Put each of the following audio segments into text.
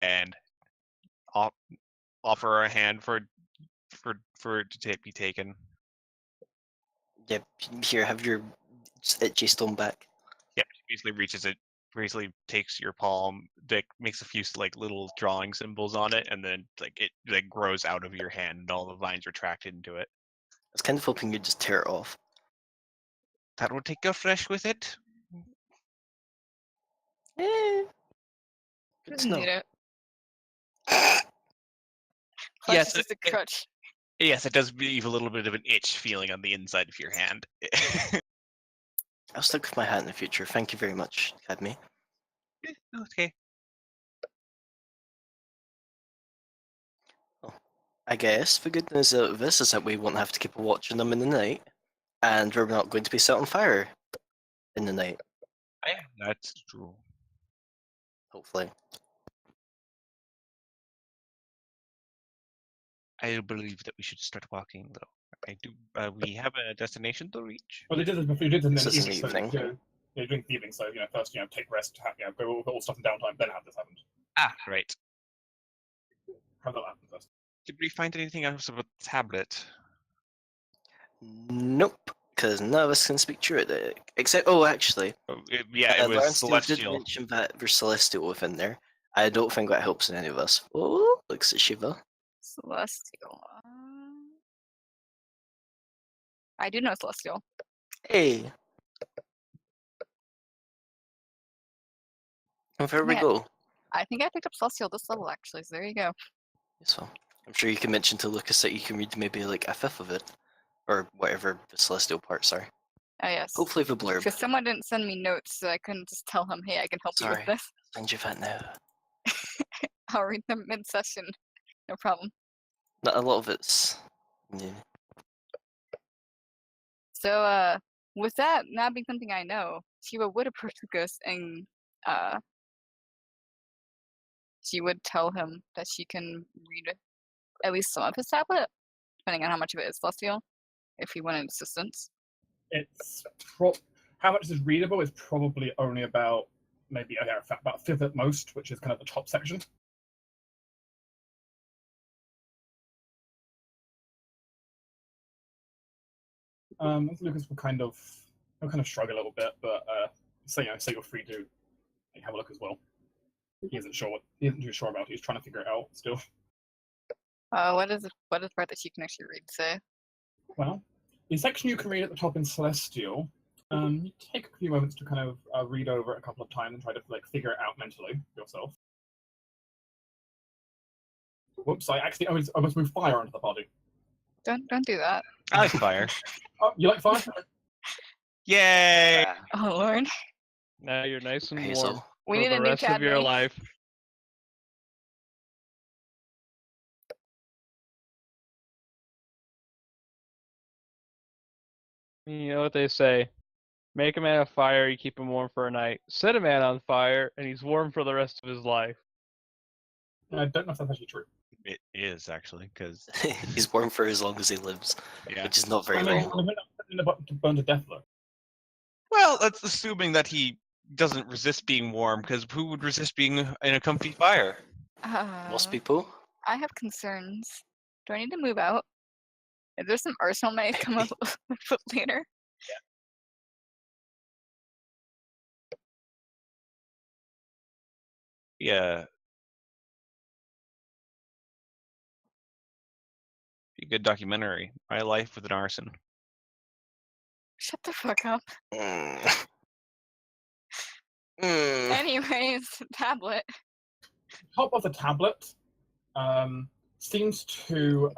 and off, offer a hand for it to be taken. Yep, here, have your itchy stone back. Yeah, she basically reaches it, basically takes your palm, like makes a few like little drawing symbols on it, and then like it like grows out of your hand, and all the vines are tracked into it. I was kind of hoping you'd just tear it off. That will take your flesh with it. Eh, good to Doesn't need know. it. Flesh Yes, is just a crutch. yes, it does leave a little bit of an itch feeling on the inside of your hand. I'll stick with my hat in the future. Thank you very much, Cadmi. Okay. I guess the good news out of this is that we won't have to keep a watch on them in the night, and we're not going to be set on fire in the night, Yeah, that's true. hopefully. I believe that we should start walking, though. I do. We have a destination to reach. Well, they did this before. You did it in This the is an evening. So, evening. during the evening. So, first, take rest, go over all stuff in downtime, then have this happen. Ah, right. Have that happen first. Did we find anything else about the tablet? Nope, because none of us can speak Druidic. Except, oh, actually. Yeah, it was Lawrence did celestial. mention that there's celestial within there. I don't think that helps any of us. Oh, looks at Shiva. Celestial. I do know Celestial. Hey. And there we Yeah. go. I think I picked up Celestial this level, actually, so there you go. So, I'm sure you can mention to Lucas that you can read maybe like a fifth of it. Or whatever the celestial parts are. Oh, yes. Hopefully the blurb. Because someone didn't send me notes, so I couldn't just tell him, hey, I can help you with Sorry. this. Send you that now. I'll read them mid-session. No problem. Not a lot of it's... Yeah. So, with that not being something I know, Shiva would approach Lucas and she would tell him that she can read at least some of his tablet, depending on how much of it is celestial, if he wanted assistance. It's how much is readable is probably only about maybe about a fifth at most, which is kind of the top section. Lucas will kind of shrug a little bit, but say you're free to have a look as well. He isn't too sure about it. He's trying to figure it out still. What is the part that she can actually read, say? Well, the section you can read at the top in Celestial, you take a few moments to kind of read over it a couple of times and try to figure it out mentally yourself. Whoops! I actually almost moved fire onto the party. Don't do that. I like fire. Oh, you like fire? Yay! Oh Lord. Now you're nice and warm Hazel. We for need the a new rest of your Cadmi. life. You know what they say. Make a man of fire, you keep him warm for a night. Set a man on fire, and he's warm for the rest of his life. I don't know if that's actually true. It is actually, because He's warm for as long as he lives, yeah. which is not very I mean, long. to burn to death though. Well, that's assuming that he doesn't resist being warm, because who would resist being in a comfy fire? Most people? I have concerns. Do I need to move out? Is there some arsenal might come up later? Yeah. Be a good documentary. My life with an arson. Shut the fuck up. Mm. Mm. Anyways, tablet. Top of the tablet seems to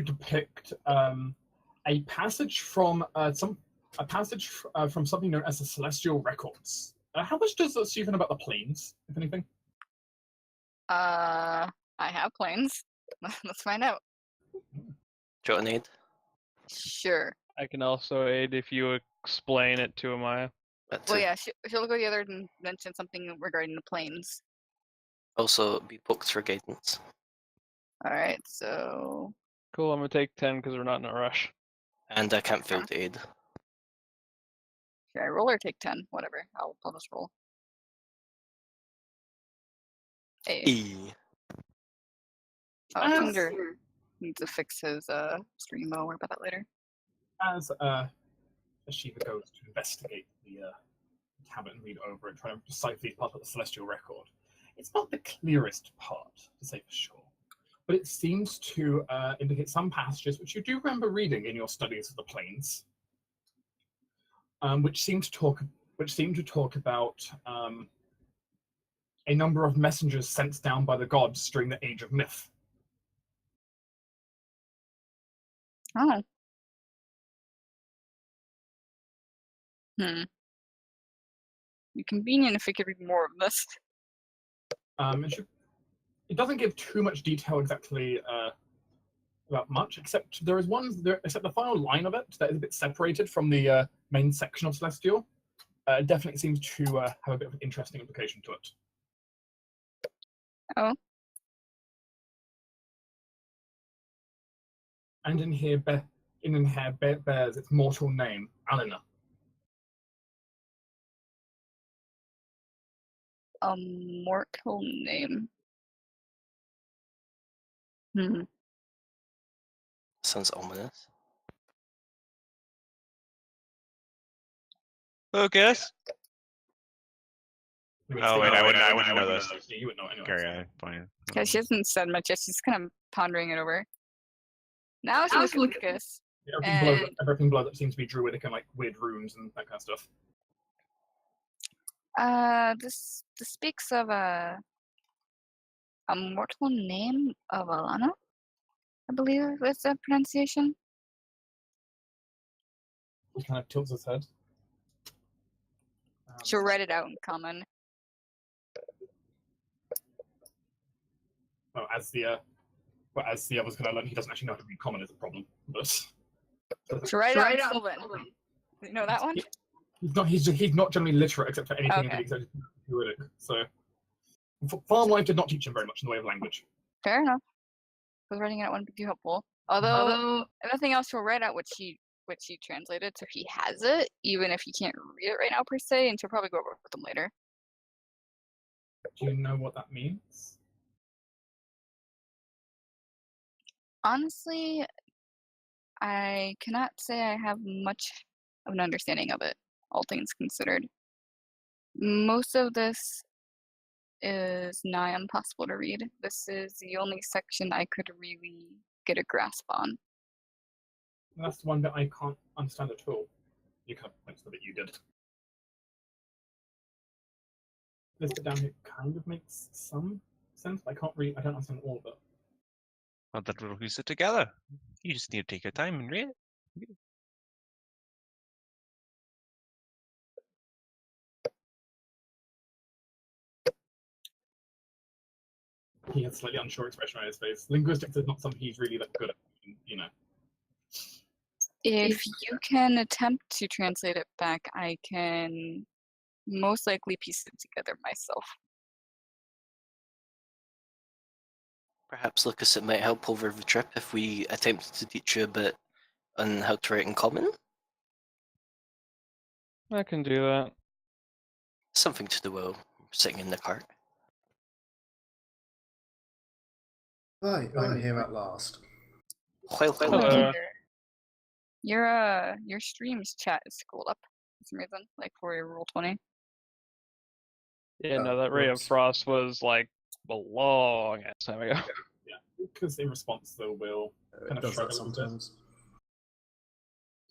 depict a passage from something known as the Celestial Records. How much does this even about the planes, if anything? I have planes. Let's find out. Do you want an aid? Sure. I can also aid if you explain it to Amaya. That Well, too. yeah, she'll go the other and mention something regarding the planes. Also, be poked for guidance. Alright, so... Cool, I'm gonna take 10 because we're not in a rush. And I can't fail to aid. Should I roll or take 10? Whatever. I'll just roll. A. E. Tinder needs to fix his stream. I'll worry about that later. As Shiva goes to investigate the tablet and read over it, trying to decipher these parts of the celestial record, it's not the clearest part, to say for sure, but it seems to indicate some passages which you do remember reading in your studies of the planes, which seem to talk about a number of messengers sent down by the gods during the Age of Myth. Oh. Be convenient if we could read more of this. It doesn't give too much detail exactly about much, except there is one. Except the final line of it that is a bit separated from the main section of Celestial. It definitely seems to have a bit of an interesting implication to it. Oh. And in here bears its mortal name, Alina. A mortal name. Sounds ominous. Lucas. Oh wait, I wouldn't know this. Yeah, you would know anyway. Carry on, fine. Yeah, she hasn't said much yet. She's kind of pondering it over. Now she looks at Lucas. Everything below that seems to be druidic and like weird runes and that kind of stuff. This speaks of a mortal name of Alana, I believe is the pronunciation. He kind of tilts his head. She'll write it out in common. Oh, as the other's going to learn, he doesn't actually know how to read common is a problem. But She'll write it out in Sylvan. You know that one? He's not generally literate except for anything Okay. except druidic. So farm life did not teach him very much in the way of language. Fair enough. Because writing it out wouldn't be too helpful. Although if nothing else, she'll write out what she translated, so he has it, even if he can't read it right now per se, and she'll probably go over it with him later. Do you know what that means? Honestly, I cannot say I have much of an understanding of it, all things considered. Most of this is nigh impossible to read. This is the only section I could really get a grasp on. That's the one that I can't understand at all. You kind of points the bit you did. This bit down here kind of makes some sense, but I don't understand all of it. Well, that will piece it together. You just need to take your time and read it. He has a slightly unsure expression on his face. Linguistics is not something he's really that good at, you know. If you can attempt to translate it back, I can most likely piece it together myself. Perhaps, Lucas, it might help over the trip if we attempted to teach you a bit on how to write in common. I can do that. Something to do while sitting in the cart. Right, I'm here at last. Well, Hello. Your stream's chat is scrolled up for some reason, like for your roll 20. Yeah, no, that Ray of whoops. Frost was like a long ass time ago. Yeah, because in response, though, will kind It of does shrug that a little bit. sometimes.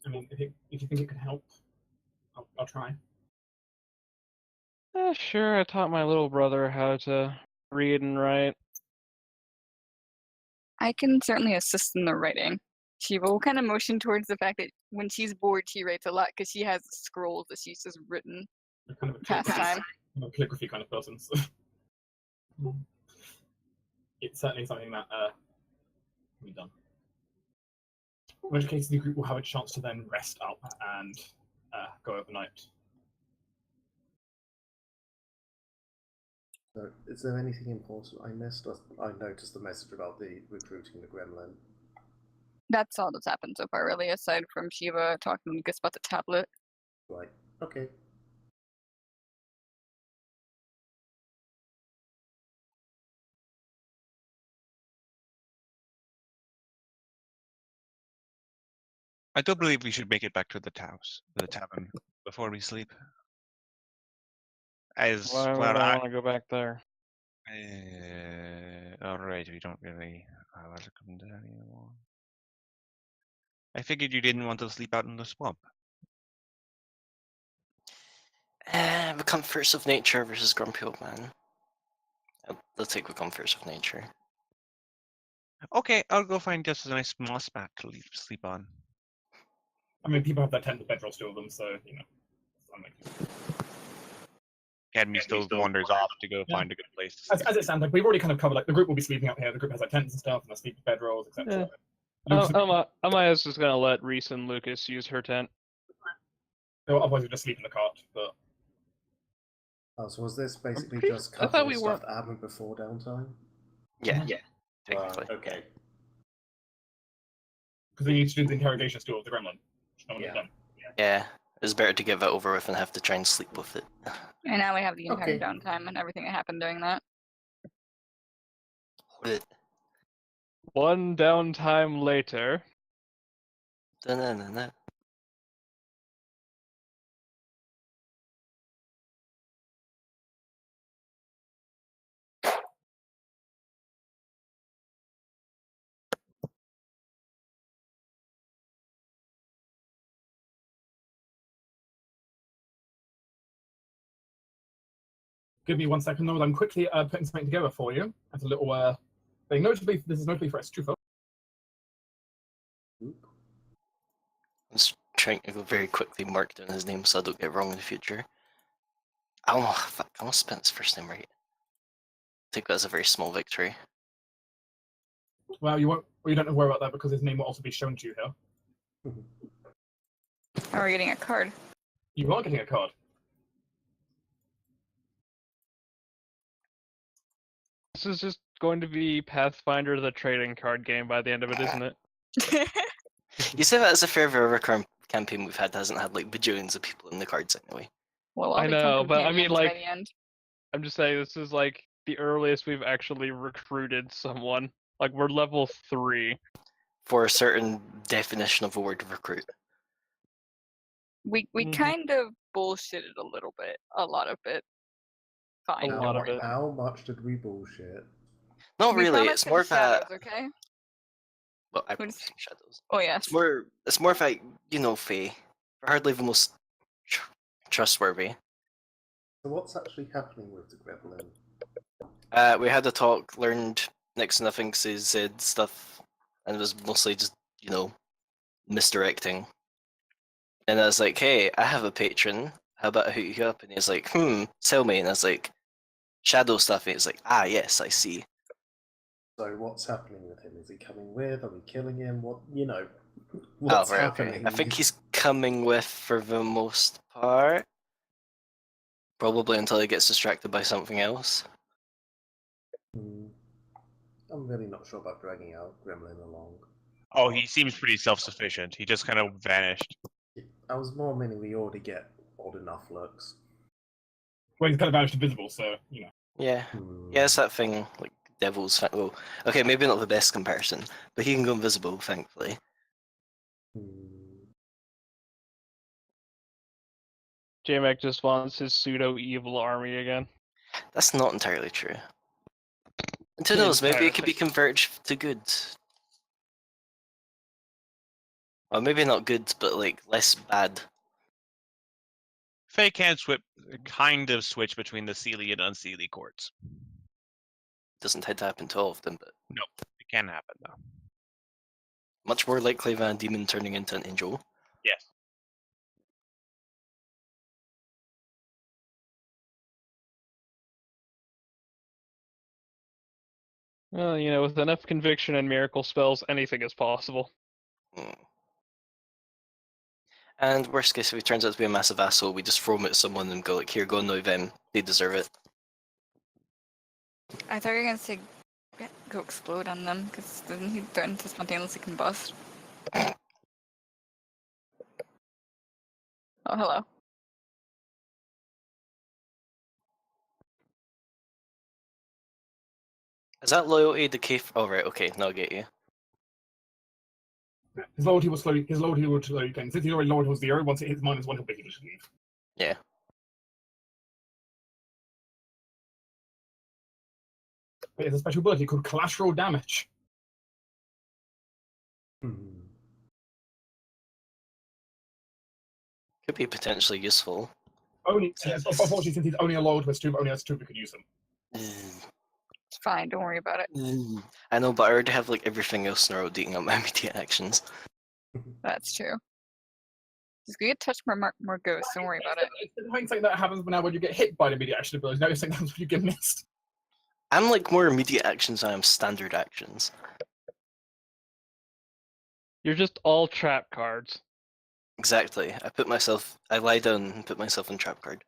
I mean, if you think it could help, I'll try. Sure, I taught my little brother how to read and write. I can certainly assist in the writing. She will kind of motion towards the fact that when she's bored, she writes a lot because she has scrolls that she's just written I'm kind of a past time. I'm a calligraphy kind of person, so it's certainly something that can be done. In which case, the group will have a chance to then rest up and go overnight. So, is there anything important I missed? I noticed the message about the recruiting the gremlin. That's all that's happened so far, really, aside from Shiva talking to Lucas about the tablet. Right. Okay. I don't believe we should make it back to the tavern, before we sleep. As Why would well, I want to go back there? all right, we don't really welcome that anymore. I figured you didn't want to sleep out in the swamp. The comforts of nature versus grumpy old man. I'll take the comforts of nature. Okay, I'll go find just a nice moss mat to sleep on. I mean, people have their tent, the bedrolls still them, so you know. That makes sense. Cadmi still wanders off to go find a good place to sleep. As it sounds like we've already kind of covered, like the group will be sleeping out here. The group has like tents and stuff, and they sleep with bedrolls, etc. I might as just gonna let Reese and Lucas use her tent. Otherwise, we just sleep in the cart. But Oh, so was this basically pretty- just I thought covering we stuff that happened before downtime? Yeah, technically. Okay. because we need to do the interrogation still of the gremlin, which no one has Yeah. done. Yeah, it's better to get that over with and have to try and sleep with it. And now we have the entire Okay. downtime and everything that happened during that. One downtime later. Da-na-na-na. Give me 1 second, though. I'm quickly putting something together for you as a little thing. This is notably for Estrufa. I'm just trying to go very quickly mark down his name so I don't get it wrong in the future. Oh, fuck, I almost spent his first name right. I think that's a very small victory. Well, you don't have to worry about that because his name will also be shown to you here. Or we're getting a card. You are getting a card. This is just going to be Pathfinder, the trading card game by the end of it, isn't it? You say that as if every other campaign we've had hasn't had like bajillions of people in the cards anyway. We'll all I become know, but I mean, companions by like- the end. I'm just saying this is like the earliest we've actually recruited someone. Like we're level 3. For a certain definition of the word recruit. We Mhm. kind of bullshitted a lot of it. Fine. A lot of it. How much did we bullshit? Not We really, promised it's him more of a... shadows, okay? Well, I What is- promised some shadows. Oh yes. It's more of a, you know, Faye. We're hardly the most trustworthy. So what's actually happening with the gremlin? We had a talk, learned next to nothing, said stuff, and it was mostly just, you know, misdirecting. And I was like, hey, I have a patron, how about I hook you up? And he's like, sell me. And I was like, shadow stuff. And he's like, ah, yes, I see. So what's happening with him? Is he coming with? Are we killing him? What's right, happening? okay. I think he's coming with for the most part. Probably until he gets distracted by something else. I'm really not sure about dragging our gremlin along. Oh, he seems pretty self-sufficient. He just kind of vanished. I was more meaning we already get odd enough looks. Well, he's kind of vanished invisible, so you know. Yeah. Yeah, it's that thing, like, devil's... Well, okay, maybe not the best comparison, but he can go invisible, thankfully. J-Mac just wants his pseudo-evil army again. That's not entirely true. And who It knows, is maybe entirely it could be converged to good. Well, maybe not good, but, like, less bad. Faye can kind of switch between the Seelie and Unseelie courts. Doesn't tend to happen too often, but It can happen, though. much more likely than a demon turning into an angel. Yes. Well, you know, with enough conviction and miracle spells, anything is possible. And worst case, if he turns out to be a massive asshole, we just throw him at someone and go like, here, go annoy them. They deserve it. I thought you were gonna say go explode on them, because then he threatened to spontaneously combust. Oh, hello. Is that loyalty decay? Oh, right, okay, now I get you. His loyalty will slowly gain. Since he's already loyal to 0, once it hits -1, he'll basically just leave. Yeah. But it's a special ability called collateral damage. Hmm. Could be potentially useful. Unfortunately, since he's only a loyal to his 2, but only has 2 who could use them. It's fine. Don't worry about it. I know, but I already have like everything else narrowed eating up my immediate actions. That's true. Just get touch more ghosts. Don't worry about it. In hindsight, that happens now when you get hit by an immediate action ability. Now you're saying that's when you get missed. I'm like more immediate actions than I am standard actions. You're just all trap cards. Exactly. I lie down and put myself in trap card.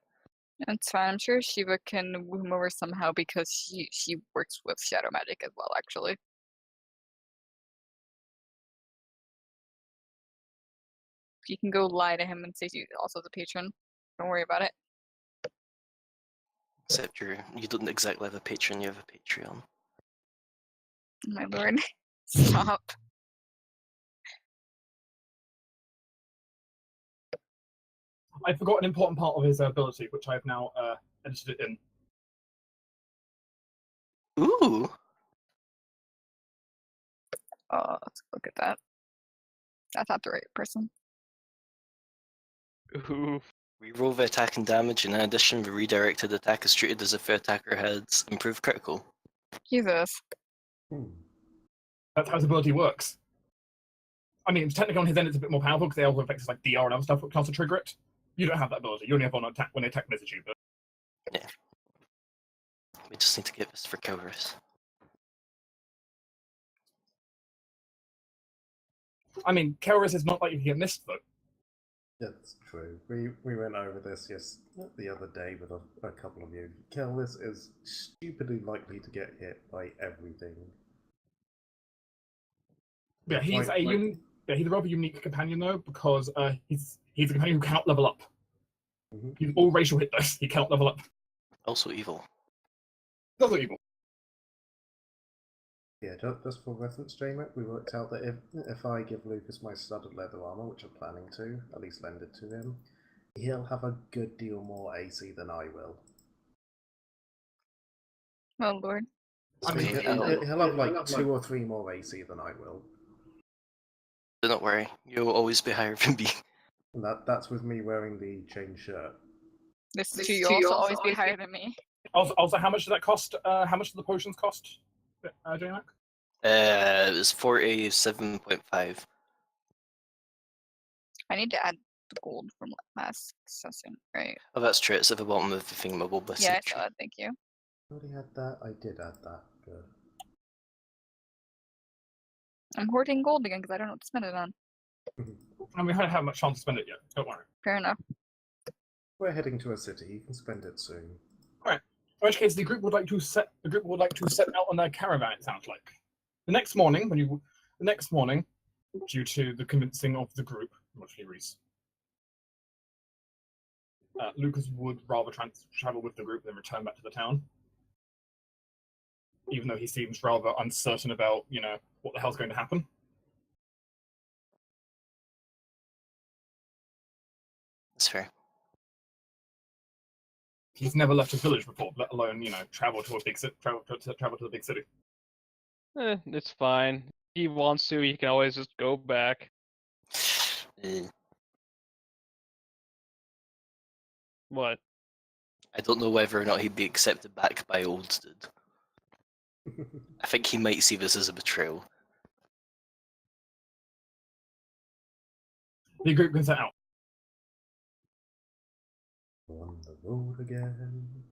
It's fine. I'm sure Shiva can woo him over somehow because she works with shadow magic as well. Actually, you can go lie to him and say you also as a patron. Don't worry about it. Except you don't exactly have a patron, you have a Patreon. My lord, stop. I forgot an important part of his ability, which I've now edited it in. Ooh! Let's look at that. That's not the right person. Ooh. Reroll the attack and damage, and in addition, the redirected attack is treated as if the attacker had improved critical. Jesus. Hmm. That's how his ability works. I mean, technically on his end it's a bit more powerful because they also affect like DR and other stuff that can also trigger it. You don't have that ability. You only have one attack when the attack misses you. But Yeah. We just need to get this for Calrus. I mean, Kelris is not like you can get missed though. That's true. We went over this the other day with a couple of you. Kelvis is stupidly likely to get hit by everything. Yeah, he's he's a rather unique companion though because he's a companion who cannot level up. Mhm. He's all racial hit dice. He cannot level up. Also evil. That's not evil. Yeah, just for reference, J-Mac, we worked out that if I give Lucas my studded leather armor, which I'm planning to, at least lend it to him, he'll have a good deal more AC than I will. Oh lord. I mean, He'll have like 2 or 3 more AC than I will. Do not worry, you'll always be higher than me. And that's with me wearing the chain shirt. This too, you also always be higher than me. Also, how much does that cost? How much do the potions cost, J-Mac? It was 47.5. I need to add the gold from last session, right? Oh, that's true, it's at the bottom of the thingamable. Yeah, I saw it. Thank you. Already had that? I did add that. Good. I'm hoarding gold again because I don't know what to spend it on. And we haven't had much chance to spend it yet. Don't worry. Fair enough. We're heading to a city. You can spend it soon. In which case, the group would like to set out on their caravan. It sounds like the next morning, due to the convincing of the group, mostly Reese, Lucas would rather travel with the group than return back to the town, even though he seems rather uncertain about what the hell's going to happen. That's fair. He's never left his village before, let alone travel to a big city. Travel to the big city. It's fine. If he wants to, he can always just go back. What? I don't know whether or not he'd be accepted back by Oldstead. I think he might see this as a betrayal. The group can set out. On the road again.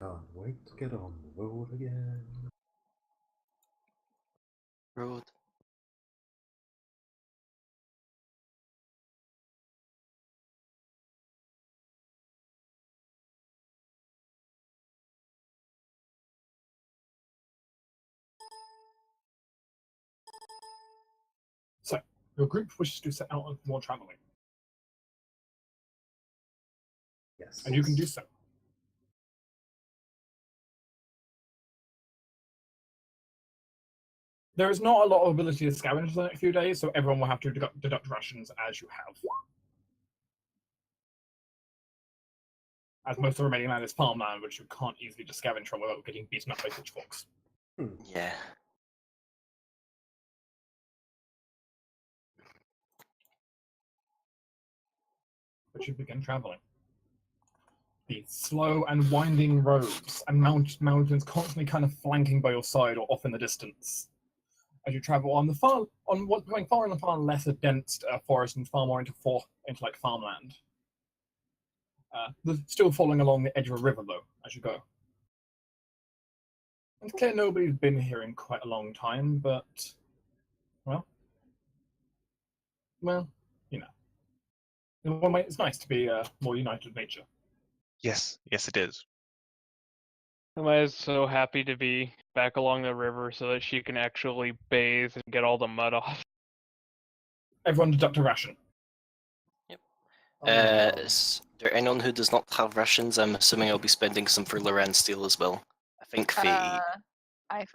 Can't wait to get on the road again. Road. So, your group wishes to set out on more traveling, Yes. and you can do so. There is not a lot of ability to scavenge for the next few days, so everyone will have to deduct rations as you have. As most of the remaining land is farmland, which you can't easily just scavenge from without getting beaten up by pitchforks. Yeah. But you begin traveling. The slow and winding roads and mountains constantly kind of flanking by your side or off in the distance. As you travel on going far in the far lesser dense forest and far more into like farmland. Still following along the edge of a river though, as you go. It's clear nobody's been here in quite a long time, but well, you know. In one way, it's nice to be more united with nature. Yes, yes, it is. Amaya's so happy to be back along the river so that she can actually bathe and get all the mud off. Everyone deduct a ration. Is there anyone who does not have rations? I'm assuming I'll be spending some for Loran Steel as well. I think Faye.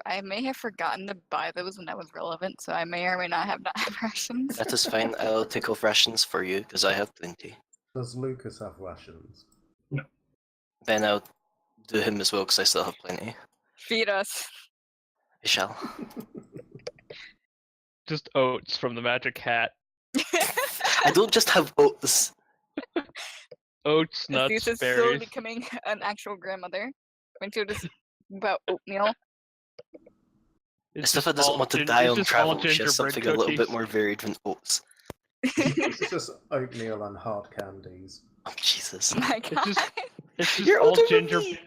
I may have forgotten to buy those when that was relevant, so I may or may not have rations. That is fine. I'll take off rations for you because I have plenty. Does Lucas have rations? No. Then I'll do him as well because I still have plenty. Feed us. I shall. Just oats from the magic hat. I don't just have oats. Oats, nuts, This is berries. slowly becoming an actual grandmother. Going to just about oatmeal. It's Mustafa just doesn't all want to gin- die it's on just all travel. She has gingerbread something a little bit cookies. more varied than oats. It's just oatmeal and hard candies. Oh, Jesus. Oh my god. It's just You're all older than ginger. me.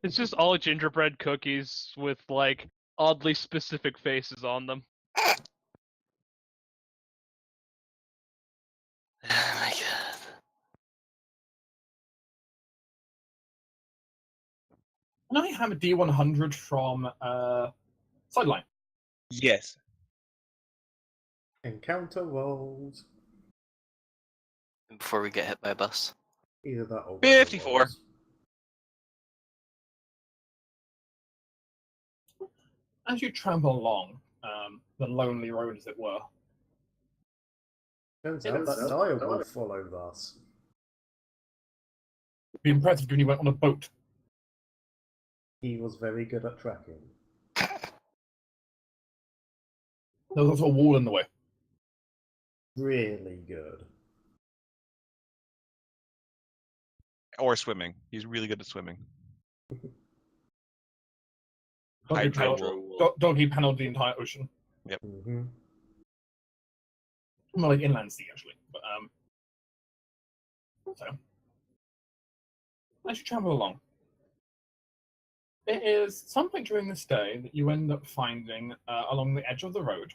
It's just all gingerbread cookies with like oddly specific faces on them. Oh my god. And I have a D100 from Sideline. Yes. Encounter rolls. Before we get hit by a bus. Either that or 54. rolls. As you travel along the lonely road, as it were, Turns out that dire will follow us. it'd be impressive when you went on a boat. He was very good at tracking. There was also a wall in the way. Really good. Or swimming. He's really good at swimming. Doggy paneled the entire ocean. Mm-hmm. More like inland sea, actually. But so as you travel along, it is some point during this day that you end up finding along the edge of the road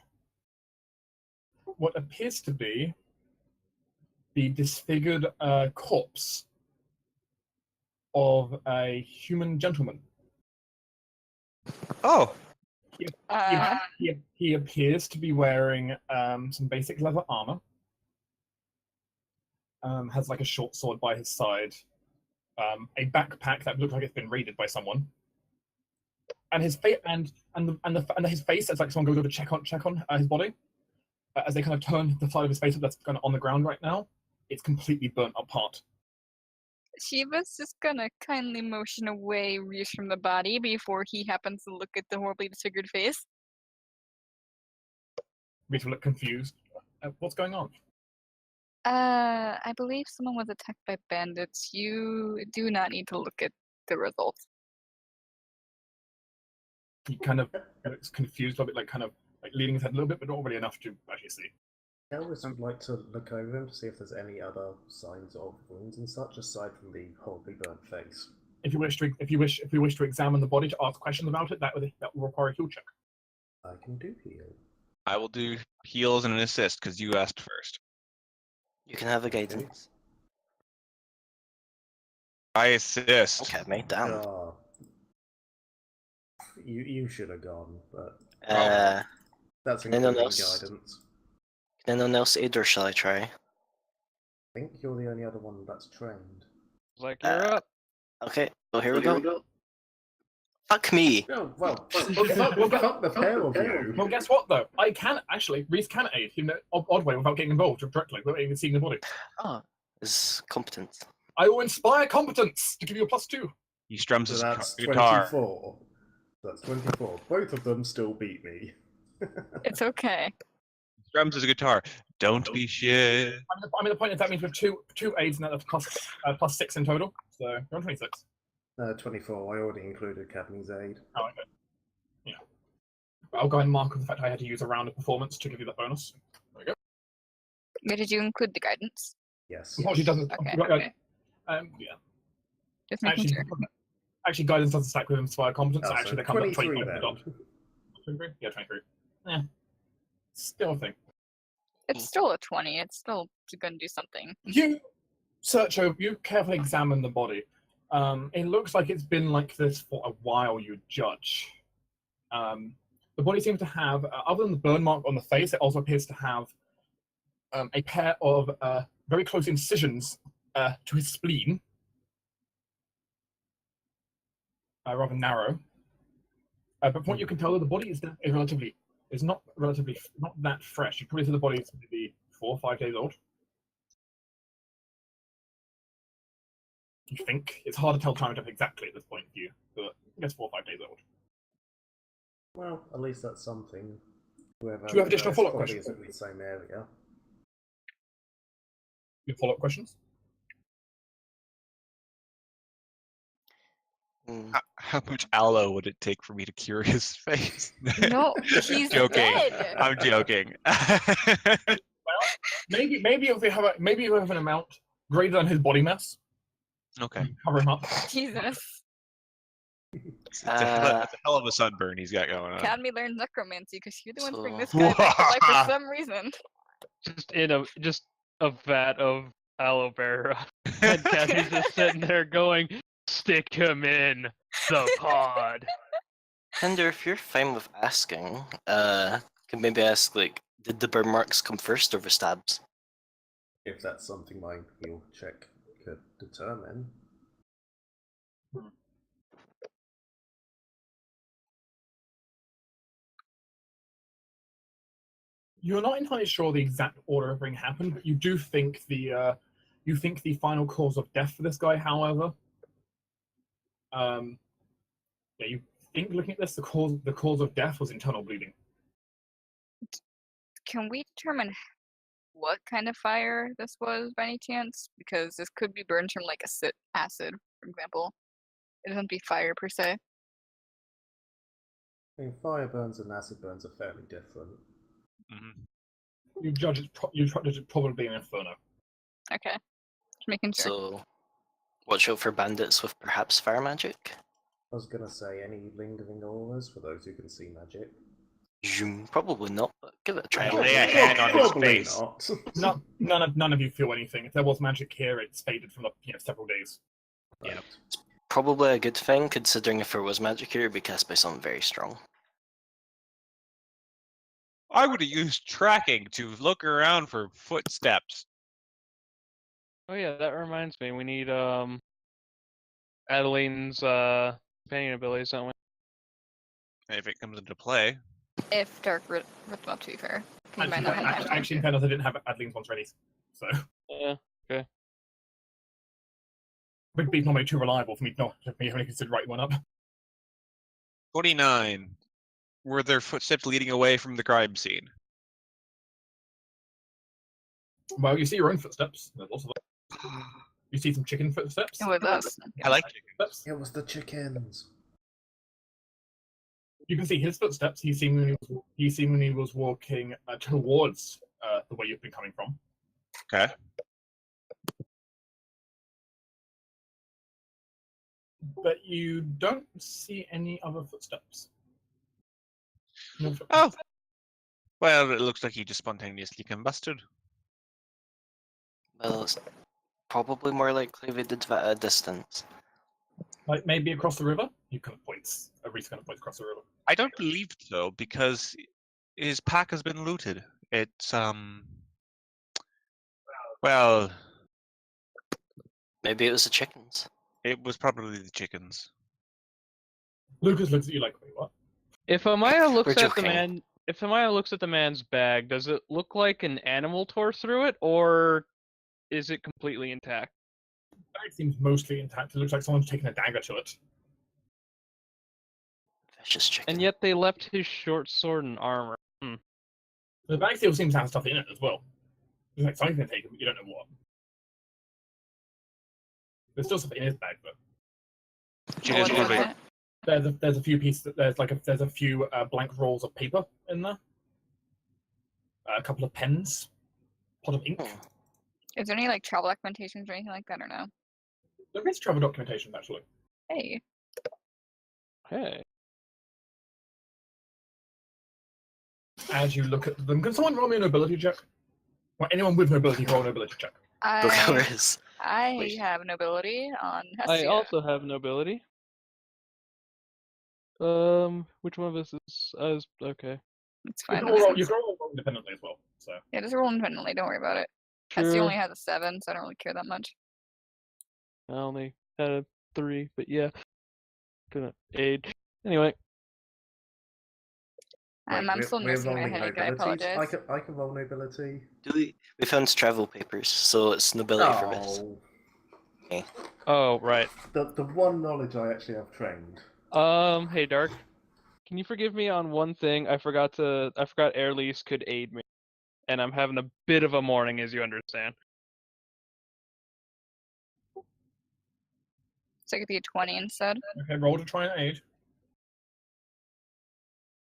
what appears to be the disfigured corpse of a human gentleman. Oh, He appears to be wearing some basic leather armor. Has like a short sword by his side, a backpack that looks like it's been raided by someone, and his face and his face as like someone goes over to check on his body. As they kind of turn the side of his face up that's kind of on the ground right now, it's completely burnt apart. Shiva's just gonna kindly motion away Reese from the body before he happens to look at the horribly disfigured face. Reese will look confused. What's going on? I believe someone was attacked by bandits. You do not need to look at the results. He kind of looks confused a little bit, like kind of like leaning his head a little bit, but not really enough to actually see. Elvis would like to look over him to see if there's any other signs of wounds and such aside from the horribly burnt face. If you wish to examine the body to ask questions about it, that will require a heal check. I can do heal. I will do heals and an assist because you asked first. You can have a guidance. I assist. Okay, mate, damn. Ah. You should have gone, but that's anyone including else? guidance. Can anyone else aid or shall I try? I think you're the only other one that's trained. Like you're up. Okay, well here we go. Fuck me. Oh, well, well, fuck the pair of you. Well, guess what though? I can actually Reese can aid in an odd way without getting involved directly, without even seeing the body. Oh, is competence. I will inspire competence to give you a +2. He strums So his that's guitar. 24. That's 24. Both of them still beat me. It's okay. Strums his guitar. Don't be shit. I mean, the point is that means we have two aids, and that's +6 in total. So you're on 26. 24. I already included Cadmi's aid. Oh, okay. Yeah. I'll go and mark the fact I had to use a round of performance to give you that bonus. There we go. Where did you include the guidance? Yes. Unfortunately, doesn't. Okay, okay. Yeah. Just making sure. Actually, guidance doesn't stack with inspired competence. Oh, so actually, they come at 23 25 then. dot. 23? Yeah, 23. Yeah. Still a thing. It's still a 20. It's still going to do something. You search over, you carefully examine the body. It looks like it's been like this for a while, you judge. The body seems to have, other than the burn mark on the face, it also appears to have a pair of very close incisions to his spleen. Rather narrow. But from what you can tell, the body is not that fresh. You probably say the body is maybe 4 or 5 days old. You think it's hard to tell time death exactly at this point for you, but I guess 4 or 5 days old. Well, at least that's something. Whoever Do you have additional follow-up body questions? is in the same area. Your follow-up questions? How much aloe would it take for me to cure his face? No, he's joking. dead. I'm joking. Maybe if we have an amount greater than his body mass, Okay. cover him up. Jesus. It's a hell of a sunburn he's got going on. Cadmi learned necromancy because you're the one to bring this So- guy back to life for some reason. Just a vat of aloe vera. And Kathy's just sitting there going, "Stick him in the pod." Hinder, if you're fine with asking, can maybe ask, like, did the burn marks come first or the stabs? If that's something my heal check could determine. You're not entirely sure the exact order of everything happened, but you do think the final cause of death for this guy, however, you think looking at this, the cause of death was internal bleeding. Can we determine what kind of fire this was by any chance? Because this could be burned from like acid, for example. It doesn't be fire per se. I mean, fire burns and acid burns are fairly different. Mhm. You judge it probably an inferno. Okay. Just making sure. So, watch out for bandits with perhaps fire magic. I was gonna say any lingering auras for those who can see magic. Probably not, but give it a try. I'll lay a hand on his Probably face. not. None of you feel anything. If there was magic here, it's faded from several days. Yeah. Probably a good thing, considering if there was magic here, it'd be cast by someone very strong. I would have used tracking to look around for footsteps. Oh yeah, that reminds me. We need Adeline's companion abilities, don't we? If it comes into play. If Dark ripped them up, to be fair. He might not have time to Actually, in fairness, I didn't have Adeline's ones ready, so Yeah. Big B's normally too reliable for me not to be having to consider writing one up. 29. Were there footsteps leading away from the crime scene? Well, you see your own footsteps. There's lots of them. You see some chicken footsteps. With us. I like chicken. Footsteps. It was the chickens. You can see his footsteps. He seemingly was walking towards the way you've been coming from. Okay. But you don't see any other footsteps. No footsteps. Oh. Well, it looks like he just spontaneously combusted. Well, it's probably more likely they did that at a distance. Like maybe across the river? You kind of points. Reese kind of points across the river. I don't believe so, because his pack has been looted. It's, well, Maybe it was the chickens. it was probably the chickens. Lucas looks at you like, wait, what? If Amaya We're looks at the joking. man, if Amaya looks at the man's bag, does it look like an animal tore through it, or is it completely intact? Bag seems mostly intact. It looks like someone's taken a dagger to it. Vicious chicken. And yet they left his short sword and armor. The bag still seems to have stuff in it as well. It's like something's been taken, but you don't know what. There's still stuff in his bag, but Do you guys What want is to it? there's a few pieces. There's a few blank rolls of paper in there. A couple of pens, pot of ink. Hmm. Is there any like travel documentations or anything like that or no? There is travel documentation actually. Hey, Hey. As you look at them, can someone roll me a nobility check? Well, anyone with nobility roll a nobility check. Look I Wait. have nobility on I Hestia. also have nobility. Which one of us is? Okay. It's You fine. can that makes all roll, you sense. can all roll independently as well. So Yeah, just roll independently. Don't worry about it. Hestia Sure. only has a 7, so I don't really care that much. I only had a 3, but yeah. Gonna aid. Anyway, Wait, I'm still we're nursing my rolling headache. I nobility. apologize. I can roll nobility. We found travel papers, so it's nobility for this. Oh, oh right. the one knowledge I actually have trained. Hey Dark, can you forgive me on one thing? I forgot Air Lease could aid me, and I'm having a bit of a morning, as you understand. So it could be a 20 instead. okay, roll to try and aid.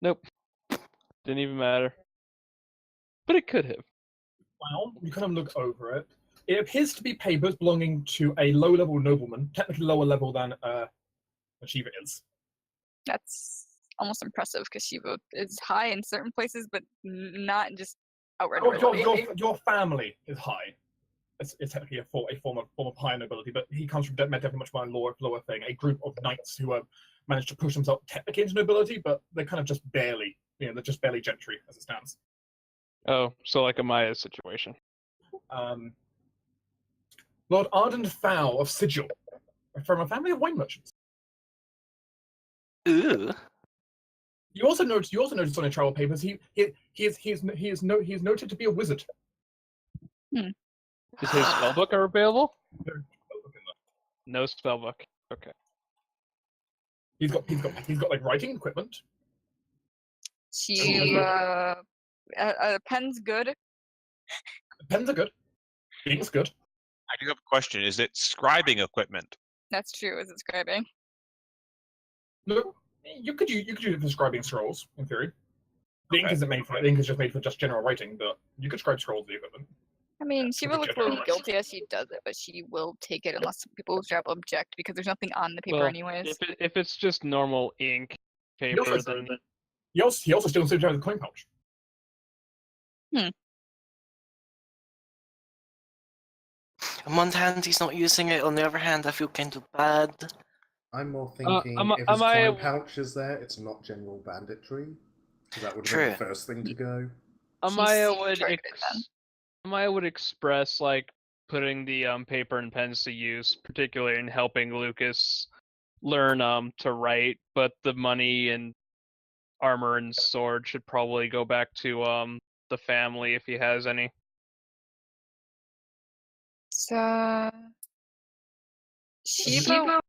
Nope. Didn't even matter. But it could have. Well, you kind of look over it. It appears to be papers belonging to a low-level nobleman, technically lower level than Shiva is. That's almost impressive because Shiva is high in certain places, but not just outright. Your family is high. It's technically a form of higher nobility, but he comes from definitely much more lower thing. A group of knights who have managed to push themselves technically into nobility, but they're kind of just barely, they're just barely gentry as it stands. Oh, so like a Maya situation. Lord Arden Fowl of Sigil, from a family of wine merchants. Ooh. You also notice on his travel papers he is noted to be a wizard. Is his spellbook available? No spellbook. Okay. He's got like writing equipment. Shiva. Pen's good. Pens are good. Ink's good. I do have a question. Is it scribing equipment? That's true. Is it scribing? No, you could use it for scribing scrolls in theory. The ink Okay. isn't made for it. The ink is just made for just general writing, but you could scribe scrolls with the equipment. I mean, Shiva looks a little General. guilty as she does it, but she will take it unless people strap object because there's nothing on the paper Well, anyways. if it's just normal ink paper, also- then He also still seems to have the coin pouch. On one hand, he's not using it. On the other hand, I feel kind of bad. I'm more thinking if his coin pouch is there, it's not general banditry. So that would have been the True. first thing to go. Amaya seemed would targeted then. Amaya would express like putting the paper and pens to use, particularly in helping Lucas learn to write, but the money and armor and sword should probably go back to the family if he has any. So Shiva.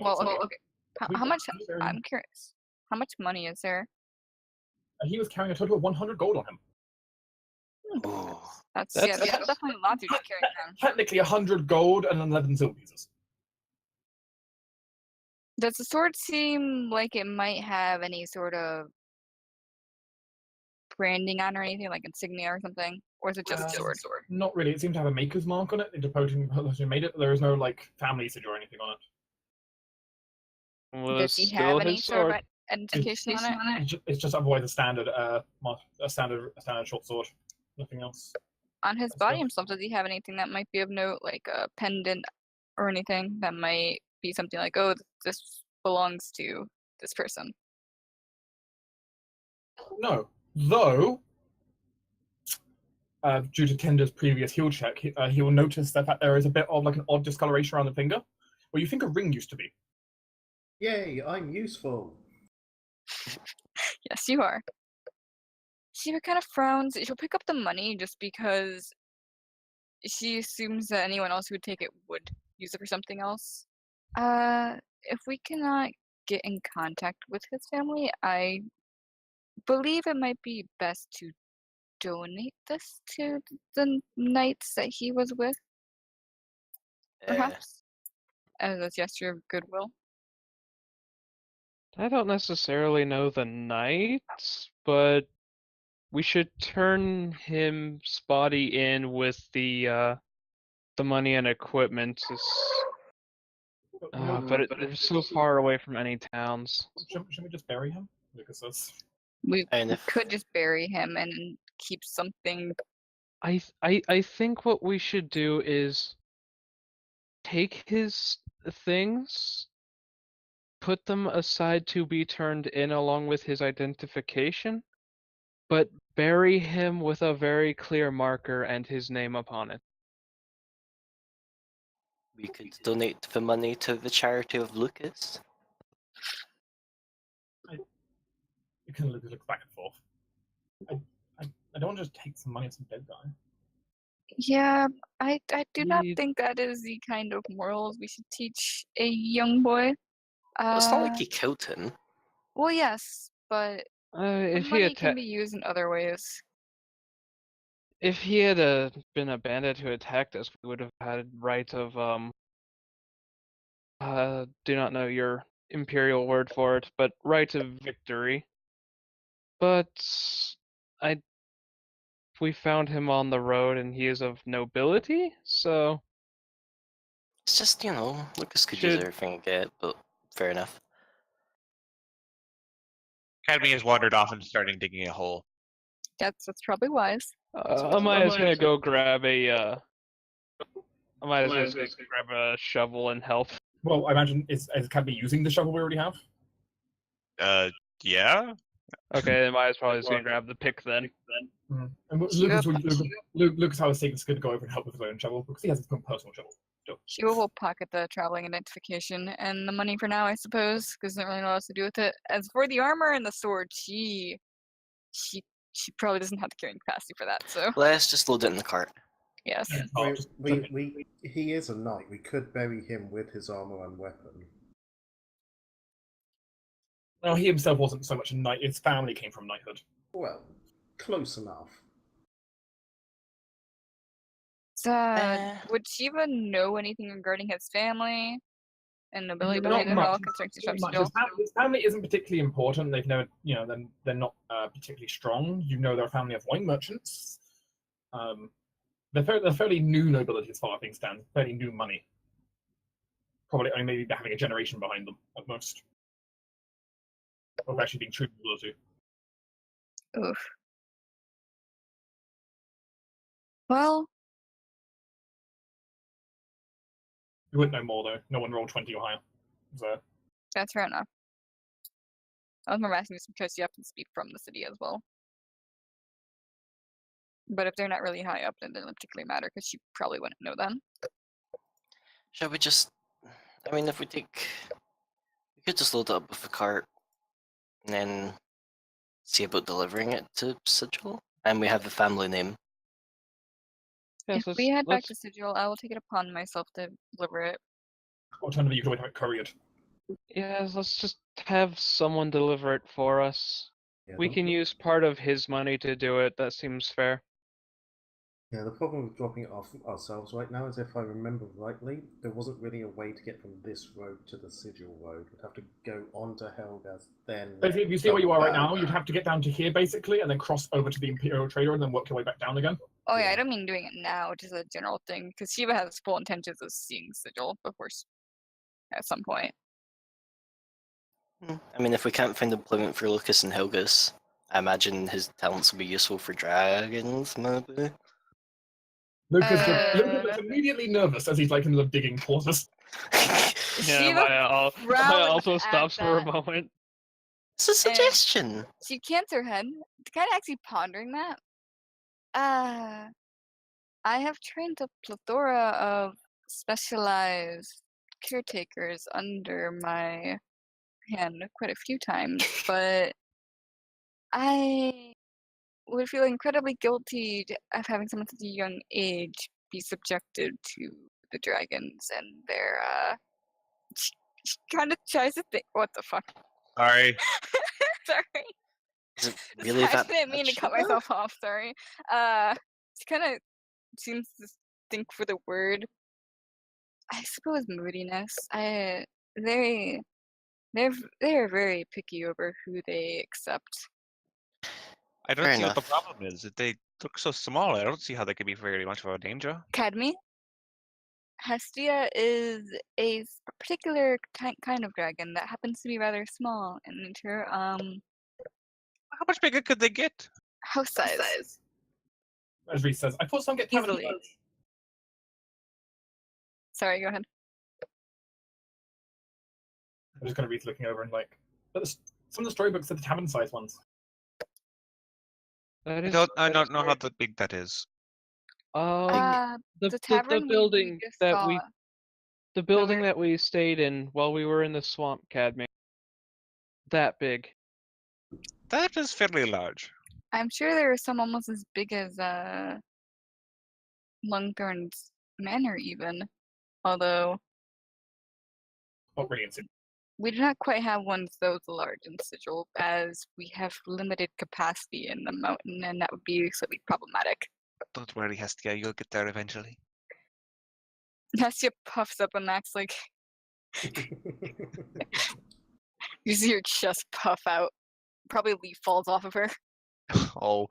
Well, okay. How much? I'm curious. How much money is there? He was carrying a total of 100 gold on him. Ooh. That's That's- definitely a lot to just carry around. Technically 100 gold and 11 silver pieces. Does the sword seem like it might have any sort of branding on or anything, like insignia or something? Or is it just a sword? Not really. It seemed to have a maker's mark on it. The person who made it. There is no like family sigil or anything on it. Was Does he still have any his sort sword. of identification on it? It's just otherwise a standard standard short sword. Nothing else. On his That's body fair. himself, does he have anything that might be of note, like a pendant or anything that might be something like, oh, this belongs to this person? No. Though, due to Kender's previous heal check, he will notice that there is a bit of like an odd discoloration around the finger, where you think a ring used to be. Yay, I'm useful. Yes, you are. Shiva kind of frowns. She'll pick up the money just because she assumes that anyone else who would take it would use it for something else. If we cannot get in contact with his family, I believe it might be best to donate this to the knights that he was with, perhaps, as a gesture of goodwill. I don't necessarily know the knights, but we should turn him's body in with the money and equipment. But they're so far away from any towns. Shouldn't we just bury him? Because that's We And if could just bury him and keep something. I think what we should do is take his things, put them aside to be turned in along with his identification, but bury him with a very clear marker and his name upon it. we could donate the money to the charity of Lucas. you can look back and forth. I don't want to just take some money from some dead guy. Yeah, I do not Ye- think that is the kind of morals we should teach a young boy. It's not like he killed him. Well, yes, but the If he money had can be used in other ways. if he had been a bandit who attacked us, we would have had right of do not know your imperial word for it, but right of victory. But I we found him on the road and he is of nobility, so It's just, Lucas could use should everything he get, but fair enough. Cadmi has wandered off and starting digging a hole. That's probably wise. Amaya's gonna go grab a Amaya's gonna go grab a shovel and help. Well, I imagine is Cadmi using the shovel we already have? Yeah. Okay, then Amaya's probably just gonna grab the pick then. Mm. And Yep. Lucas, I was thinking, is going to go over and help with his own shovel because he has his own personal shovel. Shiva will pocket the traveling identification and the money for now, I suppose, because doesn't really know what else to do with it. As for the armor and the sword, she probably doesn't have the carrying capacity for that. So Let's just load it in the cart. yes, He is a knight. We could bury him with his armor and weapon. No, he himself wasn't so much a knight. His family came from knighthood. Well, close enough. so would Shiva know anything regarding his family and nobility Not behind it much. all? Considering she's from Not much. Sigil? His family isn't particularly important. They've never, they're not particularly strong. They're a family of wine merchants. They're fairly new nobility as far as things stand. Fairly new money. Probably only maybe having a generation behind them at most. Of actually being true nobility. Oof. Well, You wouldn't know more though. No one rolled 20 or higher. So that's fair enough. I was more asking just because you have to speak from the city as well. But if they're not really high up, then it doesn't particularly matter because she probably wouldn't know them. Shall we just... I mean, if we could just load it up with the cart and then see about delivering it to Sigil. And we have the family name. Yes, If we head back let's to Sigil, I will take it upon myself to deliver it. alternatively, you could always have it couriered. yes, let's just have someone deliver it for us. Yeah, We can use part of his money to do it. That seems fair. Yeah, the problem with dropping it off ourselves right now is, if I remember rightly, there wasn't really a way to get from this road to the Sigil road. We'd have to go onto Helga's, then... Basically, if you see where you are right now, you'd have to get down to here basically, and then cross over to the Imperial Trader, and then work your way back down again. Oh yeah, Yeah. I don't mean doing it now, just a general thing, because Shiva has full intentions of seeing Sigil before at some point. I mean, if we can't find employment for Lucas and Helgas, I imagine his talents will be useful for dragons, maybe? Lucas looks immediately nervous as he's like in the digging quarters. Yeah, Shiva Maya frowns also at stops for a that. moment. It's a suggestion! She cants her head, kind of actually pondering that. I have trained a plethora of specialized caretakers under my hand quite a few times, but I would feel incredibly guilty of having someone at such a young age be subjected to the dragons and their she kind of tries to think. What the fuck? Sorry. Sorry. Is it really I that didn't mean to cut bad? myself off. Sorry. She kind of seems to think for the word. I suppose moodiness. They they're very picky over who they accept. I don't Fair see what the enough. problem is. They look so small. I don't see how they could be very much of a danger. Cadmi, Hestia is a particular kind of dragon that happens to be rather small in nature. How much bigger could they get? House size. As Reese says, I thought some get Easily. tavern. Sorry, go ahead. I'm just gonna Reese looking over and like, but some of the storybooks are the tavern size ones. That is, I don't know how big that is. The tavern we building just that saw. the building that we stayed in while we were in the swamp, Cadmi. That big. That is fairly large. I'm sure there are some almost as big as Lungthorn's Manor, even. Although Not really insane. we do not quite have ones those large and sigil, as we have limited capacity in the mountain, and that would be slightly problematic. Don't worry, Hestia, you'll get there eventually. Hestia puffs up and acts like you see her chest puff out. Probably a leaf falls off of her. Oh.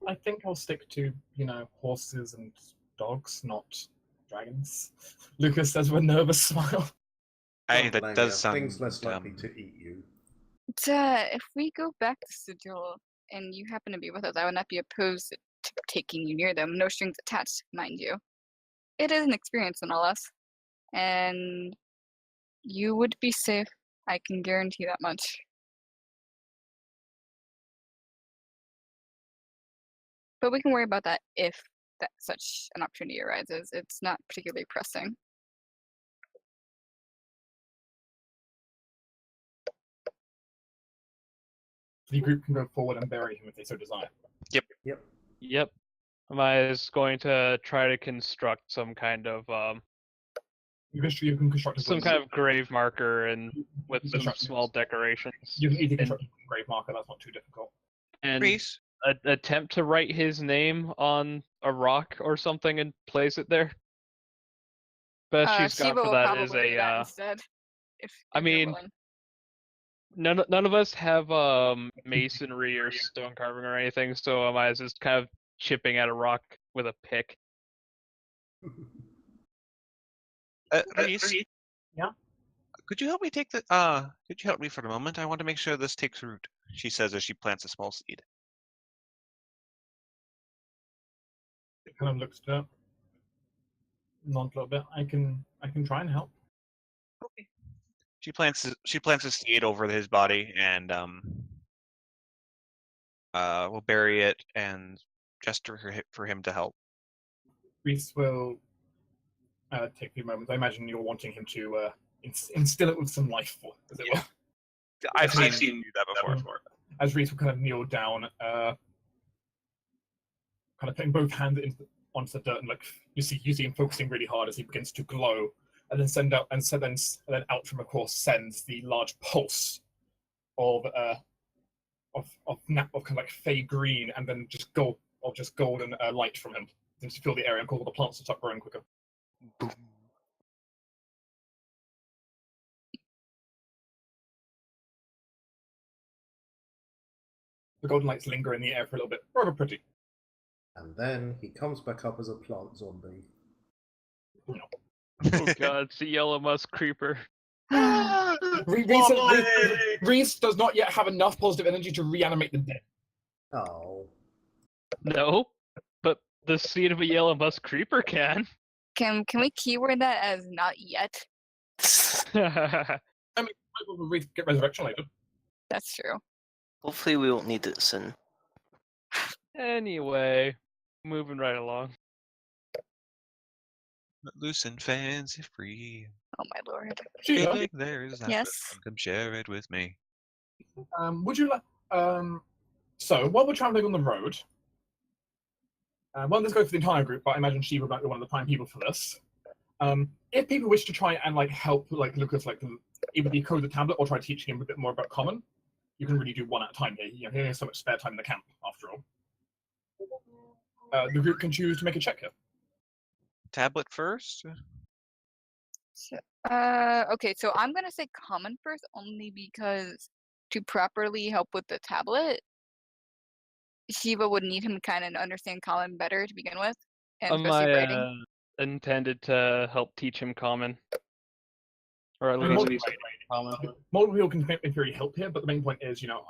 I think I'll stick to, horses and dogs, not dragons. Lucas says with a nervous smile. Hey, Don't that blame does you. sound Things less likely dumb. to eat you. If we go back to Sigil and you happen to be with us, I would not be opposed to taking you near them. No strings attached, mind you. It is an experience nonetheless. And you would be safe. I can guarantee that much. But we can worry about that if such an opportunity arises. It's not particularly pressing. The group can go forward and bury him if they so desire. Yep. Amaya is going to try to construct some kind of You can construct some kind of grave marker and with some small decorations. You can easily construct a grave marker. That's not too difficult. And Reese, attempt to write his name on a rock or something and place it there. Best she's got Shiva for will that probably is do that a. instead. If I you're mean, willing. None of us have masonry or stone carving or anything, so Amaya's just kind of chipping at a rock with a pick. Reese. Yeah? Could you help me take the could you help me for a moment? I want to make sure this takes root, she says as she plants a small seed. It kind of looks it up. Not a little bit. I can try and help. Okay. She plants a seed over his body and we'll bury it and gesture for him to help. Reese will take a few moments. I imagine you're wanting him to instill it with some life, as it were. I've seen him do that before. As Reese will kind of kneel down, kind of putting both hands onto the dirt, and like you see him focusing really hard as he begins to glow, and then then out from across sends the large pulse of kind of like fey green, and then just golden light from him. Seems to fill the area and cause all the plants to start growing quicker. Boom. The golden lights linger in the air for a little bit. Rather pretty. And then he comes back up as a plant zombie. Oh god, it's a yellow musk creeper. Reese does not yet have enough positive energy to reanimate the dead. Oh. No, but the seed of a yellow musk creeper can. Can we keyword that as not yet? I mean, Reese get resurrection later. That's true. Hopefully we won't need it soon. Anyway, moving right along. Loose and fancy free. Oh my lord. Feel Sheila, like there's nothing. Yes. Come share it with me. would you like? So while we're traveling on the road, well, let's go for the entire group. But I imagine Shiva might be one of the prime people for this. If people wish to try and like help, like Lucas, like either decode the tablet or try teaching him a bit more about common, you can really do one at a time here. You know, he has so much spare time in the camp, after all. The group can choose to make a check here. Tablet first? Okay, so I'm gonna say common first only because to properly help with the tablet, Shiva would need him kind of understand common better to begin with, and especially writing. Intended to help teach him common, or at I mean, least common. multiple people can in theory help here, but the main point is, you know,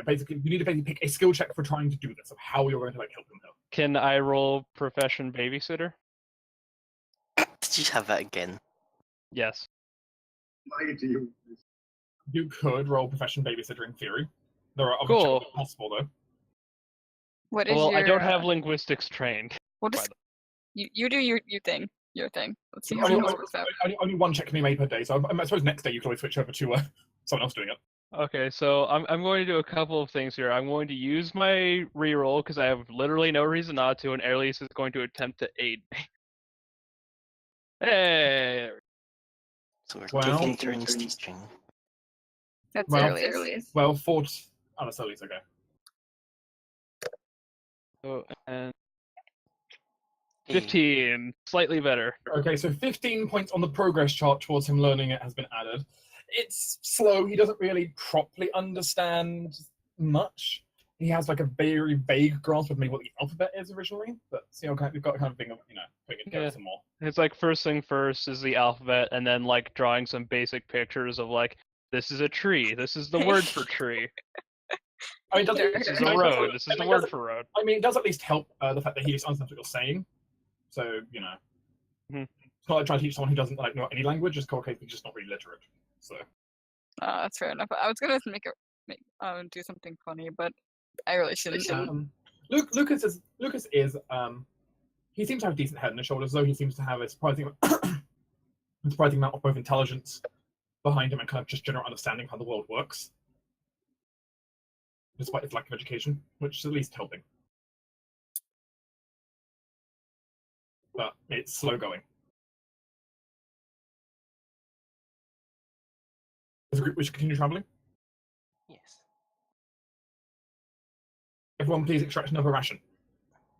basically you need to basically pick a skill check for trying to do this of how you're going to like help him out. Can I roll profession babysitter? Did you have that again? Yes. Why do you? You could roll profession babysitter in theory. There are other Cool. checks possible though. What is Well, your? I don't have linguistics trained. We'll by just the- you do your thing. Your thing. Let's see how this works out. Only one check can be made per day, so I suppose next day you can always switch over to someone else doing it. Okay, so I'm going to do a couple of things here. I'm going to use my reroll because I have literally no reason not to, and Airlease is going to attempt to aid me. Hey. So we're Well- taking turns teaching. That's Well, early. Well, that's at least okay. So, and Hey, 15, slightly better. Okay, so 15 points on the progress chart towards him learning it has been added. It's slow. He doesn't really properly understand much. He has like a very vague grasp of maybe what the alphabet is originally, but we've got kind of thing of putting it together Yeah. some more. It's like first thing first is the alphabet, and then like drawing some basic pictures of like this is a tree, this is the word for tree, I mean, this is a road, this is the word for road. I mean, it does at least help the fact that he understands what you're saying. So Mhm. It's not like trying to teach someone who doesn't like know any language. Just okay, they're just not really literate. So That's fair enough. I was gonna do something funny, but I really shouldn't. Lucas is he seems to have a decent head on his shoulders, though. He seems to have a surprising amount of both intelligence behind him and kind of just general understanding of how the world works, despite his lack of education, which is at least helping. But it's slow going. As a group, we should continue traveling. yes. Everyone, please extract another ration.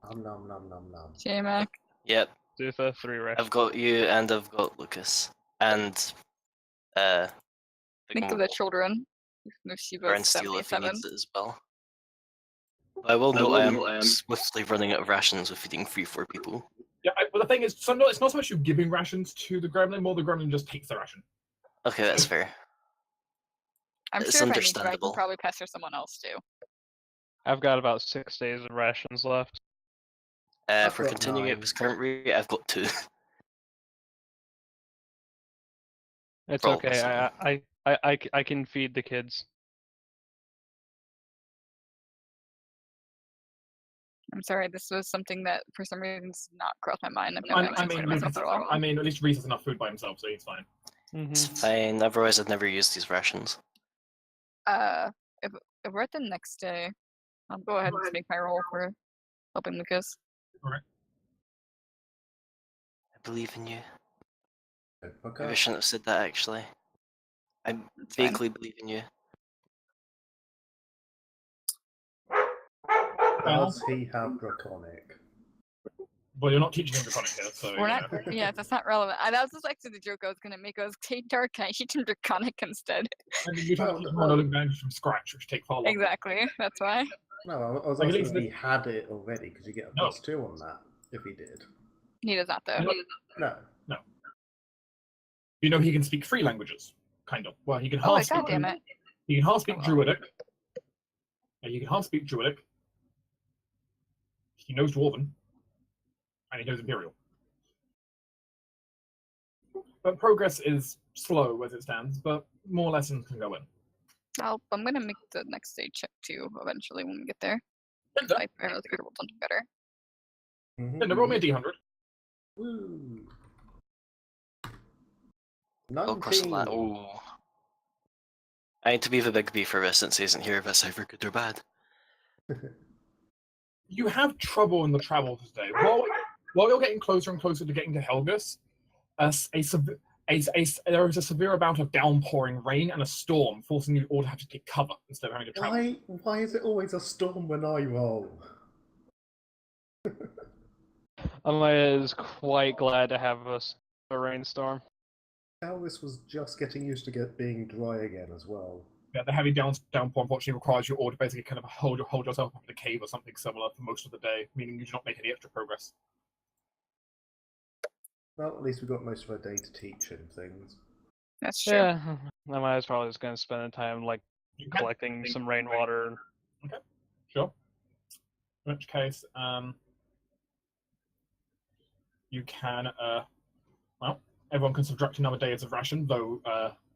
Nom nom nom nom nom. J-Mac. Yep, Zutha, 3 rest. I've got you and I've got Lucas. And Think of the children. No, Shiva Burn Steel if he 77. needs it as well. But I will note I am swiftly running out of rations with feeding 3-4 people. Yeah, well, the thing is, it's not so much you giving rations to the gremlin, more the gremlin just takes the ration. Okay, that's fair. I'm It's sure if I need to, I can understandable. probably pester someone else too. I've got about 6 days of rations left. I've If we're got continuing 9. at this current rate, I've got 2. It's Roll, okay. so- I can feed the kids. I'm sorry, this was something that for some reason did not cross my mind. I've I never actually mean, myself at all. I mean, at least Reese has enough food by himself, so he's fine. It's Mhm. fine, otherwise I'd never use these rations. If we're at the next day, I'll go ahead and just make my roll for helping Lucas. I believe in you. Good Maybe I booker. shouldn't have said that actually. I It's fine. vaguely believe in you. Does he have draconic? Well, you're not teaching him Draconic here, so We're not. Yeah, that's not relevant. That was just actually the joke I was gonna make. I was take dark. Can I teach him Draconic instead? I mean, you're trying to teach him how to learn language from scratch, which take far longer. Exactly. That's why. No, I was Like, at asking least if he had it already, because you get a No. +2 on that if he did. He does not though. No. You know, he can speak 3 languages, kind of. Well, he can Oh, half god speak. damn it! He can half speak Oh, well. Druidic. Yeah, he can half speak Druidic. He knows Dwarven. And he knows Imperial. But progress is slow as it stands, but more lessons can go in. I'm gonna make the next day check too. Eventually, when we get there, Linda, I really could have rolled something better. Mhm. Linda, roll me a D100. Woo. Oh, across the 19. land. Oh. I need to be the big B for this since he isn't here if it's either good or bad. You have trouble in the travel today. While you're getting closer and closer to getting to Helgus, there is a severe amount of downpouring rain and a storm, forcing you all to have to take cover instead of having to travel. Why is it always a storm when I roll? Amaya is quite glad to have a rainstorm. Elvis was just getting used to being dry again as well. Yeah, the heavy downpour unfortunately requires you all to basically kind of hold yourself up in a cave or something similar for most of the day, meaning you do not make any extra progress. Well, at least we got most of our day to teach him things. That's true. Yeah, Amaya's probably just gonna spend the time like You can. collecting some rainwater. Okay, sure. In which case, you can, well, everyone can subtract another day as a ration, though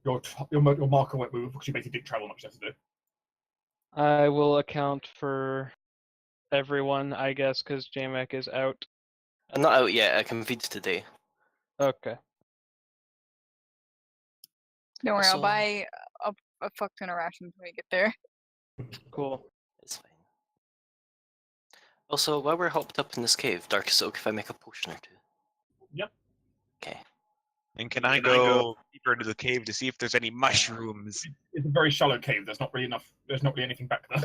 your marker won't move because you basically didn't travel much yesterday. I will account for everyone, I guess, because Jamek is out. I'm not out yet. I can feed today. Okay. Don't worry, I'll Also- buy a fuck ton of rations when we get there. Cool. It's fine. Also, while we're hopped up in this cave, Dark is it okay if I make a potion or two? Yep. Okay. And can I go deeper into the cave to see if there's any mushrooms? It's a very shallow cave. There's not really anything back there.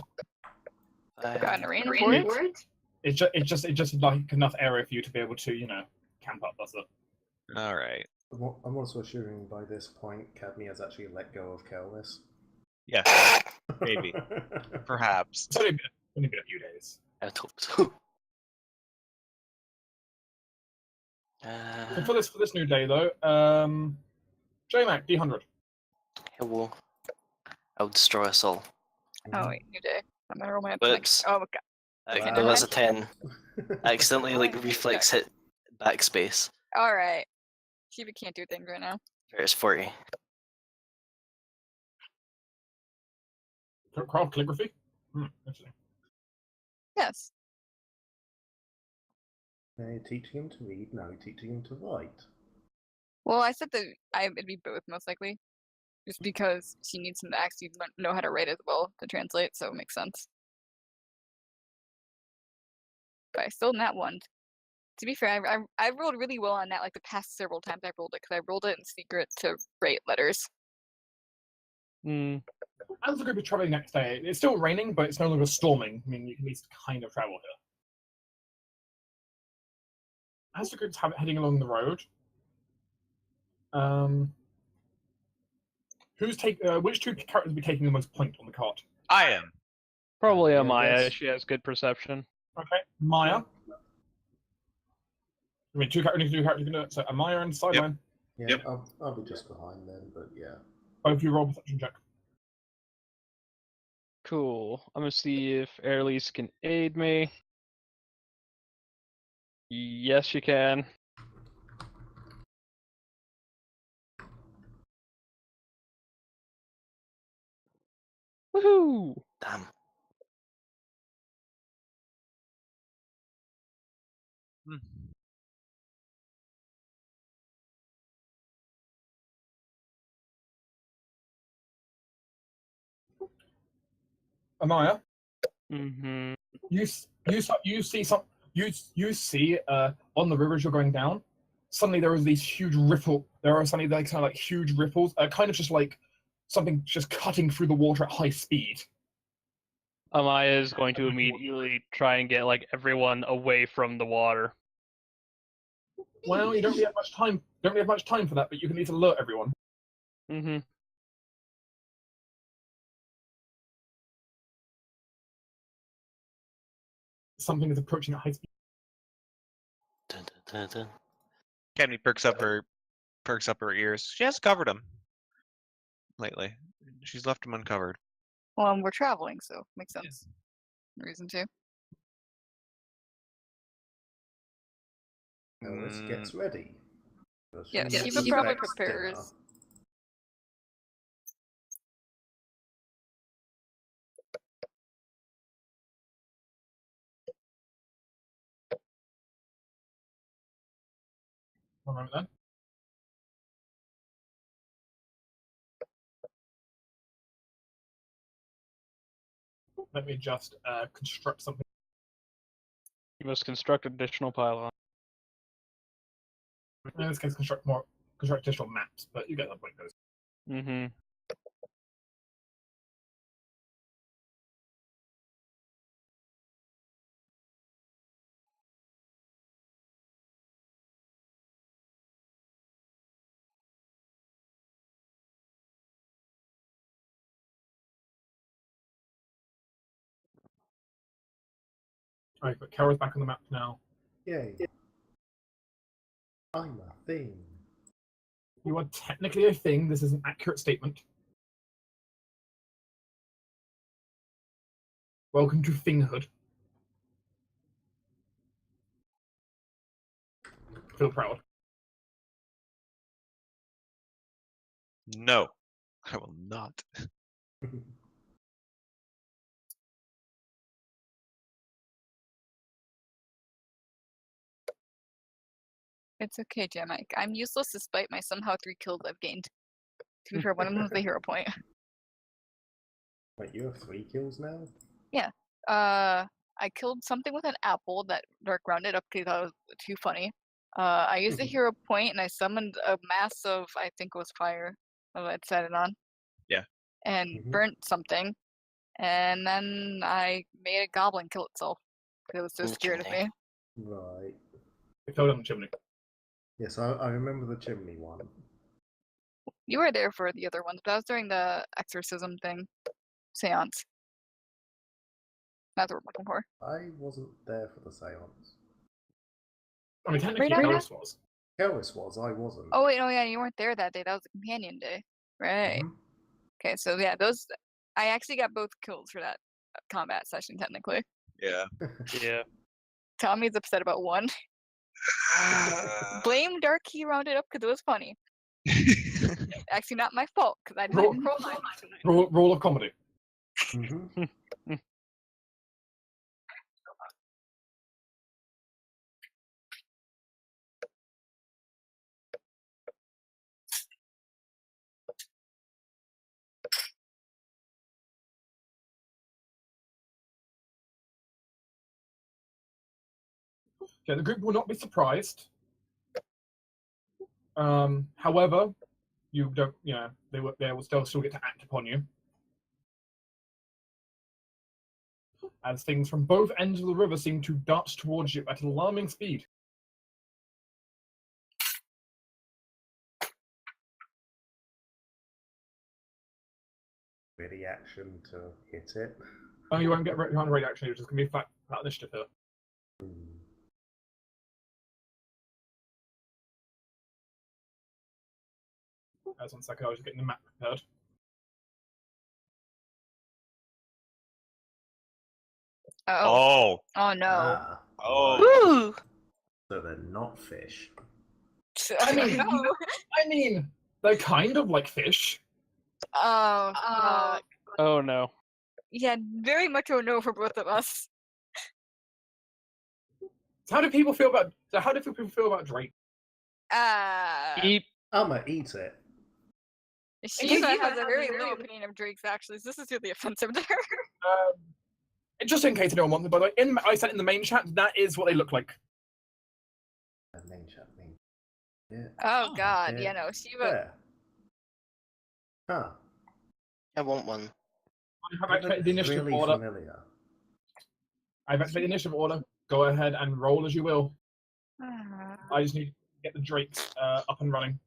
Got a rainforest? It's just like enough area for you to be able to, camp up. That's it. All right. I'm also assuming by this point, Cadmi has actually let go of Kelvis. Yes, maybe, perhaps. It's only been a few days. I would hope so. So for this new day though, JMac D100. It will. I will destroy us all. Oh wait, new day. I'm gonna roll my Whoops. Oh god. No, Wow. that's a 10. I accidentally reflex hit backspace. Alright. Shiva can't do things right now. There's 40. Craft calligraphy? Interesting. Yes. Teaching him to read, now teaching him to write. Well, I said that it'd be both most likely. Just because she needs him to actually know how to write as well to translate, so it makes sense. But I still nat one. To be fair, I rolled really well on that like the past several times I rolled it, because I rolled it in secret to write letters. Hmm. As the group is traveling next day, it's still raining, but it's no longer storming. I mean, you can at least kind of travel here. As the group's heading along the road, which two characters will be taking the most point on the cart? I am. Probably Yeah, I Amaya. guess. She has good perception. Okay, Maya. I mean, two characters can do it. So Maya and Sideline. Yeah, Yep. I'll be just behind then, but yeah. Both of you roll perception check. Cool. I'm gonna see if Airlease can aid me. Yes, she can. Woohoo! Damn. Hmm. Amaya, Mm-hmm. you see on the river as you're going down. Suddenly there are these huge ripples. There are suddenly like kind of like huge ripples, kind of just like something just cutting through the water at high speed. Amaya is going to immediately try and get like everyone away from the water. Well, you don't really have much time. Don't really have much time for that, but you can at least alert everyone. Mm-hmm. Something is approaching at high speed. Dun, dun, dun, dun. Cadmi perks up her ears. She has covered them lately. She's left them uncovered. Well, we're traveling, so makes sense. Reason to. Elvis gets ready. Yeah, She Shiva probably prepares. One moment then. Let me just construct something. You must construct additional pylon. In this case, construct additional maps, but you get the point, guys. Mm-hmm. Alright, but Kara's back on the map now. Yay. I'm a thing. You are technically a thing. This is an accurate statement. Welcome to thinghood. Feel proud. No, I will not. It's okay, Jamike. I'm useless despite my somehow 3 kills I've gained. To be fair, one of them was a hero point. Wait, you have 3 kills now? I killed something with an apple that Dark rounded up because that was too funny. I used a hero point and I summoned a mass of, I think it was fire, I'd set it on. Yeah. And burnt something. And then I made a goblin kill itself because it was so In the scared of chimney. me. Right. It fell down the chimney. Yes, I remember the chimney one. You were there for the other ones, but that was during the exorcism thing. Seance. That's what we're looking for. I wasn't there for the seance. I mean, technically, Right now? Karis was. Keris was, I wasn't. Oh wait, yeah, you weren't there that day. That was the companion day. Right. Mhm. Okay, so yeah, those I actually got both kills for that combat session technically. Yeah. Yeah. Tommy's upset about one. Blame Dark he rounded up because it was funny. Actually, not my fault because I Roll- didn't roll mine. Roll of comedy. Mhm. Okay, the group will not be surprised. However, you don't. Yeah, they will still get to act upon you. As things from both ends of the river seem to dart towards you at an alarming speed. Ready action to hit it. Oh, you won't get ready action. You're just gonna be flat initiative here. Hmm. As 1 second, I was just getting the map prepared. Oh. Oh. Oh no. Ah. Oh. Woo! So they're not fish. I mean, no. I mean, they're kind of like fish. Oh. Oh no. Yeah, very much a no for both of us. So how do people feel about? So how do people feel about Drake? Eat. I'ma eat it. Shiva has a very low opinion of Drake's actually, so this is really offensive to her. Just in case anyone wants it, by the way, I said in the main chat that is what they look like. Name chat thing. Yeah. Oh god, yeah. yeah, no, Shiva. Where? Huh. I want one. I have They activated look the initiative really order. familiar. I've activated the initiative order. Go ahead and roll as you will. I just need to get the Drakes up and running.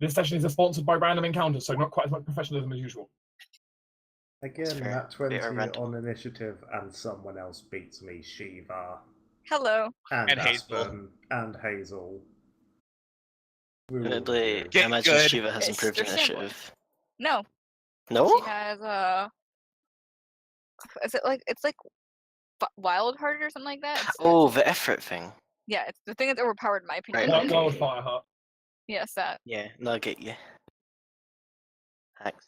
This session is sponsored by Random Encounters, so not quite as much professionalism as usual. Again, fair. that 20 Bit of random. on initiative, and someone else beats me. Shiva. Hello. And Hazel. Aspen. And Hazel. We were all Admittedly, good. I imagine good. Shiva has It's improved their symbol. initiative. No, No? she has is it like it's like Wild Heart or something like that? Oh, the effort thing. Yeah, it's the thing that's overpowered in my opinion. Right. Wild Fireheart. Yes, that. Yeah, no, I get you. Thanks.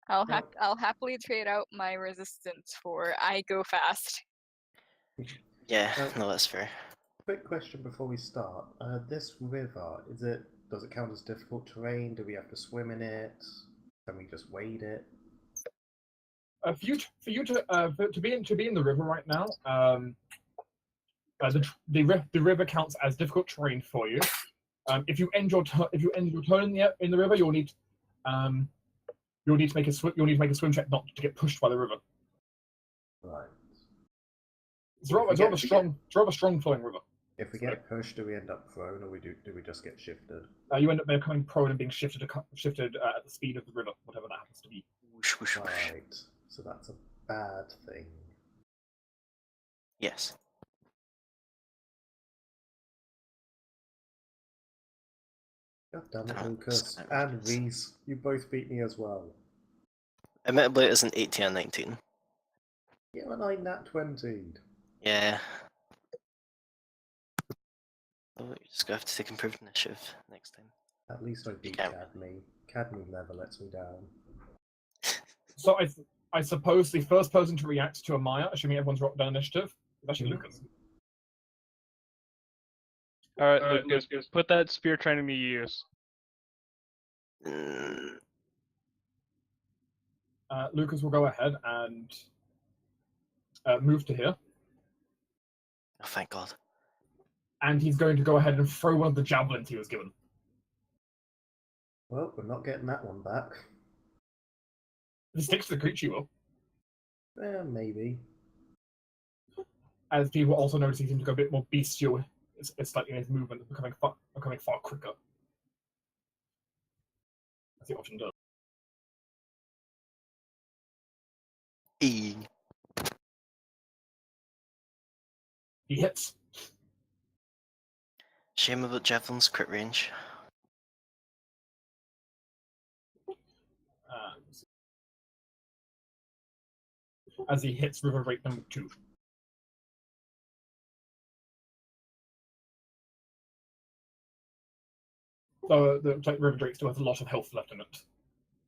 I'll happily trade out my resistance for I go fast. Yeah, Uh, no, that's fair. Quick question before we start. This river, does it count as difficult terrain? Do we have to swim in it? Can we just wade it? To be in the river right now, the river counts as difficult terrain for you. If you end your turn in the river, you'll need to make a swim check not to get pushed by the river. Right. It's rather strong flowing river. If we get pushed, do we end up thrown, or do we just get shifted? You end up becoming prone and being shifted at the speed of the river, whatever that happens to be. Whoosh, whoosh, whoosh. Right. So that's a bad thing. Yes. God damn it, Damn it, Lucas. it's And outrageous. Reese, you both beat me as well. Admittedly, it is an 18 and 19. Yeah, and I nat 20'd. Yeah. Oh, you're just gonna have to take improved initiative next time. At least I beat can't. Cadmi. Cadmi never lets me down. So I suppose the first person to react to a Maya, assuming everyone's rocked down initiative, is actually Lucas. All right, Lucas, put that spear training to use. Mm, Lucas will go ahead and move to here, oh, thank God. and he's going to go ahead and throw one of the javelins he was given. Well, we're not getting that one back. If it sticks to the creature, you will. Maybe. As people also notice he seems to go a bit more bestial. It's like in his movement, becoming far quicker. As he often does. E. He hits. Shame about Javelin's crit range. As he hits river rate number 2. So the river drake still has a lot of health left in it.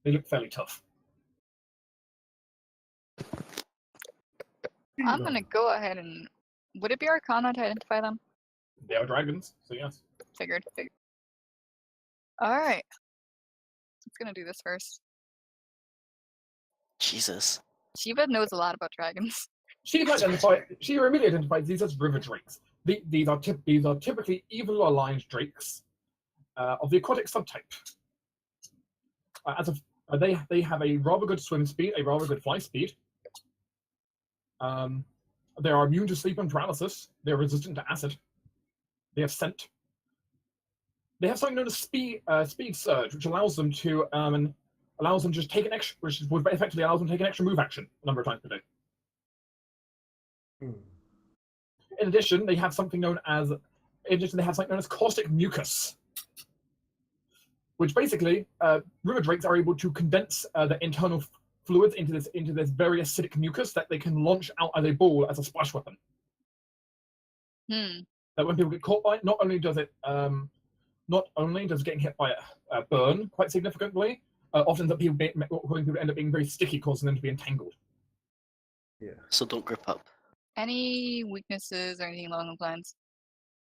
They look fairly tough. I'm gonna go ahead and. Would it be Arcana to identify them? They are dragons, so yes. Figured. Alright. Let's gonna do this first. Jesus. Shiva knows a lot about dragons. She immediately identifies these as river drakes. These are typically evil aligned drakes of the aquatic subtype. They have a rather good swim speed, a rather good fly speed. They are immune to sleep and paralysis. They are resistant to acid. They have scent. They have something known as speed surge, which allows them to just take an extra, which would effectively allows them to take an extra move action a number of times per day. In addition, they have something known as caustic mucus, which basically river drakes are able to condense the internal fluids into this very acidic mucus that they can launch out as a ball as a splash weapon. That when people get caught by it, not only does getting hit by it burn quite significantly, often that people end up being very sticky, causing them to be entangled. Yeah. So don't grip up. Any weaknesses or anything along those lines?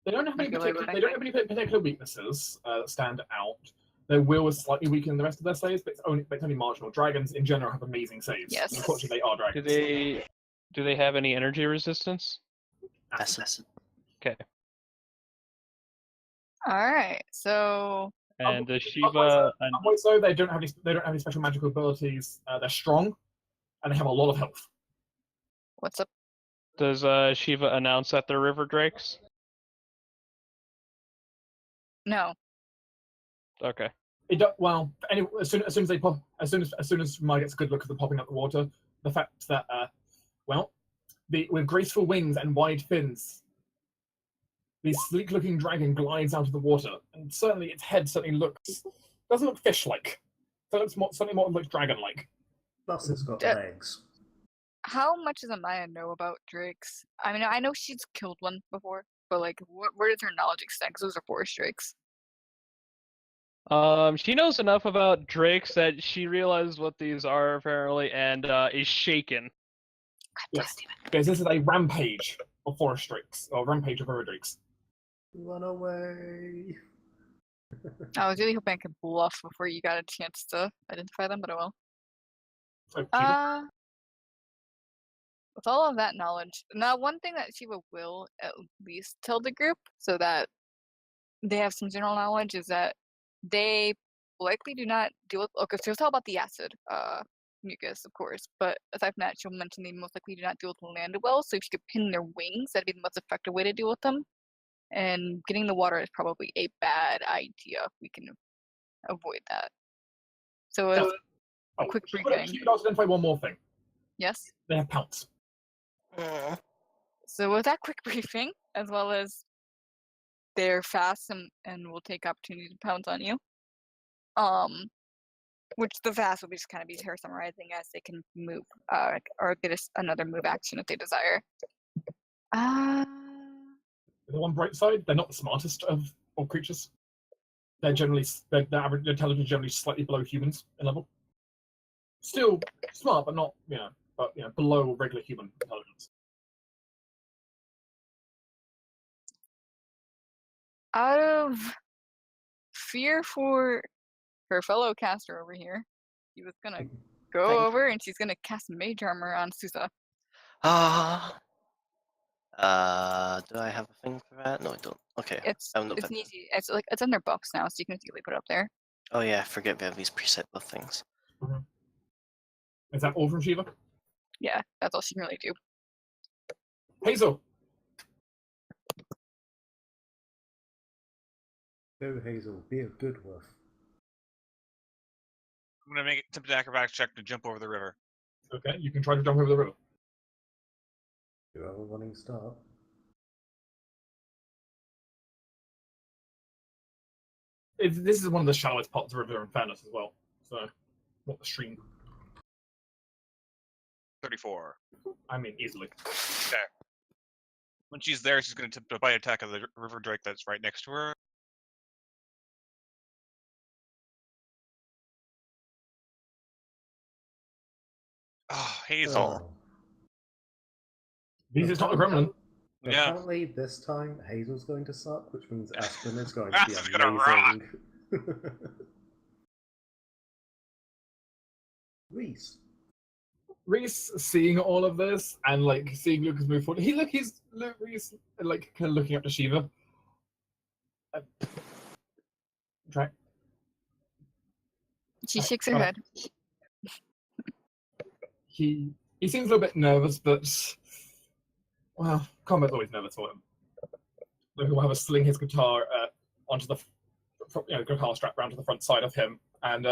They don't have any Regular particular weaknesses that stand out. Their will is slightly weaker than the rest of their saves, but it's only marginal. Dragons in general have amazing saves. Yes. Unfortunately, they are dragons. Do they have any energy resistance? Acid. Okay. Alright, so And does Shiva and So they don't have any special magical abilities. They're strong, and they have a lot of health. what's up? does Shiva announce that they're river drakes? No. Okay. Well, anyway, as soon as they pop, as soon as Maya gets a good look at them popping out the water, the fact that with graceful wings and wide fins, the sleek-looking dragon glides out of the water, and certainly its head doesn't look fish-like. It looks certainly more like dragon-like. Plus, it's got Yeah. legs. How much does Amaya know about drakes? I mean, I know she's killed one before, but like, where does her knowledge extend? Because those are forest drakes. She knows enough about drakes that she realizes what these are apparently, and is shaken. God Yes. damn it. Because this is a rampage of forest drakes, or rampage of river drakes. Run away! I was really hoping I could bluff before you got a chance to identify them, but I will. So, with all of that knowledge, now one thing that Shiva will at least tell the group so that they have some general knowledge is that they likely do not deal with. Okay, so it's all about the acid mucus, of course, but aside from that, she'll mention they most likely do not deal with land well. So if you could pin their wings, that'd be the most effective way to deal with them. And getting the water is probably a bad idea. We can avoid that. So it's a quick briefing. You could also identify one more thing. Yes. They have pounce. So with that quick briefing, as well as they're fast and will take opportunity to pounce on you. Which the fast will be just kind of be her summarizing as they can move, or get another move action if they desire. The one bright side, they're not the smartest of all creatures. They're generally their average intelligence generally slightly below humans in level. Still smart, but not below regular human intelligence. Out of fear for her fellow caster over here, she was gonna go over and she's gonna cast Mage Armor on Susa. Do I have a thing for that? No, I don't. Okay. It's easy. It's in their books now, so you can easily put it up there. Oh yeah, I forget we have these preset buff things. Mm-hmm. Is that all from Shiva? Yeah, that's all she can really do. Hazel. Go, Hazel. Be a good wolf. I'm gonna make it attempt an acrobatics check to jump over the river. Okay, you can try to jump over the river. You have a running start. This is one of the shallowest parts of the river in fairness as well. So, not the stream. 34. I mean, easily. Okay. When she's there, she's gonna attempt a bite attack of the river drake that's right next to her. Oh, Hazel. This is not a gremlin. Yeah. Apparently, this time Hazel's going to suck, which means Aspen is going to be Aspen's gonna rock. amazing. Reese seeing all of this and like seeing Lucas move forward. Reese like kind of looking up to Shiva. Try. She shakes her head. He seems a little bit nervous, but well, combat's always nervous for him. So he'll have a sling his guitar onto the guitar strap round to the front side of him, and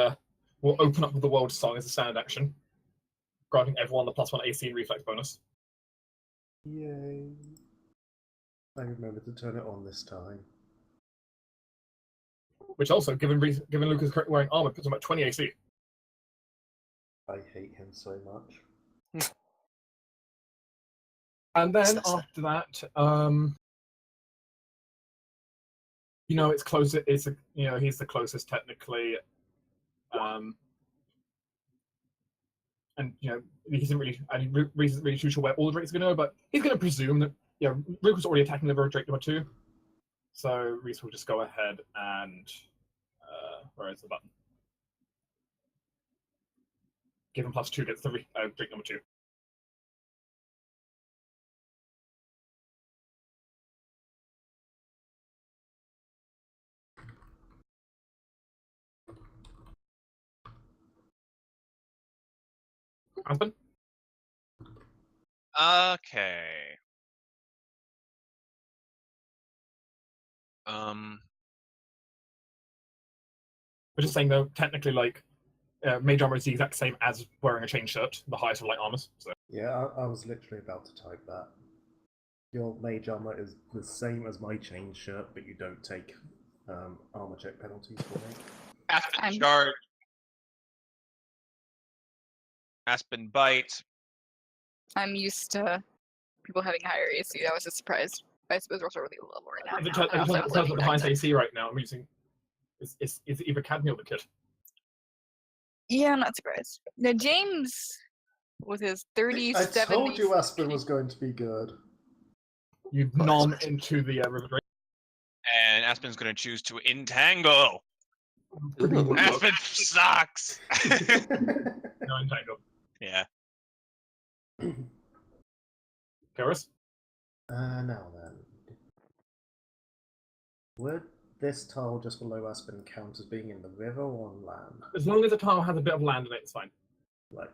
we'll open up with the world song as a standard action, granting everyone the +1 AC and reflex bonus. Yay! I remember to turn it on this time. Which also, given Lucas currently wearing armor, puts him at 20 AC. I hate him so much. And then after that, it's close. He's the closest technically, and he isn't really. Reese isn't really too sure where all the drakes are going to go, but he's going to presume that Luke was already attacking the drake number 2, so Reese will just go ahead and where is the button? Give him +2 gets the drake number 2. Aspen? Okay. We're just saying though, technically, like, mage armor is the exact same as wearing a chain shirt, the highest of light armors. So. Yeah, I was literally about to type that. Your mage armor is the same as my chain shirt, but you don't take armor check penalties for it. Aspen charge. Aspen bite. I'm used to people having higher AC. I was just surprised. I suppose we're also really low level right now. It tells me the highest AC right now. I'm using. It's either Cadmi or the kid. Yeah, I'm not surprised. Now James, with his 37. I told you Aspen was going to be good. You nom into the river drake. And Aspen's going to choose to entangle. Aspen sucks. No entangle. Yeah. Garrus? Now then. Would this tile just below us been count as being in the river or on land? As long as the tile has a bit of land in it, it's fine. Right.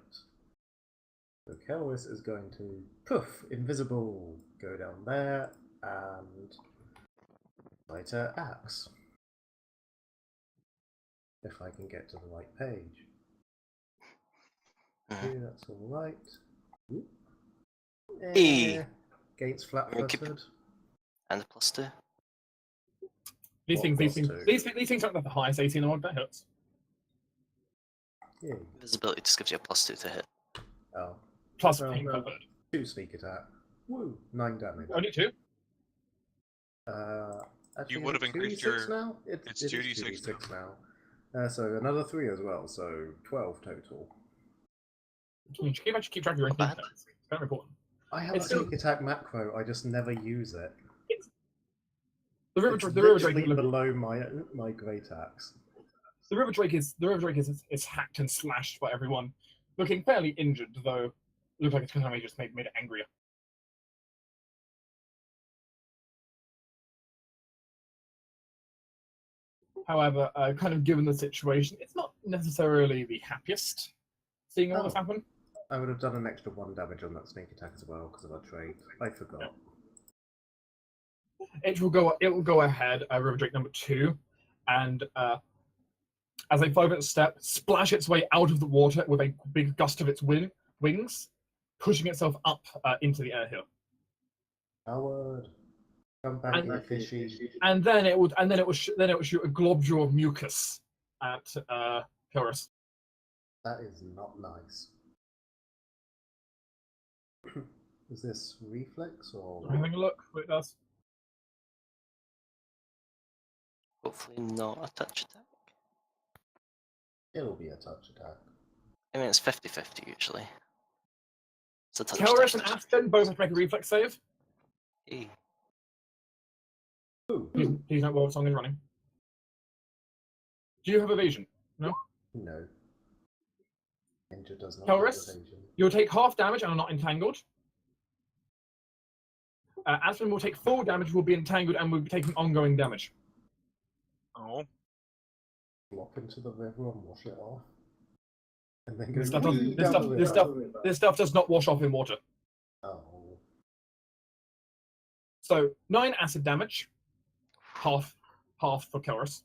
So Kelris is going to poof, invisible, go down there and light her axe. If I can get to the right page. Okay, that's alright. E. Against flat We're gonna keep- footed. And a +2. These What things, plus two? these things aren't the highest 18 or that hurts. Yeah. Invisibility just gives you a +2 to hit. Oh. Plus Well, being well. covered. 2 sneak attack. Woo! 9 damage. Only 2? Actually, You would have is it increased 2d6 your- now? It it's is 2d6 now. So another 3 as well, so 12 total. You should actually keep track of your Not own bad. attacks. It's very important. I have It's a still- sneak attack macro, I just never use it. The River, It's the River Drake, literally below my great axe. the River Drake is hacked and slashed by everyone, looking fairly injured, though it looks like it's kind of just made it angrier. However, kind of given the situation, it's not necessarily the happiest seeing all this Oh. happen. I would have done an extra 1 damage on that sneak attack as well because of our trait. I forgot. It will go ahead, River Drake number 2, and as a 5-foot step, splash its way out of the water with a big gust of its wings, pushing itself up into the air here. Howard, come back And- here, fishy. And then it would shoot a globule of mucus at Chorus. That is not nice. Is this reflex or? Having a look what it does. Hopefully not a touch attack. It'll be a touch attack. I mean, it's 50-50 usually. It's a touch Chorus and attack. Aspen both have to make a reflex save. E. Ooh, Please note while song is running. Do you have evasion? no. Ninja does not Kelris? have evasion. You'll take half damage and are not entangled. Aspen will take full damage, will be entangled, and will be taking ongoing damage. Oh, Flop into the river and wash it off. And then go This stuff, doesn't, wee this, down stuff, the this, river. stuff, this stuff does not wash off in water. Oh. So 9 acid damage, half for Kelris,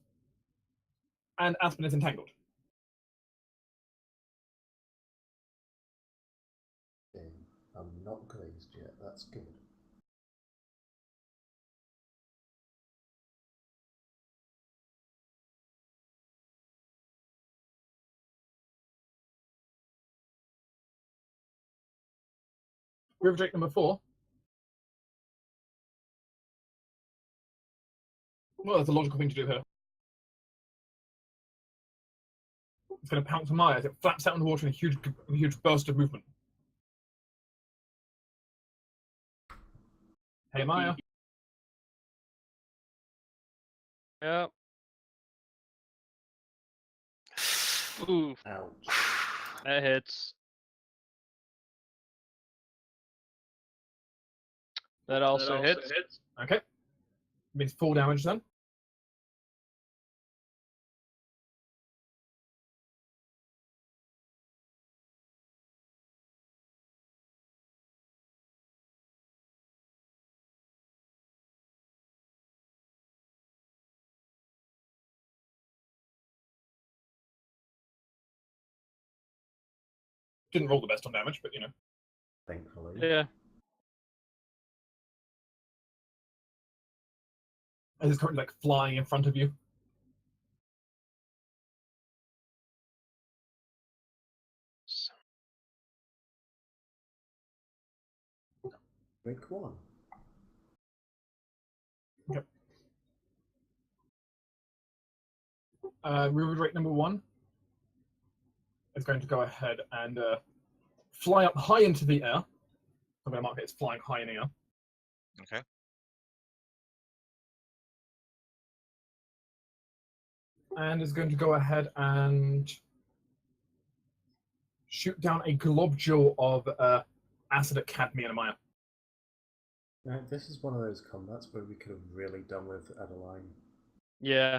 and Aspen is entangled. Okay. I'm not grazed yet, that's good. River Drake number 4. Well, that's a logical thing to do here. It's going to pounce on Maya as it flaps out in the water in a huge burst of movement. Hey, Maya. Yep. Ooh, Ouch. that hits. That also hits. Okay. Means full damage then. Didn't roll the best on damage, but you know. Thankfully. Yeah. As it's currently like flying in front of you. Break 1. River Drake number 1 is going to go ahead and fly up high into the air. I'm going to mark it as flying high in the air. okay. And is going to go ahead and shoot down a globule of acid at Cadmi and Maya. This is one of those combats where we could have really done with Adeline. Yeah.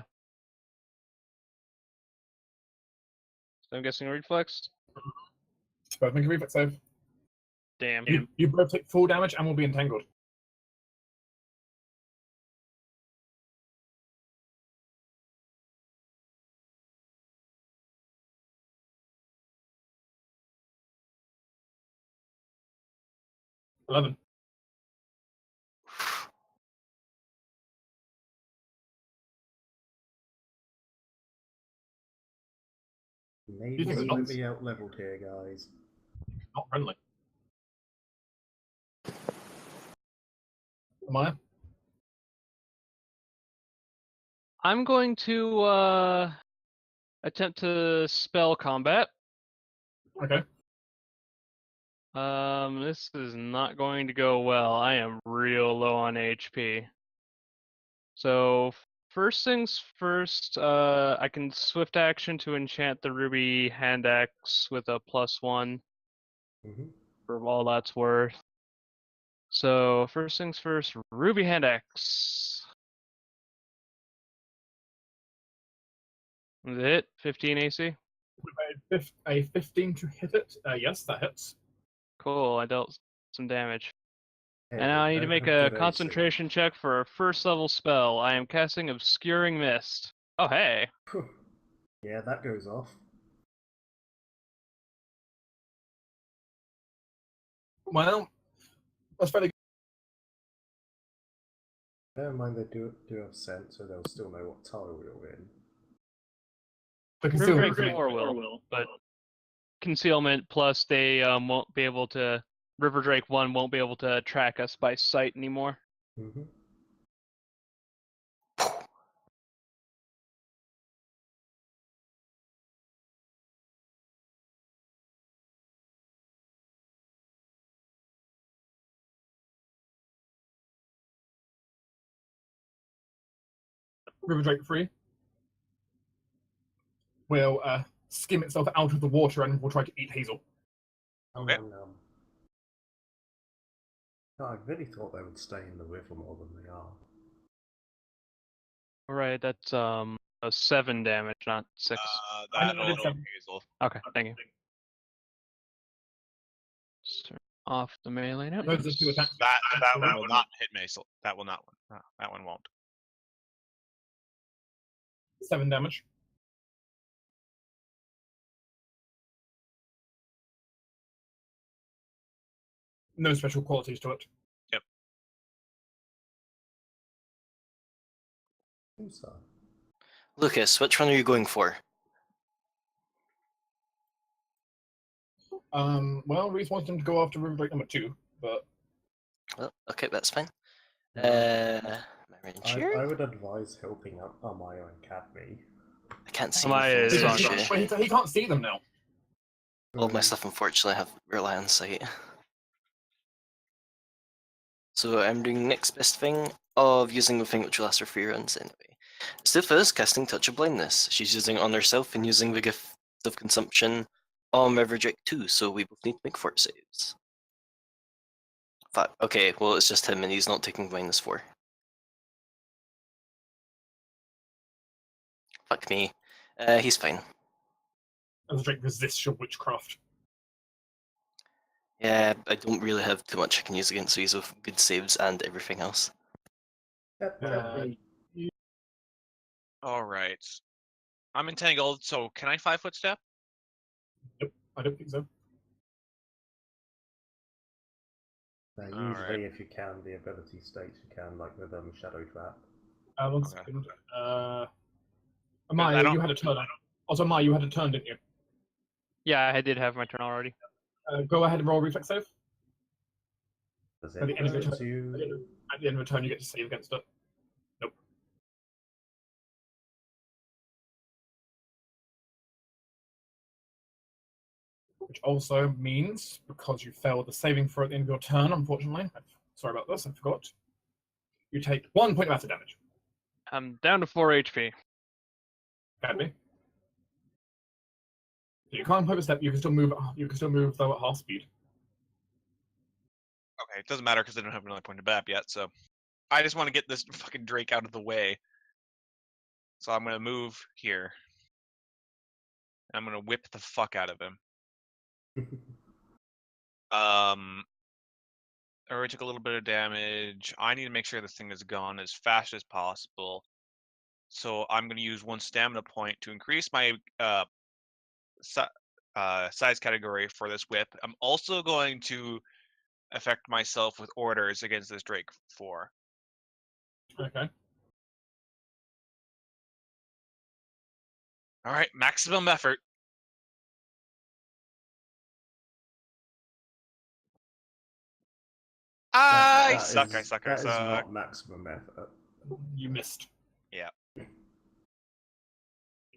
So I'm guessing reflex. Both make a reflex save. Damn. You both take full damage and will be entangled. $11. Maybe think it's slightly out-leveled here, guys. Not friendly. Maya? I'm going to attempt to spell combat. Okay. This is not going to go well. I am real low on HP. So first things first, I can swift action to enchant the ruby hand axe with a +1 Mm-hmm. for all that's worth. So first things first, ruby hand axe. Was it hit? 15 AC? A 15 to hit it. Yes, that hits. Cool, I dealt some damage. Hey, And now I need to don't make have a good AC. concentration check for a first level spell. I am casting Obscuring Mist. Oh, hey. Phew. Yeah, that goes off. Well, that's fairly Bear in mind they do have scent, so they'll still know what tile we're in. good. River Drake Concealment. 4 will, but concealment plus they won't be able to. River Drake 1 won't be able to track us by sight anymore. Mm-hmm. River Drake 3 will skim itself out of the water and will try to eat Hazel. Okay. No, I really thought they would stay in the river more than they are. Alright, that's a 7 damage, not 6. That'll did hit seven. Hazel. Okay, thank you. Turn off the melee now. Those are two attacks. That one will not hit Hazel. That will not. That one won't. 7 damage. No special qualities to it. Who's that? Lucas, which one are you going for? Well, Reese wants him to go after River Drake number 2, but Well, okay, that's fine. Yeah. My range here? I would advise helping out Amaya and Cadmi. I can't see Amaya anything. is so on I'm shore. sure. he can't see them now. All of my stuff, unfortunately, have rely on sight. So I'm doing next best thing of using the thing which will last for 3 runs anyway. Stifa is casting Touch of Blindness. She's using it on herself and using the gift of consumption on River Drake 2, so we both need to make fort saves. Fuck. Okay, well it's just him and he's not taking -4. Fuck me. He's fine. River Drake resists your witchcraft. Yeah, I don't really have too much I can use against these with good saves and everything else. All right. I'm entangled. So can I 5-foot step? I don't think so. Usually, if you can, the ability states you can, like with Shadow Trap. One Okay. second. I Amaya, don't- you had a turn. Also, Amaya, you had a turn, didn't you? Yeah, I did have my turn already. Go ahead and roll a reflex save. Does At the it end of your hurt turn, you? at the end of a turn, you get to save against it. Nope. Which also means, because you failed the saving throw at the end of your turn, unfortunately, sorry about this, I forgot, you take 1 point of acid damage. I'm down to 4 HP. Cadmi. You can't move a step. You can still move. You can still move though at half speed. Okay, it doesn't matter because I don't have another point of BAP yet, so I just want to get this fucking Drake out of the way. So I'm gonna move here. And I'm gonna whip the fuck out of him. I already took a little bit of damage. I need to make sure this thing is gone as fast as possible. So I'm gonna use 1 stamina point to increase my size category for this whip. I'm also going to affect myself with orders against this Drake 4. Okay. All right, maximum effort. I suck. That is not maximum effort. You missed. Yeah.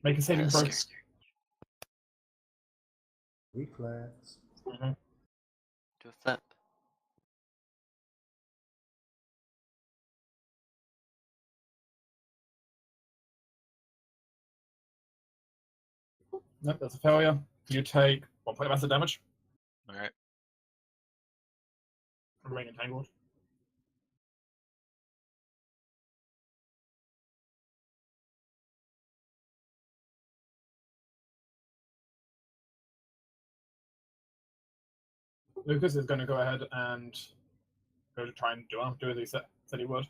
Make a saving throw. Reflex. Mm-hmm. Do a flip. Nope, that's a failure. You take 1 point of acid damage. All right. Remain entangled. Lucas is going to go ahead and go to try and do as he said he would.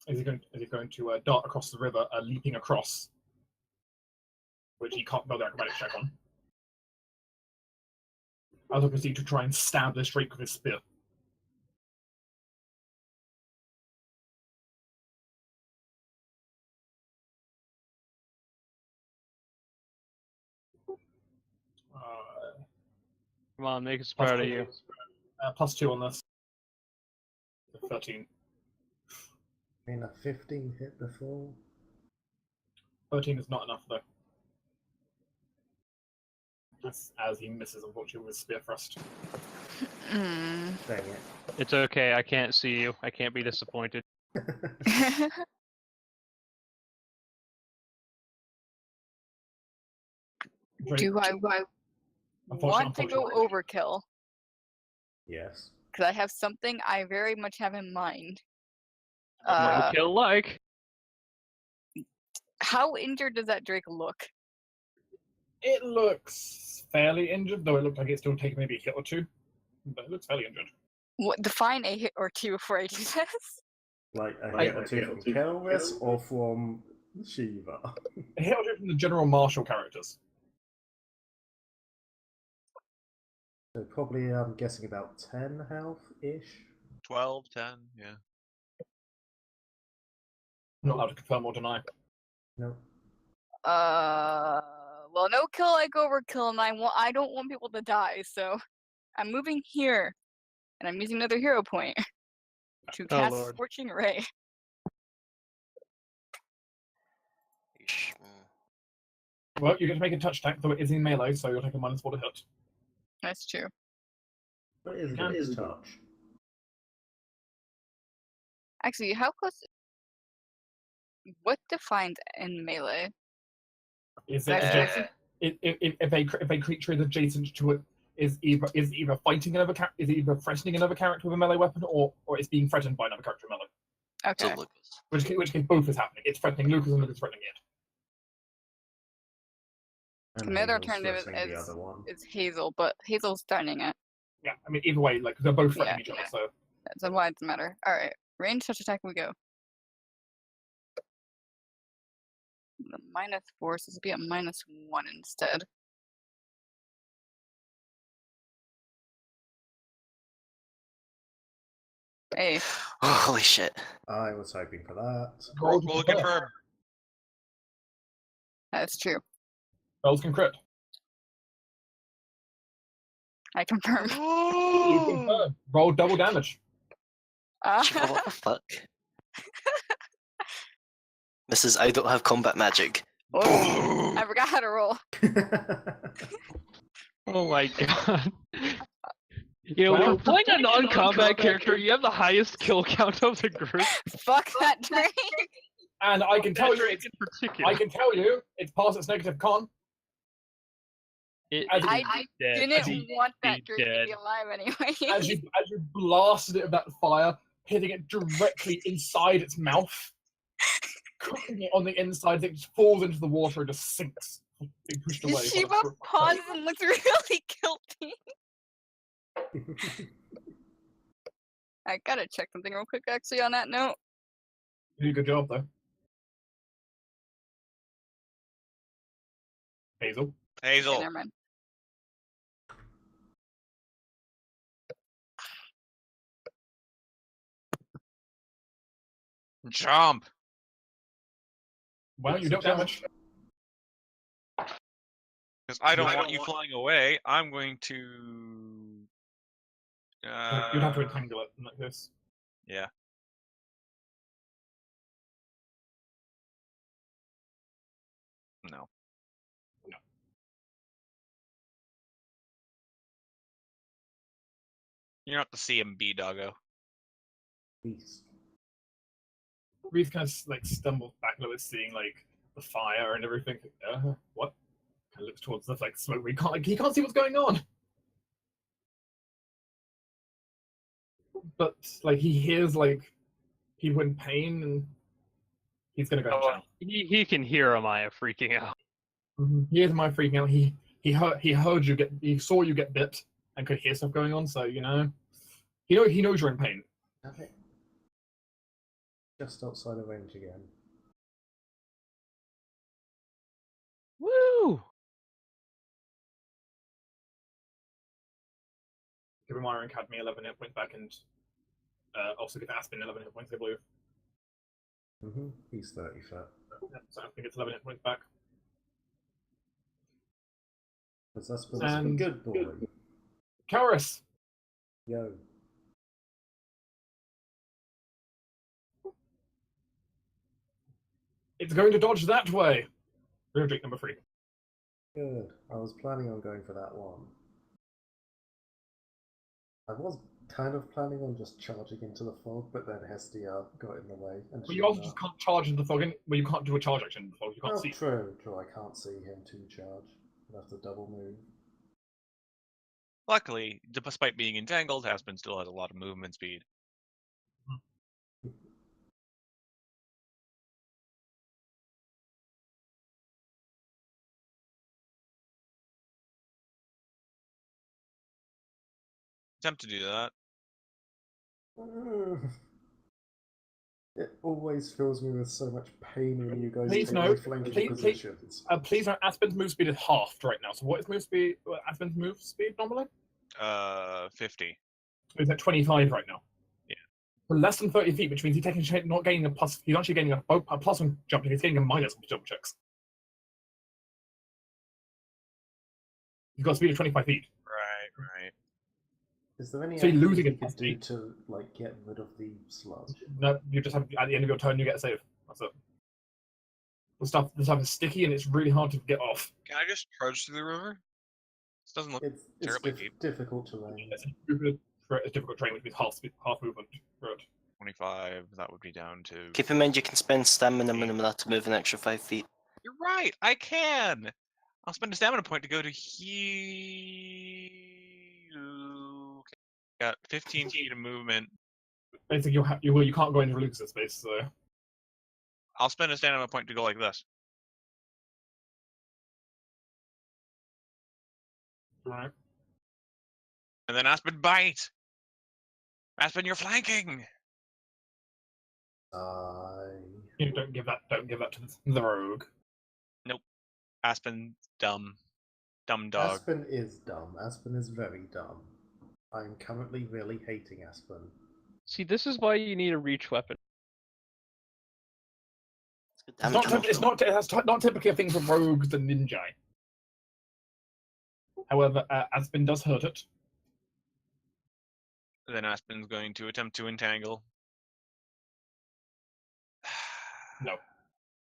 Is he going to dart across the river, leaping across, which he can't build an acrobatics check on. As I proceed to try and stab this Drake with his spear. Come on, make us proud of you. +2 on this. 13. I mean, a 15 hit before. 13 is not enough, though. As he misses, unfortunately, with spear thrust. Mm. Dang it. It's okay. I can't see you. I can't be disappointed. Do I want to go overkill? Yes. Because I have something I very much have in mind. Overkill like. How injured does that Drake look? It looks fairly injured, though it looks like it's still taking maybe a hit or two. But it looks fairly injured. What, define a hit or two before I do this. Like a hit or two from Kelvis or from Shiva? A hit or two from the general martial characters. So probably, I'm guessing about 10 health-ish. 12, 10, yeah. Not allowed to confirm or deny. No. Well, no kill like overkill, and I don't want people to die, so I'm moving here, and I'm using another hero point to cast Lord. Scorching Ray. Well, you get to make a touch attack, though it is in melee, so you'll take a -4 to hit. That's true. What is touch? Actually, how close? What defines in melee? Is it adjacent? If a creature is adjacent to it is either fighting another is either threatening another character with a melee weapon, or it's being threatened by another character with melee. Okay. So Lucas. Which case both is happening. It's threatening Lucas and Lucas threatening it. And The other Hazel's alternative threatening the other one. is Hazel, but Hazel's starting it. Yeah, I mean either way, like they're both threatening each other. So That's why it doesn't matter. All right, range touch attack we go. The -4, so it'll be a -1 instead. Hey, Oh, holy shit. I was hoping for that. Roll confirm. that's true. Bells can crit. I confirm. You confirm. Roll double damage. Shiva, what the fuck? Mrs. I don't have combat magic. Oh, I forgot how to roll. Oh my god. You know, Well, for playing a non-combat character, you have the highest kill count of the group. Fuck that Drake. And I can tell you, in particular. I can tell you, it's past its negative con. I dead. didn't want that Be drake to dead. be alive anyway. As you blasted it with that fire, hitting it directly inside its mouth, cooking it on the inside, it just falls into the water and just sinks, being pushed away. Shiva pauses and looks really guilty. I gotta check something real quick, actually, on that note. You did a good job, though. Hazel. Hazel. Okay, never mind. Jump. Well, you don't damage. Because I don't want you flying away. I'm going to. You'd have to entangle it like this. Yeah. No. You're not the CMB doggo. Beast. Reese kind of like stumbles back a little bit, seeing like the fire and everything. What? Kind of looks towards the like smoke. He can't see what's going on. But like he hears like people in pain, and he's gonna go. Oh, he can hear Amaya freaking out. He hears my freaking out. He heard you get. He saw you get bit and could hear stuff going on. So he knows you're in pain. Okay. Just outside of range again. Woo! Give Amaya and Cadmi 11 hit points back, and also give Aspen 11 hit points, I believe. He's 30 foot. So I think it's 11 hit points back. Because Aspen's a good boy. Karis! Yo. It's going to dodge that way! Drake number 3. Good. I was planning on going for that one. I was kind of planning on just charging into the fog, but then Hestia got in the way. And But you also just can't charge into the fog, you can't do a charge action in the fog, you can't see. True. I can't see him to charge. I'll have to double move. Luckily, despite being entangled, Aspen still has a lot of movement speed. Attempt to do that. It always fills me with so much pain when you guys Please take note, my flanking positions. please note, Aspen's move speed is halved right now. So what is Aspen's move speed normally? 50. He's at 25 right now. Yeah. For less than 30 feet, which means he's not gaining a plus. He's actually gaining a plus on jumping. He's getting a minus on jump checks. He's got a speed of 25 feet. Right. Is there any So you're losing you it could do to like get rid of the sludge? No, you just have at the end of your turn you get a save. That's it. The stuff is sticky and it's really hard to get off. Can I just trudge through the river? This doesn't look It's terribly deep. difficult terrain. It's a difficult terrain, which means half movement. Right. 25, that would be down to... Keep in mind you can spend stamina minimum to move an extra 5 feet. You're right, I can! I'll spend a stamina point to go to here. Okay. Got 15 feet of movement. Basically, you can't go into Lucas' space, so... I'll spend a stamina point to go like this. Alright. And then Aspen bite! Aspen, you're flanking! Don't give that to the rogue. Nope. Aspen, dumb. Dumb dog. Aspen is dumb. Aspen is very dumb. I'm currently really hating Aspen. See, this is why you need a reach weapon. It's not typically a thing for rogues and ninja. However, Aspen does hurt it. Then Aspen's going to attempt to entangle. No.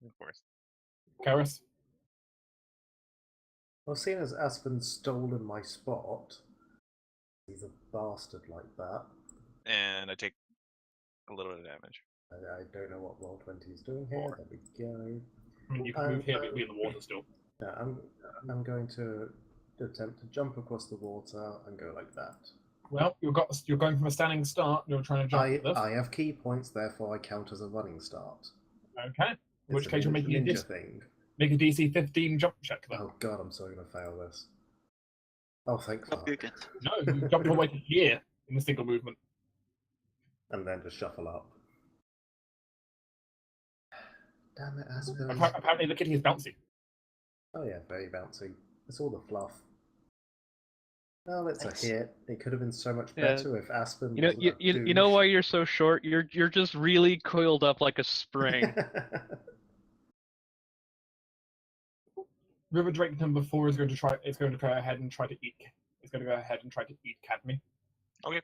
Of course. Karis? Well, seeing as Aspen's stolen my spot, he's a bastard like that. And I take a little bit of damage. I don't know what Roll20 is doing here. There we go. You can move here, but be in the water still. Yeah, I'm going to attempt to jump across the water and go like that. Well, you're going from a standing start. You're trying to jump this. I have key points, therefore I count as a running start. Okay. In which case you're making a ninja thing. Make a DC 15 jump check then. Oh god, I'm so gonna fail this. Oh, thank Hope fuck. you're good. No, you jumped all the way to here in a single movement. And then just shuffle up. Damn it, Aspen. Apparently the kitty is bouncy. Oh yeah, very bouncy. It's all the fluff. Well, it's Nice. a hit. It could have been so much Yeah. better if Aspen. You know, wasn't a you know douche. why you're so short? You're just really coiled up like a spring. River Drake number 4 is going to try. It's going to go ahead and try to eat. It's going to go ahead and try to eat Cadmi. Okay.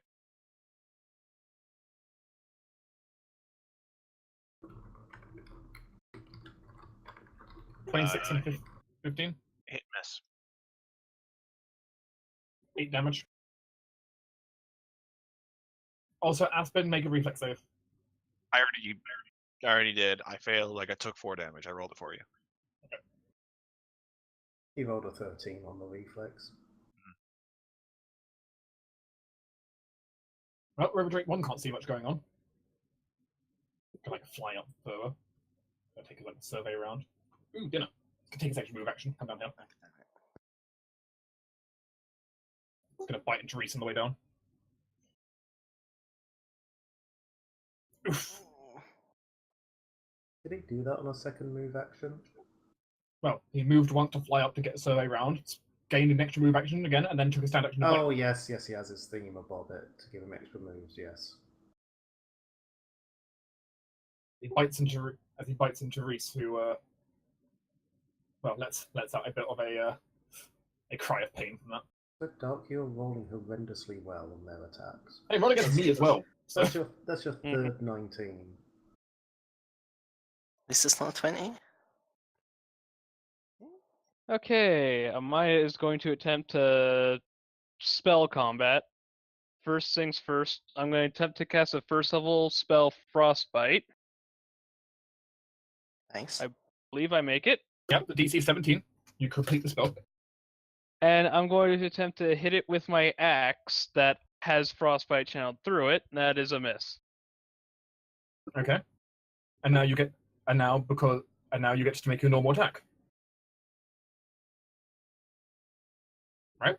Uh, 26 and 15. Hit miss. 8 damage. Also, Aspen, make a reflex save. I already did. I failed. Like I took 4 damage. I rolled it for you. He rolled a 13 on the reflex. Well, River Drake 1 can't see much going on. Can like fly up further. Gonna take a like survey around. Ooh, dinner. Can take his extra move action. Come down here. It's gonna bite into Reese on the way down. Oof. Did he do that on a second move action? Well, he moved once to fly up to get a survey round, gained an extra move action again, and then took a stand action. Oh yes, he has his thingamabob it to give him extra moves. Yes. He bites into Reese, who well, lets out a bit of a cry of pain from that. But Dark, you're rolling horrendously well on their attacks. Hey, roll against me as well. So That's your third 19. At least it's not a 20. Okay, Amaya is going to attempt to spell combat. First things first, I'm going to attempt to cast a first level spell, Frostbite. Nice. I believe I make it. yep, the DC 17. You complete the spell. And I'm going to attempt to hit it with my axe that has Frostbite channeled through it. That is a miss. Okay. And now you get to make your normal attack. Right?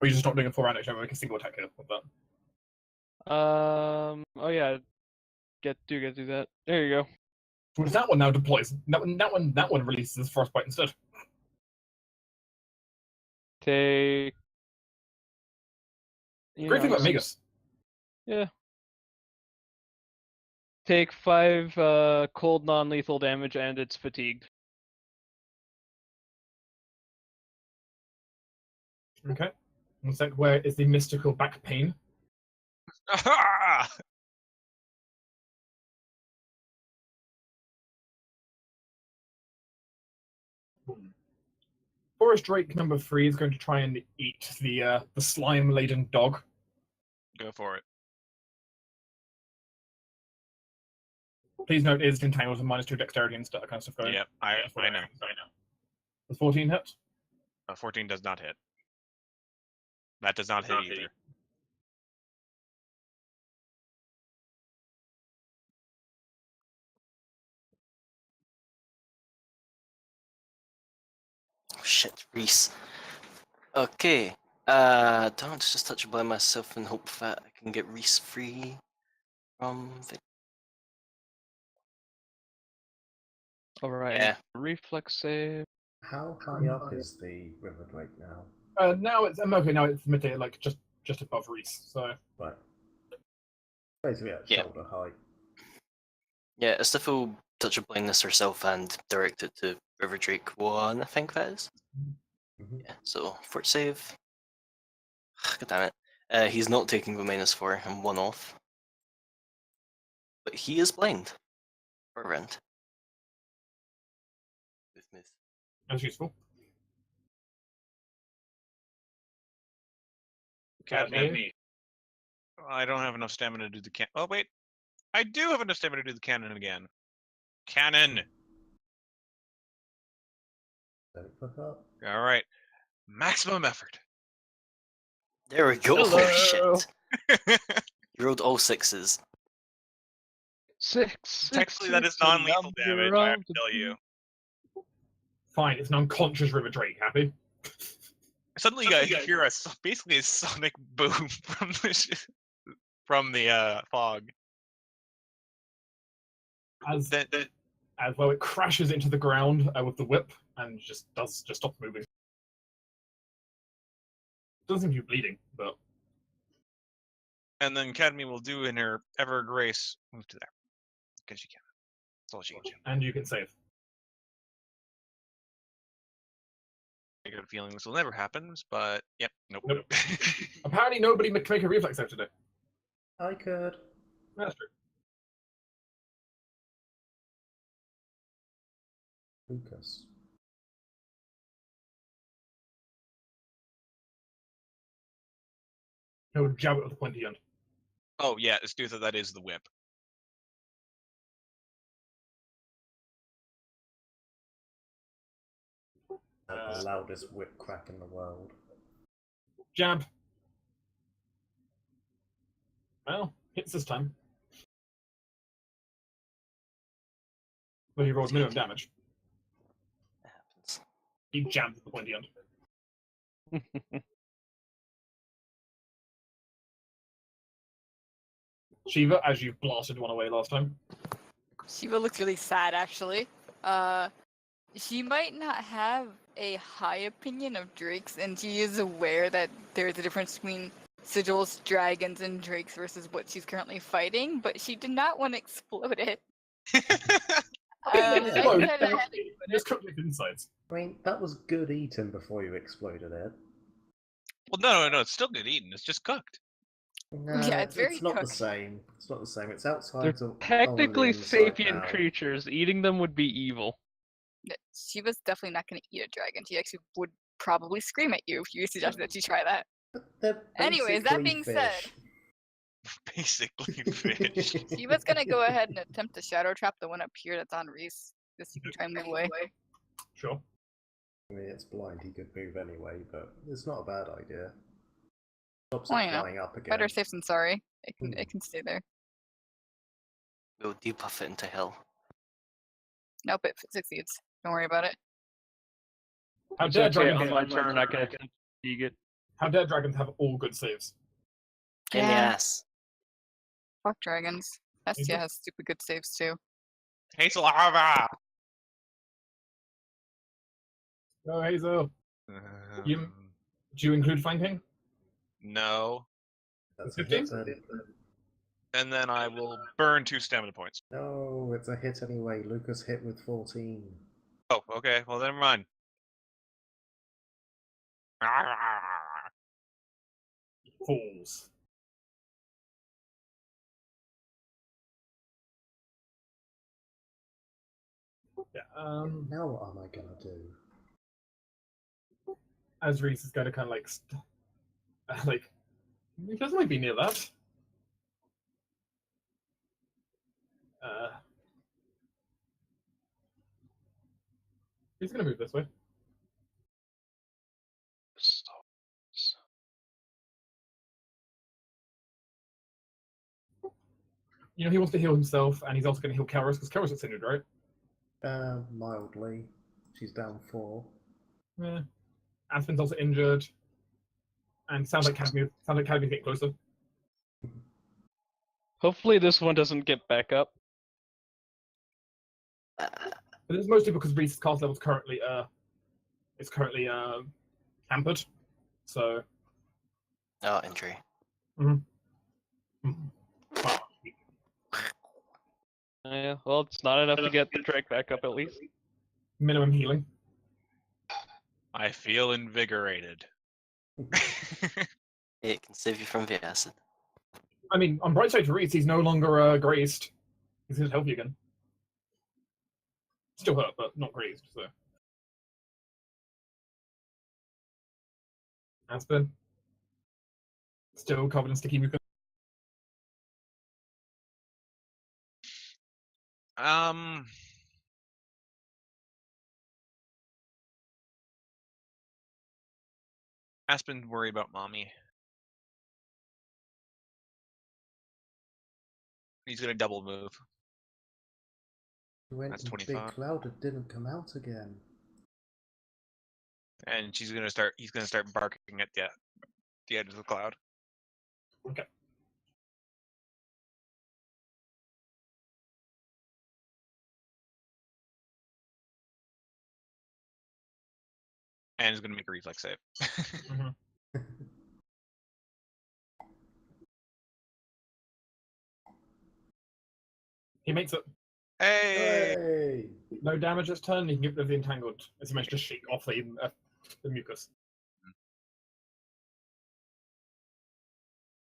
Or you're just not doing a 4-round action, make a single attack here with that. Oh yeah. Get do that. There you go. Well, that one now deploys. That one releases Frostbite instead. Take. Great thing about Megas. Yeah. Take 5 cold non-lethal damage, and it's fatigued. Okay. One sec, where is the mystical back pain? Forest Drake number 3 is going to try and eat the slime-laden dog. Go for it. Please note it is entangled with -2 dexterity and that kind of stuff going. Yep, I know. Does 14 hit? 14 does not hit. That does not hit either. Oh, shit, Reese. Okay. Don't just touch by myself and hope that I can get Reese free from the... Alright. Yeah. Reflex save. How high up is the River Drake now? Now it's okay. Now it's mid, like just above Reese. So Right. Basically at Yeah. shoulder height. Yeah, Estef will touch of blindness herself and direct it to River Drake 1, I think that is. Mhm. Yeah, so fort save. God damn it. He's not taking the -4 and 1 off. But he is blind. For a round. Move. that's useful. Cadmi. I don't have enough stamina to do the Oh wait, I do have enough stamina to do the cannon again. Cannon. Don't fuck up. All right, maximum effort. There we go. Hello. Oh shit! You rolled all sixes. Six. Technically, that is a non-lethal number damage. I have of to tell you. Fine, it's an unconscious River Drake. Happy? Suddenly, you guys hear basically a sonic boom from the fog. As Then, as well, it crashes into the ground with the whip and just stops moving. Doesn't seem to be bleeding, but and then Cadmi will do in her ever grace move to there because she can. That's all she can do. and you can save. I got a feeling this will never happen, but yep, nope. Nope. Apparently, nobody can make a reflex save today. I could. That's true. Lucas. No, jab it with the pointy end. Oh yeah, it's due that is the whip. The loudest whip crack in the world. Jab. Well, hits this time. But he rolled minimum damage. That happens. He jabs with the pointy end. Shiva, as you blasted one away last time. Shiva looks really sad, actually. She might not have a high opinion of drakes, and she is aware that there's a difference between sigils, dragons, and drakes versus what she's currently fighting, but she did not want to explode it. Yeah, I yeah. said I had to explode Just it. cook with insides. I mean, that was good eating before you exploded it. Well, no, it's still good eating. It's just cooked. No, Yeah, it's very not the cooked. same. It's not the same. It's outside They're of technically on the inside sapient now. creatures. Eating them would be evil. Shiva's definitely not going to eat a dragon. She actually would probably scream at you if you suggested that she try that. They're Anyways, that basically being said, fish. Basically, fish. Shiva's going to go ahead and attempt to shadow trap the one up here that's on Reese. Just so you can try and move away. Sure. I mean, it's blind. He could move anyway, but it's not a bad idea. Stops Well, it you know, flying up again. better safe than sorry. It can stay there. We'll debuff it into hell. Nope, it succeeds. Don't worry about it. How It's dare okay, dragons? on my turn, I can attempt to fatigue it. How dare dragons have all good saves? In the Yeah. ass. Fuck dragons. Estia has stupid good saves too. Hazel lava. Oh, Hazel. You- Do you include flanking? No, That's a 15? hit then. and then I will burn 2 stamina points. No, it's a hit anyway. Lucas hit with 14. Oh, okay. Well, then run. Fools. Yeah. Now what am I gonna do? As Reese is going to kind of like, he doesn't want to be near that. He's going to move this way. You know, he wants to heal himself, and he's also going to heal Karos, because Karos is injured, right? Mildly. She's down 4. Yeah. Aspen's also injured. And sounds like Cadmi's getting closer. Hopefully this one doesn't get back up. But it's mostly because Reese's cast level is currently hampered. So Oh, injury. well, Yeah, well, it's not enough to get the Drake back up at least. minimum healing. I feel invigorated. It can save you from the acid. I mean, on bright side for Reese, he's no longer grazed. He's healthy again. Still hurt, but not grazed. So Aspen still covered in sticky mucus. Aspen, worry about mommy. He's gonna double move. He went That's in big 25. cloud and didn't come out again. And he's gonna start barking at the edge of the cloud. Okay. And he's gonna make a reflex save. Mhm. He makes it. Hey! Hey! No damage this turn. He can get rid of the entangled as he managed to shake off the mucus.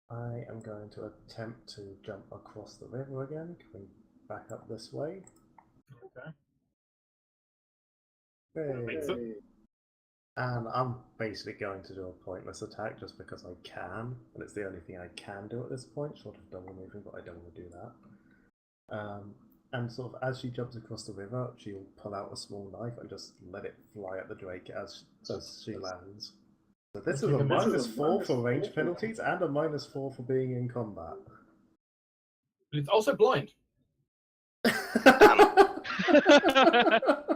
I am going to attempt to jump across the river again, coming back up this way. Okay. Makes Hey. it. And I'm basically going to do a pointless attack just because I can, and it's the only thing I can do at this point, short of double moving, but I don't want to do that. And sort of as she jumps across the river, she'll pull out a small knife and just let it fly at the drake as she lands. So this is a -4 for range penalties and a -4 for being in combat. But it's also blind.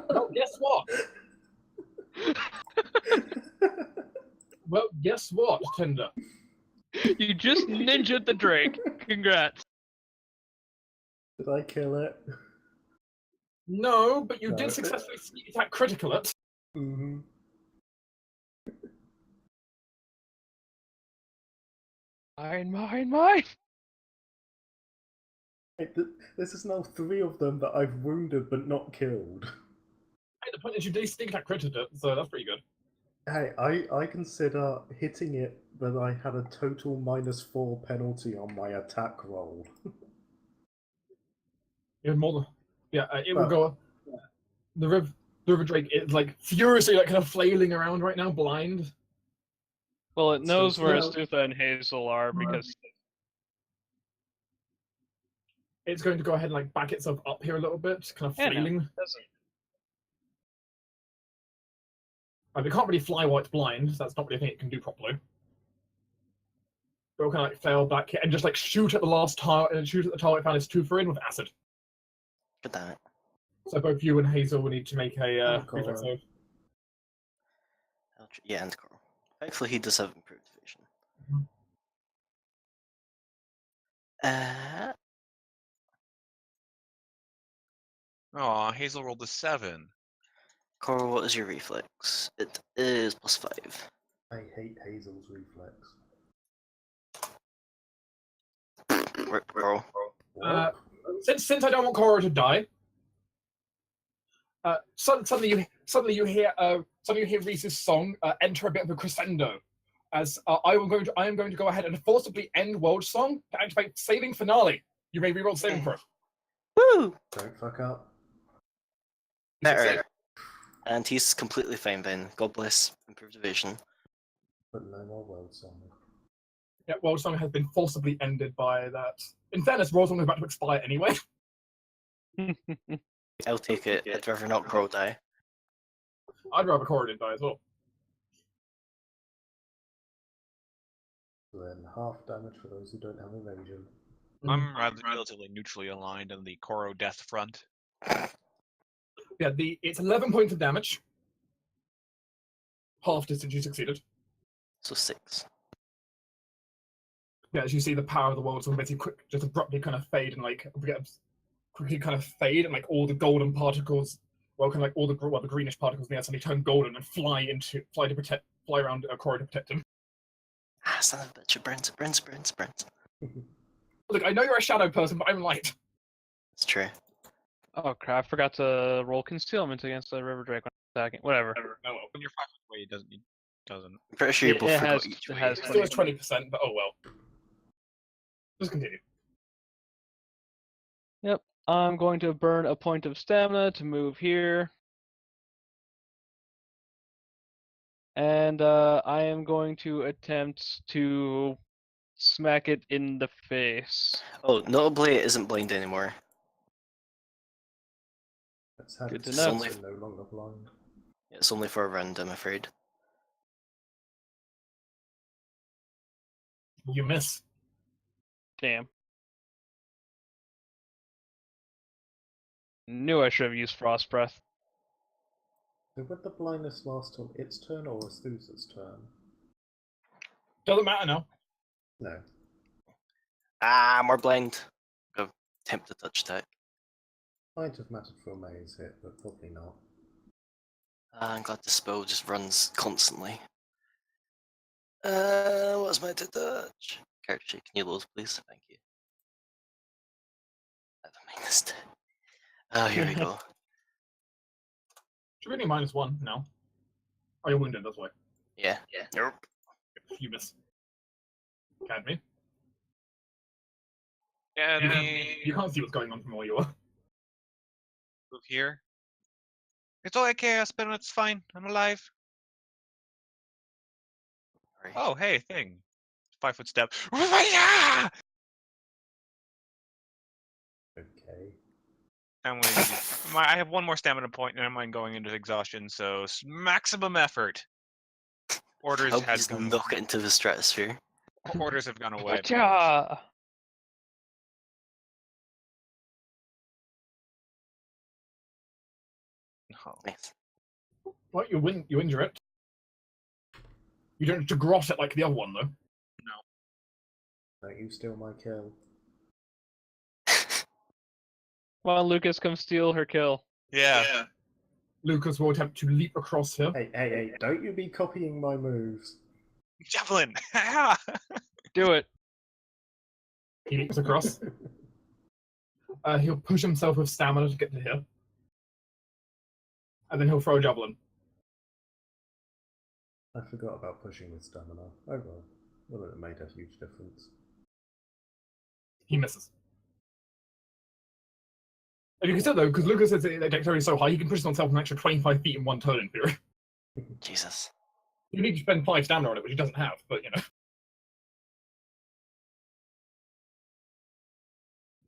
Well, guess what? Well, guess what, Tinder? You just ninja'd the Drake. Congrats. Did I kill it? No, but you No. did successfully sneak attack critical it. Mm-hmm. Mine. This is now 3 of them that I've wounded but not killed. Hey, the point is you did sneak attack critical it, so that's pretty good. Hey, I consider hitting it that I had a total -4 penalty on my attack roll. Even more than it will Well- go. The river drake is like furiously like kind of flailing around right now, blind. Well, it knows where Still- Astutha and Hazel are because It's going to go ahead and like back itself up here a little bit, kind of Yeah, no. flailing. Like, it can't really fly while it's blind, so that's not really a thing it can do properly. But it'll kind of like flail back here and just like shoot at the last target and shoot at the target found its tooth in with acid. God damn it. So both you and Hazel will need to make a Oh, reflex God. save. Yeah, and Coral. Thankfully, he does have improved vision. Mhm. Aw, Hazel rolled a 7. Coral, what is your reflex? It is +5. I hate Hazel's reflex. Coral. Uh, since I don't want Cora to die, suddenly you hear Reese's song enter a bit of a crescendo. As I am going to go ahead and forcibly end World Song to activate Saving Finale. You may reroll saving throw. Woo! Don't fuck up. You succeed. Better. And he's completely fine then. God bless. Improved vision. But no more world song. Yeah, World Song has been forcibly ended by that. In fairness, World Song is about to expire anyway. I'll take it. I'd rather not Coral die. I'd rather Cora did die as well. Then half damage for those who don't have evasion. I'm relatively neutrally aligned on the Koro death front. Yeah, it's 11 points of damage. Half distance you succeeded. So 6. Yeah, as you see the power of the world song basically just abruptly kind of fade and like quickly kind of fade, and like all the golden particles, well, kind of like all the greenish particles in the air suddenly turn golden and fly around Cora to protect him. Ah, son of a bitch. It burns. Look, I know you're a shadow person, but I'm light. It's true. Oh crap! I forgot to roll concealment against the River Drake when attacking. Whatever. Oh well. When you're 5 feet away, it doesn't. I'm pretty sure you It- both it forgot has- each it way. has It still has 20%, but oh well. Just continue. Yep. I'm going to burn a point of stamina to move here. And I am going to attempt to smack it in the face. Oh, notably, it isn't blind anymore. Let's have Good to it know. so no longer blind. It's only for a round, I'm afraid. You miss. Damn. Knew I should have used Frost Breath. So would the blindness last till its turn or Azusa's turn? Doesn't matter now. No. Ah, more blind. Go attempt to touch attack. Might have mattered for a maze hit, but probably not. I'm glad the spell just runs constantly. What's my to touch? Character sheet, can you load, please? Thank you. I have a -2. Oh, here we go. Should be -1 now. Oh, you're wounded, that's why. Yeah. Nope. You miss. Cadmi. Yeah, You can't see what's going on from where you are. move here. It's all okay, Aspen. It's fine. I'm alive. Right. Oh, hey, thing. 5-foot step. Yeah! Okay. I'm gonna use I have one more stamina point, and I'm going into exhaustion, so maximum effort. Orders Hope has he's gone. knock it into the stratosphere. Orders have gone away. Gotcha! Oh. Nice. Well, you injure it. You don't have to grot it like the other one, though. Don't you steal my kill? Come on, Lucas, come steal her kill. Yeah. Lucas will attempt to leap across here. Hey, don't you be copying my moves. Javelin. Do it. He leaps across. He'll push himself with stamina to get to here. And then he'll throw a javelin. I forgot about pushing with stamina. Oh well. Well, it made a huge difference. He misses. And you can still, though, because Lucas is dexterity so high, he can push himself an extra 25 feet in one turn, in theory. Jesus. You need to spend 5 stamina on it, which he doesn't have, but you know.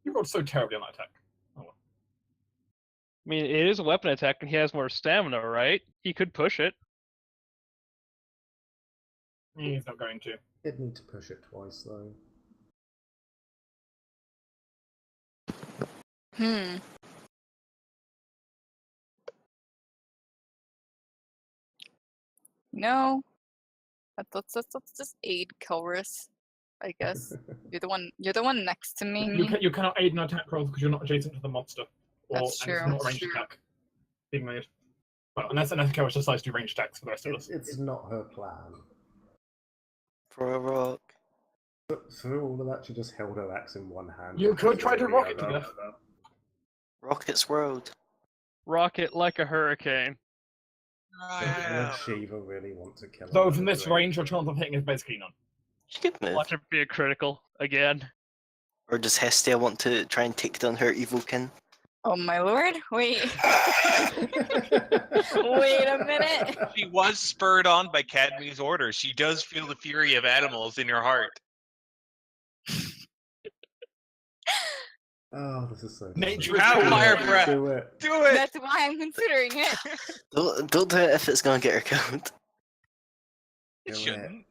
You rolled so terribly on that attack. Oh well. I mean, it is a weapon attack, and he has more stamina, right? He could push it. He's not going to. Did need to push it twice though. No. Let's just aid Kelris, I guess. You're the one next to me. You cannot aid an attack roll because you're not adjacent to the monster. That's and it's true. not a ranged attack being made. Well, unless Kelris decides to do ranged attacks for the rest of us. It's not her plan. For a rock. But through all of that, she just held her axe in one hand. You and could just try to the rock it to other. death. Rocket's world. Rocket like a hurricane. Would Shiva really want to kill her? Though from this range, your chance of hitting is basically none. She could move. Watch it be a critical again. Or does Hestia want to try and take down her evil kin? Oh my lord! Wait. Wait a minute. She was spurred on by Cadmi's orders. She does feel the fury of animals in her heart. Oh, this is so. Nature You have fire breath. Do it. Do it. That's why I'm considering it. Don't do it if it's gonna get her killed. It Do shouldn't.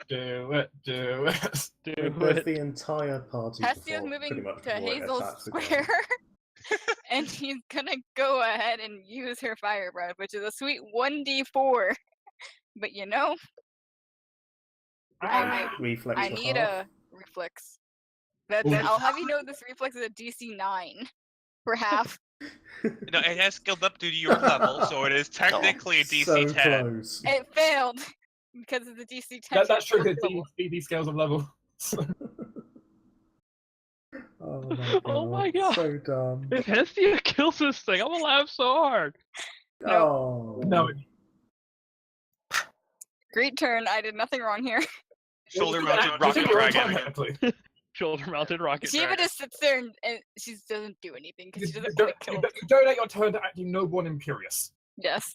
Do it. Do There's it. the entire party. Hestia's before- pretty moving much to before it Hazel's attacks square, again. and he's gonna go ahead and use her fire breath, which is a sweet 1d4. But you know, Reflex I for need half. a reflex. Ooh. I'll have you know this reflex is a DC 9 for half. No, it has scaled up to your level, so it is technically a DC so 10. close. It failed because of the DC 10. That's true. These scales of level. Oh my god. Oh my god. So dumb. If Hestia kills this thing, I'm gonna laugh so hard. Oh. No. Great turn. I did nothing wrong here. Shoulder-mounted You rocket took your own time, dragon. technically. Shoulder-mounted rocket. Shiva dragon. just sits there and she just doesn't do anything because she You doesn't want to kill. donate your turn to acting noble and imperious. Yes.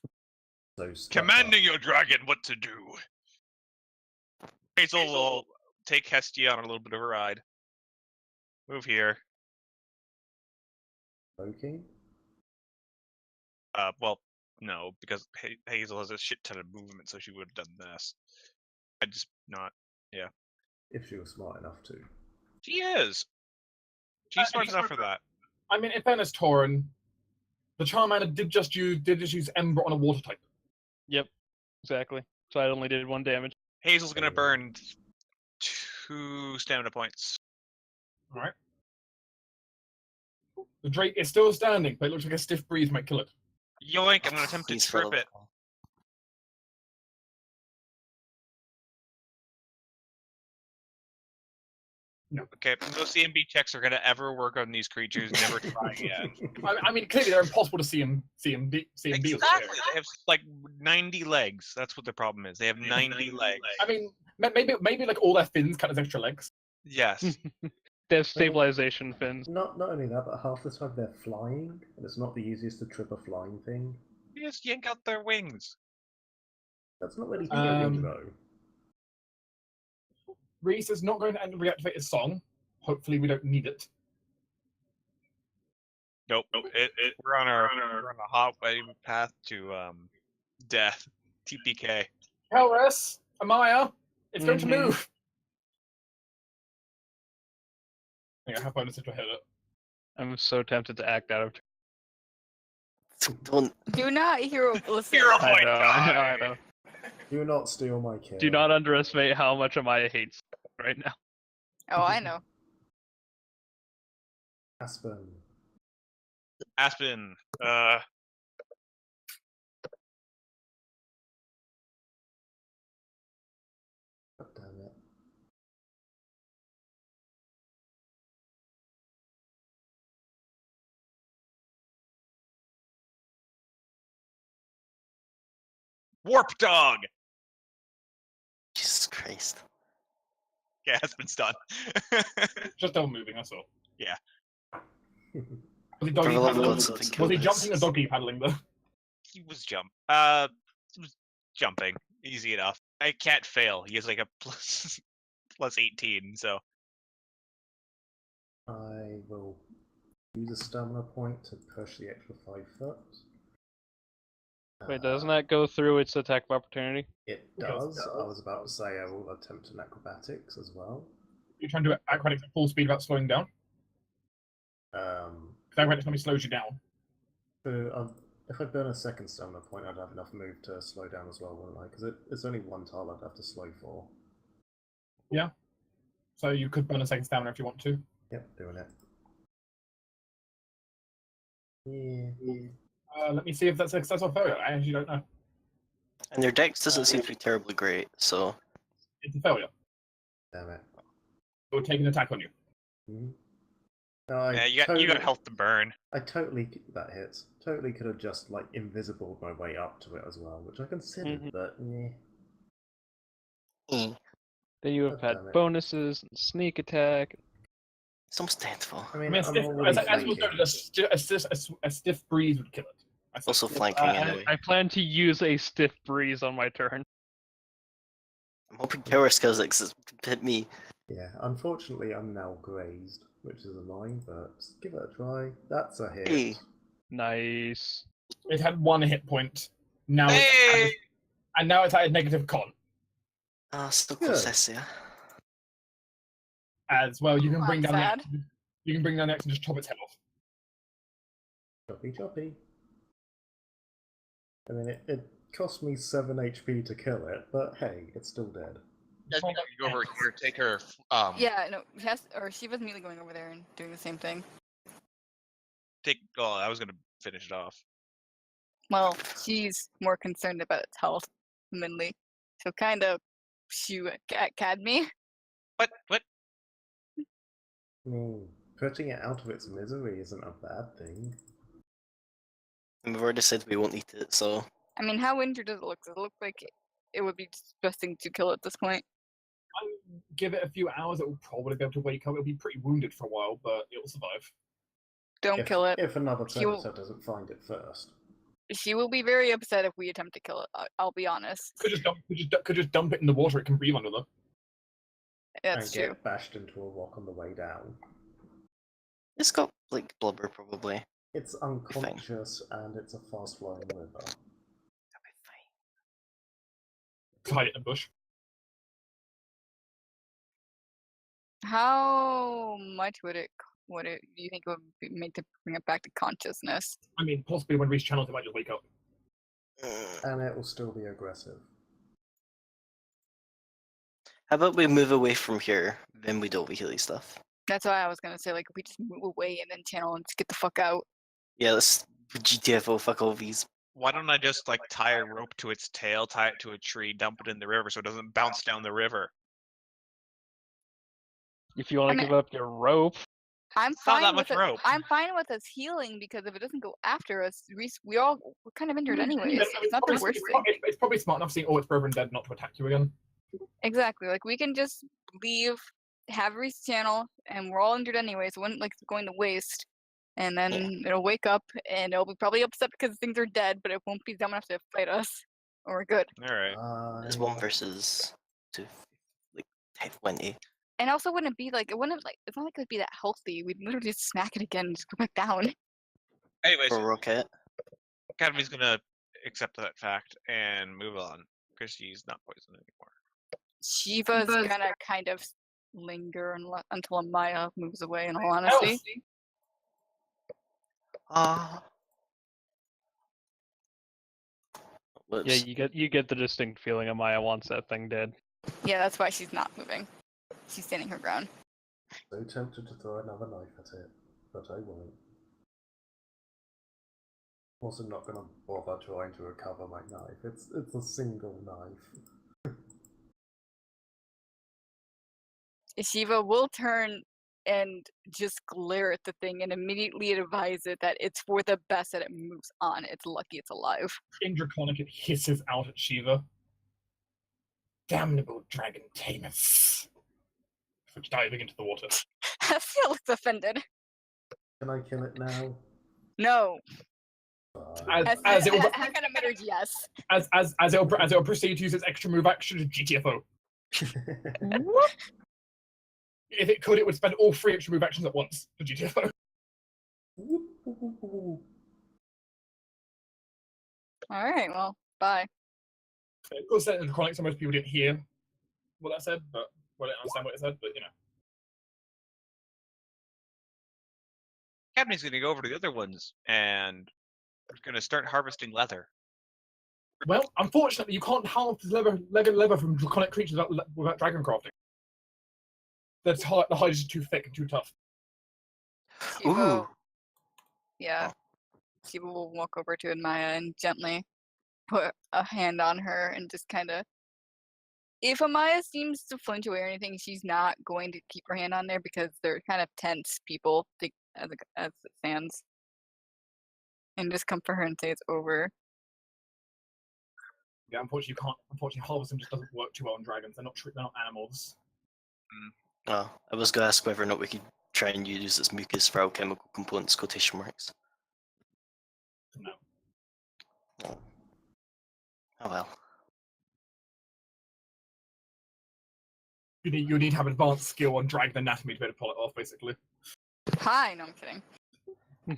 So stuck Commanding up. your dragon what to do. Hazel will take Hestia on a little bit of a ride. Move here. Loki? Well, no, because Hazel has a shit ton of movement, so she would have done this. I just not. Yeah. If she was smart enough to. She is. She's smart enough for that. I mean, in fairness, Torin, the Charmander did just use Ember on a water type. Yep, exactly. So I only did 1 damage. Hazel's gonna burn 2 stamina points. All right. The Drake is still standing, but it looks like a stiff breeze might kill it. Yoink! I'm gonna attempt to Please, trip Philip. it. No. Okay, no CMB checks are gonna ever work on these creatures. Never try again. I mean, clearly they're impossible to CMB. Exactly. They have like 90 legs. That's what the problem is. They have 90 legs. I mean, maybe like all their fins count as extra legs. Yes. They have stabilization fins. Not only that, but half the time they're flying, and it's not the easiest to trip a flying thing. You just yank out their wings. That's not really healing, though. Reese is not going to reactivate his song. Hopefully, we don't need it. Nope. We're on a hot way path to death. TPK. Helris, Amaya, it's going to Mhm. move. I have bonus to hit it. I'm so tempted to act out of. Don't. Do not hero listen. Hero I point. know, I know. Do not steal my kill. Do not underestimate how much Amaya hates right now. Oh, I know. Aspen. Aspen. God damn it. Warp dog. Jesus Christ. Yeah, Aspen's done. Just double moving, that's all. Yeah. Was he For doggy the love of paddling? God, something Was kill he this. jumping or doggy paddling though? He was jumping. Easy enough. I can't fail. He has like a plus 18, so I will use a stamina point to push the extra 5 foot. Wait, doesn't that go through its attack of opportunity? It It does. does. I was about to say I will attempt an acrobatics as well. You're trying to do acrobatics at full speed without slowing down? Because acrobatics normally slows you down. So if I burn a second stamina point, I'd have enough move to slow down as well, wouldn't I? Because it's only 1 tile I'd have to slow for. Yeah. So you could burn a second stamina if you want to. Yep, doing it. Yeah. Let me see if that's a success or failure. I actually don't know. And their dex doesn't seem to be terribly great, so. It's a failure. Damn it. It will take an attack on you. Mhm. No, I yeah, you got health to burn. That hits. Totally could have just like invisibled my way up to it as well, which I considered, Mhm. but yeah. Eh. Then you have God had damn it. bonuses and sneak attack. It's almost deathful. I I mean, mean, I'm already as was flanking. noted, a stiff breeze would kill it. I said. Also flanking anyway. I plan to use a stiff breeze on my turn. I'm hoping Killers kills it 'cause it's hit me. Yeah, unfortunately, I'm now grazed, which is annoying, but give it a try. That's a hit. Hey. Nice. It had 1 hit point. Now Hey! and now it's at a negative con. Ah, still Good. close this, yeah. As well, you can bring That's down sad. you can bring down the axe and just chop its head off. Choppy choppy. I mean, it cost me 7 HP to kill it, but hey, it's still dead. You go over here, take her. Yeah, no, she was immediately going over there and doing the same thing. Oh, I was gonna finish it off. Well, she's more concerned about its health than Lee. She'll kind of shoot at Cadmi. What? Putting it out of its misery isn't a bad thing. And we've already said we won't eat it, so. I mean, how injured does it look? Does it look like it would be disgusting to kill at this point? Give it a few hours, it will probably be able to wake up. It'll be pretty wounded for a while, but it will survive. Don't kill it. If another She will- predator doesn't find it first. She will be very upset if we attempt to kill it. I'll be honest. Could just dump it in the water. It can breathe under them. That's and true. get bashed into a rock on the way down. It's got, like, blubber, probably. It's unconscious and it's a fast-flowing river. That'll be fine. Hide it in a bush. How much would it do you think it would make to bring it back to consciousness? I mean, possibly when Reese channels, it might just wake up. And it will still be aggressive. How about we move away from here, then we do all the Healy stuff. That's why I was gonna say, like, if we just move away and then channel and just get the fuck out. Yeah, let's GTFO, fuck all these. Why don't I just like tie a rope to its tail, tie it to a tree, dump it in the river so it doesn't bounce down the river? If you want I to mean- give up your rope, I'm It's not fine that with much it. rope. I'm fine with us healing because if it doesn't go after us, we're kind of injured anyways. Yeah, It's not the worst thing. It's probably smart enough seeing all its brethren dead not to attack you again. Exactly. Like we can just leave, have Reese channel, and we're all injured anyways. So it wouldn't like going to waste. And then it'll wake up and it'll be probably upset because things are dead, but it won't be dumb enough to fight us. Or we're good. All right. It's 1 versus 2. Like 20. And also wouldn't be like it's not like it'd be that healthy. We'd literally just smack it again and just go back down. Anyways, For Rocket. Cadmi's gonna accept that fact and move on because she's not poisoned anymore. Shiva's gonna kind of linger until Amaya moves away, in all honesty. Ah. yeah, Whoops. you get the distinct feeling Amaya wants that thing dead. Yeah, that's why she's not moving. She's standing her ground. So tempted to throw another knife at it, but I won't. Also not going to bother trying to recover my knife. It's a single knife. Shiva will turn and just glare at the thing and immediately advise it that it's for the best that it moves on. It's lucky it's alive. In Draconic, it hisses out at Shiva. Damnable dragon tamers. Before diving into the water. Phil looks offended. Can I kill it now? No. Fine. As it will, kind of muttered yes. as it'll proceed to use its extra move action to GTFO. If it could, it would spend all 3 extra move actions at once for GTFO. Alright, well, bye. Of course, in Draconic, so most people didn't hear what that said, but well, I didn't understand what it said, but you know. Cadmi's gonna go over to the other ones and gonna start harvesting leather. Well, unfortunately, you can't harvest leather from Draconic creatures without dragon crafting. The hide is too thick and too tough. Shiva, Ooh. yeah. Shiva will walk over to Amaya and gently put a hand on her and just kind of. If Amaya seems to flinch away or anything, she's not going to keep her hand on there because they're kind of tense people as it stands. And just comfort her and say it's over. Yeah, unfortunately, you can't. Unfortunately, harvesting just doesn't work too well on dragons. They're not animals. Oh, I was going to ask whether or not we could try and use its mucus for alchemical components quotation marks. No. Oh, oh well. You need to have advanced skill on dragon anatomy to be able to pull it off, basically. Hi, no, I'm kidding.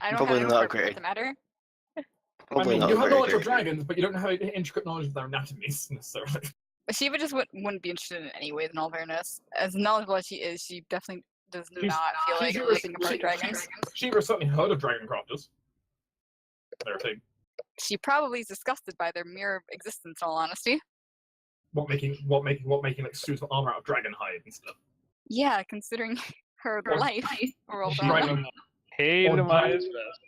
I don't Probably have not any great. What's the matter? Probably I mean, not you have very knowledge of good. dragons, but you don't have intricate knowledge of their anatomies necessarily. But Shiva just wouldn't be interested in it anyways, in all fairness. As knowledgeable as she is, she definitely does not feel like ripping apart dragons. Shiva certainly heard of dragon crafters. They're a thing. She probably is disgusted by their mere existence, in all honesty. What making like suits of armor out of dragon hide and stuff. Yeah, considering her life. Rolled on. Dragon, Hated Or Amaya's dragon- vest.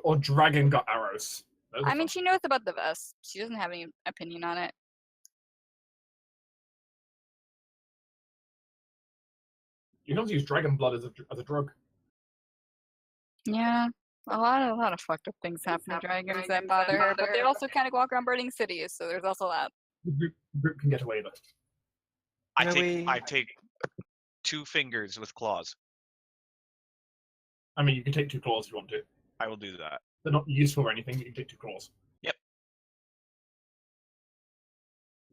or dragon gut arrows. Those are I mean, fun. she knows about the vest. She doesn't have any opinion on it. You can also use dragon blood as a drug. Yeah, a lot of fucked up things happen to dragons that bother her, but they also kind of walk around burning cities, so there's also that. The group can get away with it. I take 2 fingers with claws. I mean, you can take 2 claws if you want to. I will do that. They're not useful or anything, but you can take 2 claws. Yep.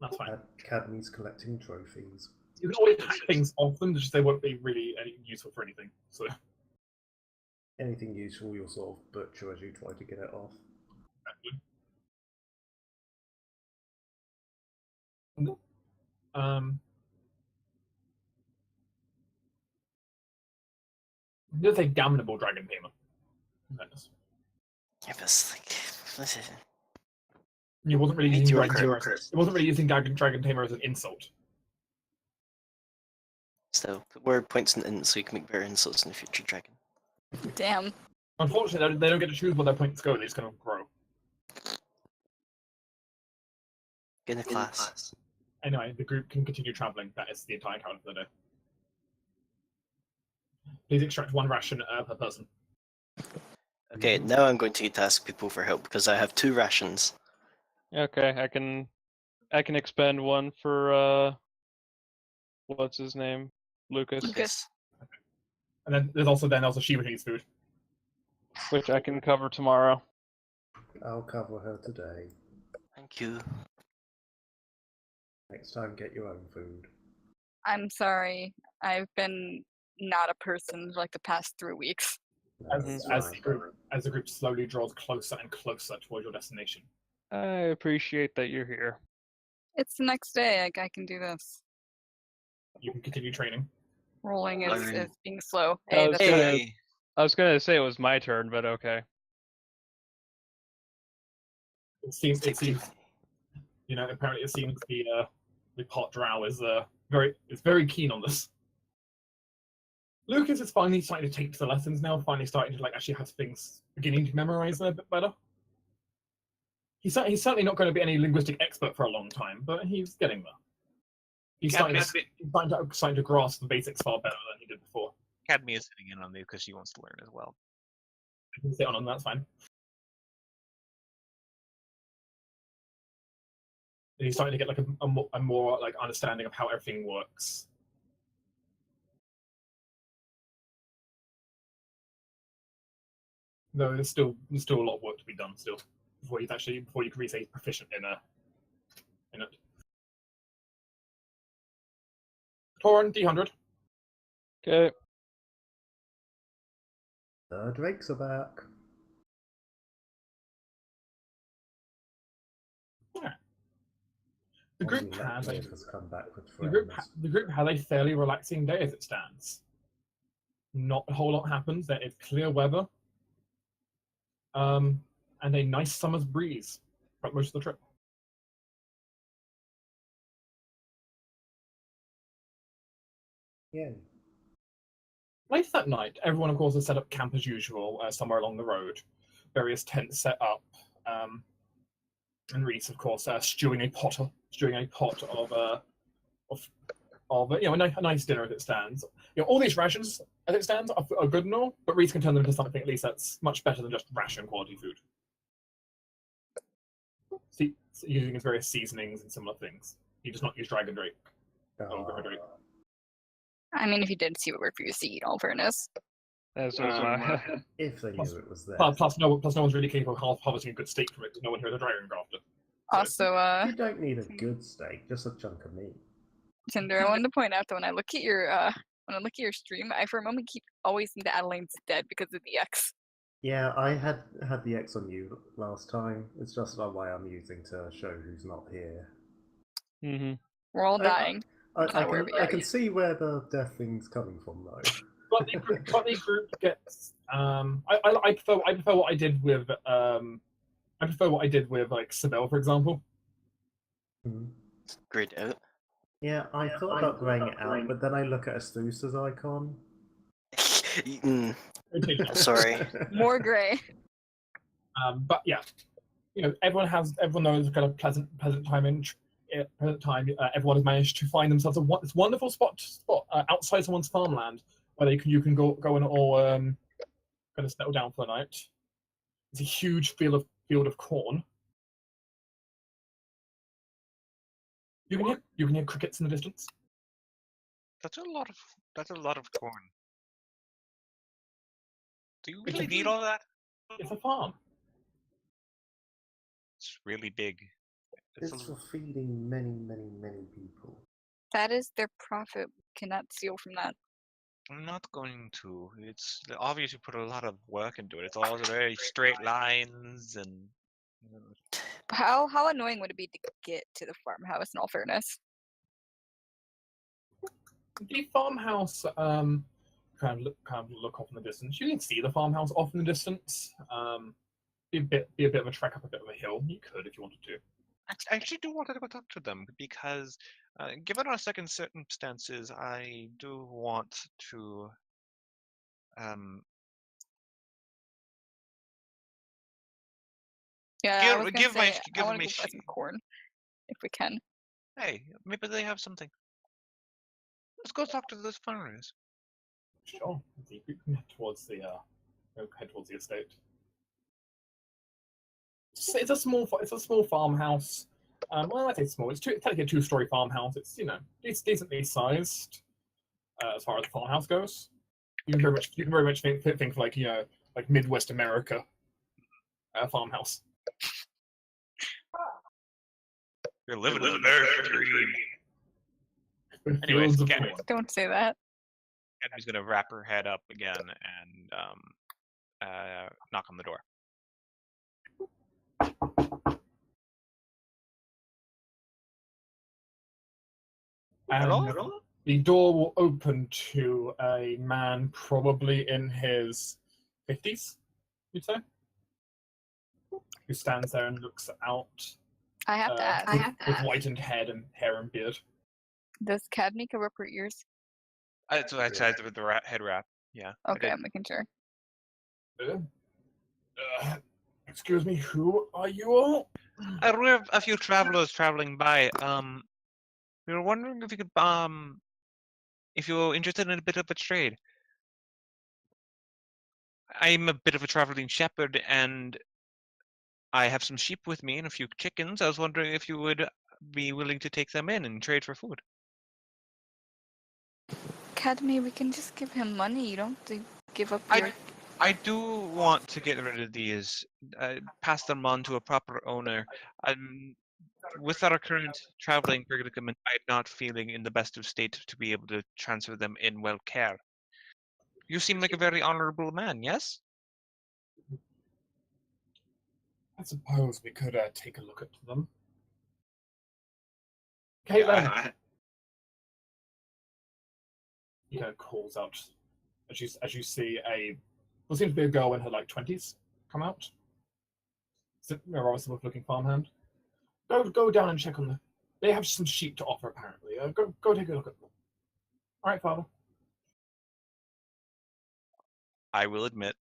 That's fine. Cadmi's collecting trophies. You can always hack things off them, just they won't be really useful for anything. So, Anything useful, you'll sort of butcher as you try to get it off. There's a damnable dragon tamer. Goodness. Yeah, but it's like, He wasn't really using Meteor dragon tamer. curse. He wasn't really using dragon tamer as an insult. so put word points in int so you can make better insults in the future, dragon. Damn. Unfortunately, they don't get to choose where their points go. They just kind of grow. Get in the class. Anyway, the group can continue traveling. That is the entire count for the day. Please extract 1 ration per person. Okay, now I'm going to need to ask people for help because I have 2 rations. Okay, I can expend 1 for what's his name? Lucas, Lucas. And then there's also Shiva needs food. which I can cover tomorrow. I'll cover her today. Thank you. Next time, get your own food. I'm sorry. I've been not a person for like the past 3 weeks. That's As fine. the group slowly draws closer and closer towards your destination. I appreciate that you're here. It's the next day. I can do this. You can continue training. Rolling is Learn. being slow. I Hey, was that's gonna- right. I was gonna say it was my turn, but okay. It seems apparently it seems the pot drow is very keen on this. Lucas is finally starting to take to the lessons now, finally starting to actually have things beginning to memorize them a bit better. He's certainly not going to be any linguistic expert for a long time, but he's getting there. He's starting to grasp the basics far better than he did before. Cadmi is sitting in on you because she wants to learn as well. I can sit on him, that's fine. And he's starting to get a more understanding of how everything works. No, there's still a lot of work to be done still before you can really say he's proficient in it. Torin, D100. Okay. The drakes are back. The group Only has Leclerc has come back with the group has a fairly relaxing day as it stands. Not a whole lot happens. There is clear weather, and a nice summer's breeze throughout most of the trip. Yeah. Later that night, everyone, of course, has set up camp as usual somewhere along the road. Various tents set up, and Reese, of course, stewing a pot of a nice dinner as it stands. All these rations as it stands are good and all, but Reese can turn them into something at least that's much better than just ration quality food. See, using his various seasonings and similar things. He does not use dragon drake. I mean, if you did see what worked for you, see, in all fairness. That's my If they knew it was there. Plus, no one's really capable of harvesting a good steak from it because no one here is a dragon crafter. Also, You don't need a good steak, just a chunk of meat. Tinder, I wanted to point out that when I look at your stream, I for a moment always think that Adelaide's dead because of the X. Yeah, I had the X on you last time. It's just why I'm using to show who's not here. Mm-hmm. We're all dying. I can see where the death thing's coming from though. But the group gets. I prefer what I did with. I prefer what I did with Sibel, for example. Hmm. Grayed out. Yeah, I thought about graying it out, but then I look at Astusa's icon. I'm sorry. More gray. But yeah, everyone knows kind of pleasant time in. Present time, everyone has managed to find themselves this wonderful spot outside someone's farmland where you can go and all kind of settle down for the night. It's a huge field of corn. You can hear crickets in the distance. That's a lot of corn. Do you really need all that? It's a farm. It's really big. It's for feeding many, many, many people. That is their profit. We cannot steal from that. I'm not going to. It's obviously put a lot of work into it. It's all very straight lines and. How annoying would it be to get to the farmhouse? In all fairness, The farmhouse kind of look off in the distance. You can see the farmhouse off in the distance. Be a bit of a trek up a bit of a hill. You could if you wanted to. I actually do want to go talk to them because, given our second circumstances, I do want to. Yeah, I was gonna give my say I give want my to go buy some corn if we can. Hey, maybe they have something. Let's go talk to those farmers. Sure. You can head towards the estate. It's a small farmhouse. Well, I say small. It's technically a two-story farmhouse. It's it's decently sized as far as the farmhouse goes. You can very much think like like Midwest America farmhouse. You're living in American dream. With Anyways, fields of Cat- corn. Don't say that. Cadmi's gonna wrap her head up again and knock on the door. And Hello? the door will open to a man probably in his 50s, you'd say, who stands there and looks out I have to ask. with whitened hair and beard. Does Cadmi cover up her ears? That's what I said with the head wrap. Yeah. I Okay, did. I'm making sure. Excuse me, who are you all? We have a few travelers traveling by. We were wondering if you could if you're interested in a bit of a trade. I'm a bit of a traveling shepherd, and I have some sheep with me and a few chickens. I was wondering if you would be willing to take them in and trade for food. Cadmi, we can just give him money. You don't have to give up your. I do want to get rid of these, pass them on to a proper owner. With our current traveling predicament, I'm not feeling in the best of state to be able to transfer them in well care. You seem like a very honorable man, yes? I suppose we could take a look at them. Caitlin! He kind of calls out as you see what seems to be a girl in her like 20s come out. It's a rather looking farmhand. Go down and check on them. They have some sheep to offer apparently. Go take a look at them. All right, Father. I will admit,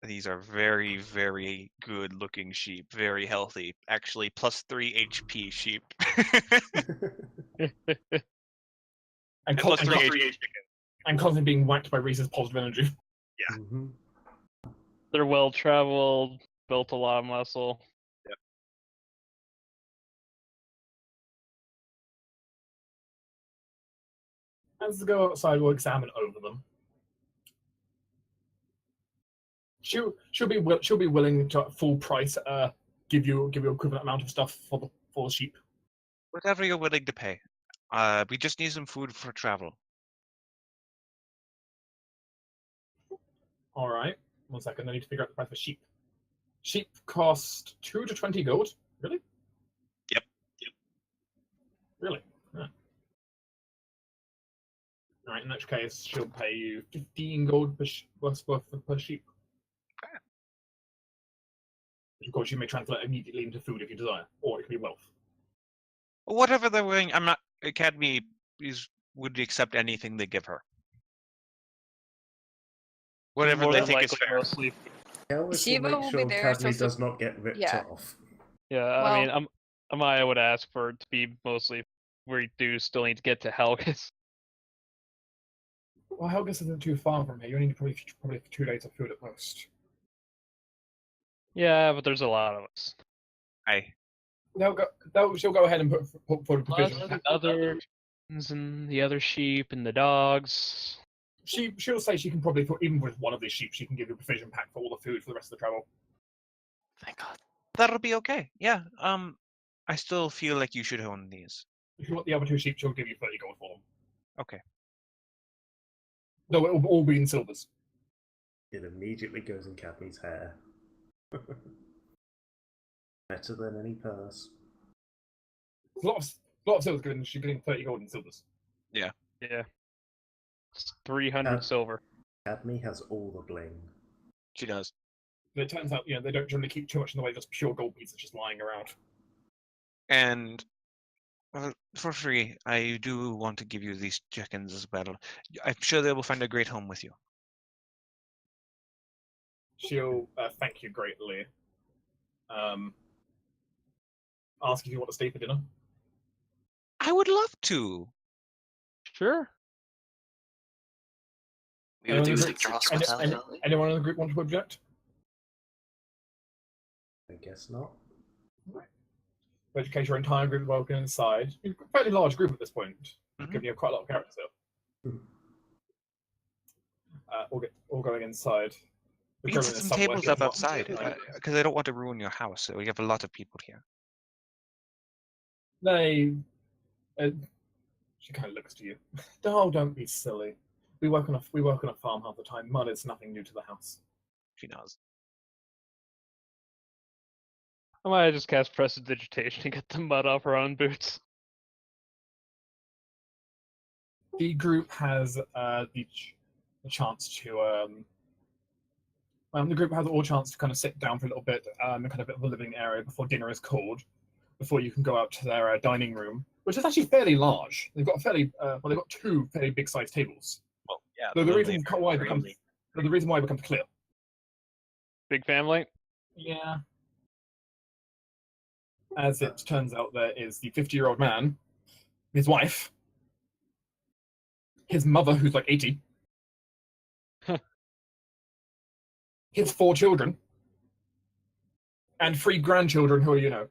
these are very, very good looking sheep, very healthy. Actually, +3 HP sheep. And plus 3 HP. I'm constantly being whacked by Reese's positive energy. Yeah. Mm-hmm. They're well traveled, built a lot of muscle. Yep. As we go outside, we'll examine over them. She'll be willing to at full price give you equivalent amount of stuff for the sheep. Whatever you're willing to pay. We just need some food for travel. All right. 1 second. I need to figure out the price for sheep. Sheep cost 2 to 20 gold. Really? Yep. Really? Yeah. All right. In that case, she'll pay you 15 gold per sheep. Okay. Of course, you may translate immediately into food if you desire, or it can be wealth. Whatever they're willing, I'm not. Cadmi would accept anything they give her. Whatever More they than think is likely, fair. mostly. I always Shiva will will make be sure there, Cadmi so does not get ripped yeah. off. Yeah, Well- I mean, Amaya would ask for it to be mostly. We do still need to get to Helgas. Well, Helgas isn't too far from here. You only need probably 2 days of food at most. Yeah, but there's a lot of us. She'll go ahead and put for the Plus provision. the other and the other sheep and the dogs. She'll say she can probably put, even with one of these sheep, she can give you a provision pack for all the food for the rest of the travel. Thank God. That'll be okay. Yeah. I still feel like you should own these. If you want the other 2 sheep, she'll give you 30 gold for them. Okay. Though it will all be in silvers. It immediately goes in Cadmi's hair. Better than any purse. A lot of silvers she's getting 30 gold in silvers. Yeah. It's 300 Uh, silver. Cadmi has all the bling. She does. But it turns out, they don't generally keep too much in the way of just pure gold pieces just lying around. And well, for free, I do want to give you these chickens as well. I'm sure they will find a great home with you. She'll thank you greatly. Ask if you want to stay for dinner. I would love to. Sure. We would do Anyone in the like group- hospitality. Anyone in the group want to object? I guess not. In which case, your entire group is welcome inside. You're a fairly large group at this point, giving you quite a lot of characters here. All going inside. We can set some tables up outside because I don't want to ruin your house. So we have a lot of people here. She kind of looks to you. Oh, don't be silly. We work on a farm half the time. Mud is nothing new to the house. She knows. I might just cast Prestidigitation to get the mud off her own boots. The group has the chance to the group has all chance to kind of sit down for a little bit in kind of a bit of a living area before dinner is called, before you can go out to their dining room, which is actually fairly large. They've got they've got two fairly big sized tables. Well, yeah. So the reason why it becomes clear. Big family? Yeah. As it turns out, there is the 50-year-old man, his wife, his mother, who's like 80, his 4 children, and 3 grandchildren who are,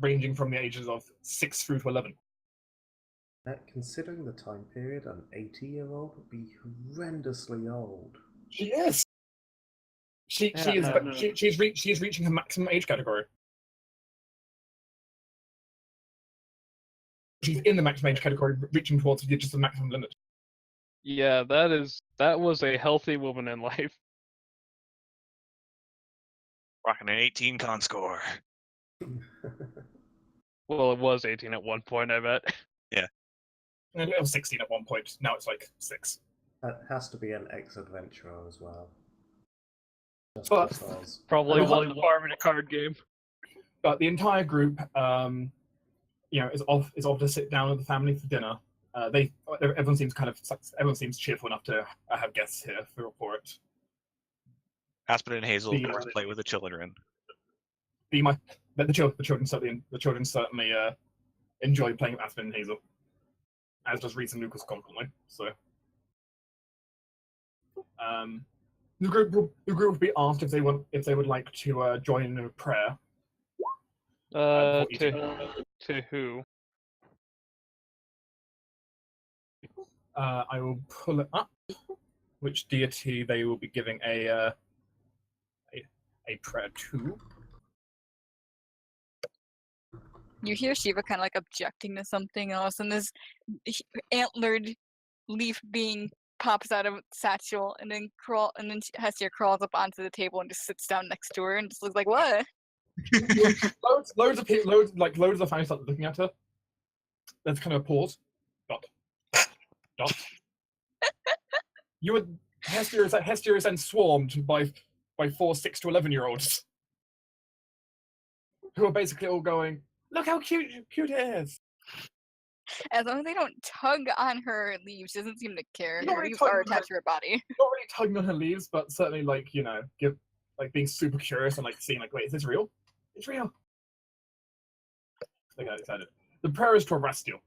ranging from the ages of 6 through to 11. Considering the time period, an 80-year-old would be horrendously old. She is. She is reaching her maximum age category. She's in the maximum age category, reaching towards just the maximum limit. Yeah, that was a healthy woman in life. Rocking an 18 con score. Well, it was 18 at one point, I bet. And it was 16 at one point. Now it's like 6. That has to be an ex-adventurer as well. Just But- because. Probably And won the farm in a card game. But the entire group, is off to sit down with the family for dinner. Everyone seems cheerful enough to have guests here for it. Aspen and Hazel The- just play with the children. The children certainly enjoy playing with Aspen and Hazel, as does Reese and Lucas constantly. So, the group will be asked if they would like to join in a prayer. To who? I will pull it up. Which deity they will be giving a prayer to? You hear Shiva kind of like objecting to something, and all of a sudden this antlered leaf being pops out of satchel, and then Hestia crawls up onto the table and just sits down next to her and just looks like, what? loads of fans start looking at her. There's kind of a pause. Dot. Hestia is then swarmed by 4 6 to 11-year-olds who are basically all going, "Look how cute it is." As long as they don't tug on her leaves, she doesn't seem to care. Not Her really leaves tugging are on her- attached to her body. Not really tugging on her leaves, but certainly being super curious and seeing wait, is this real? It's real. They got excited. The prayer is to Arastiel,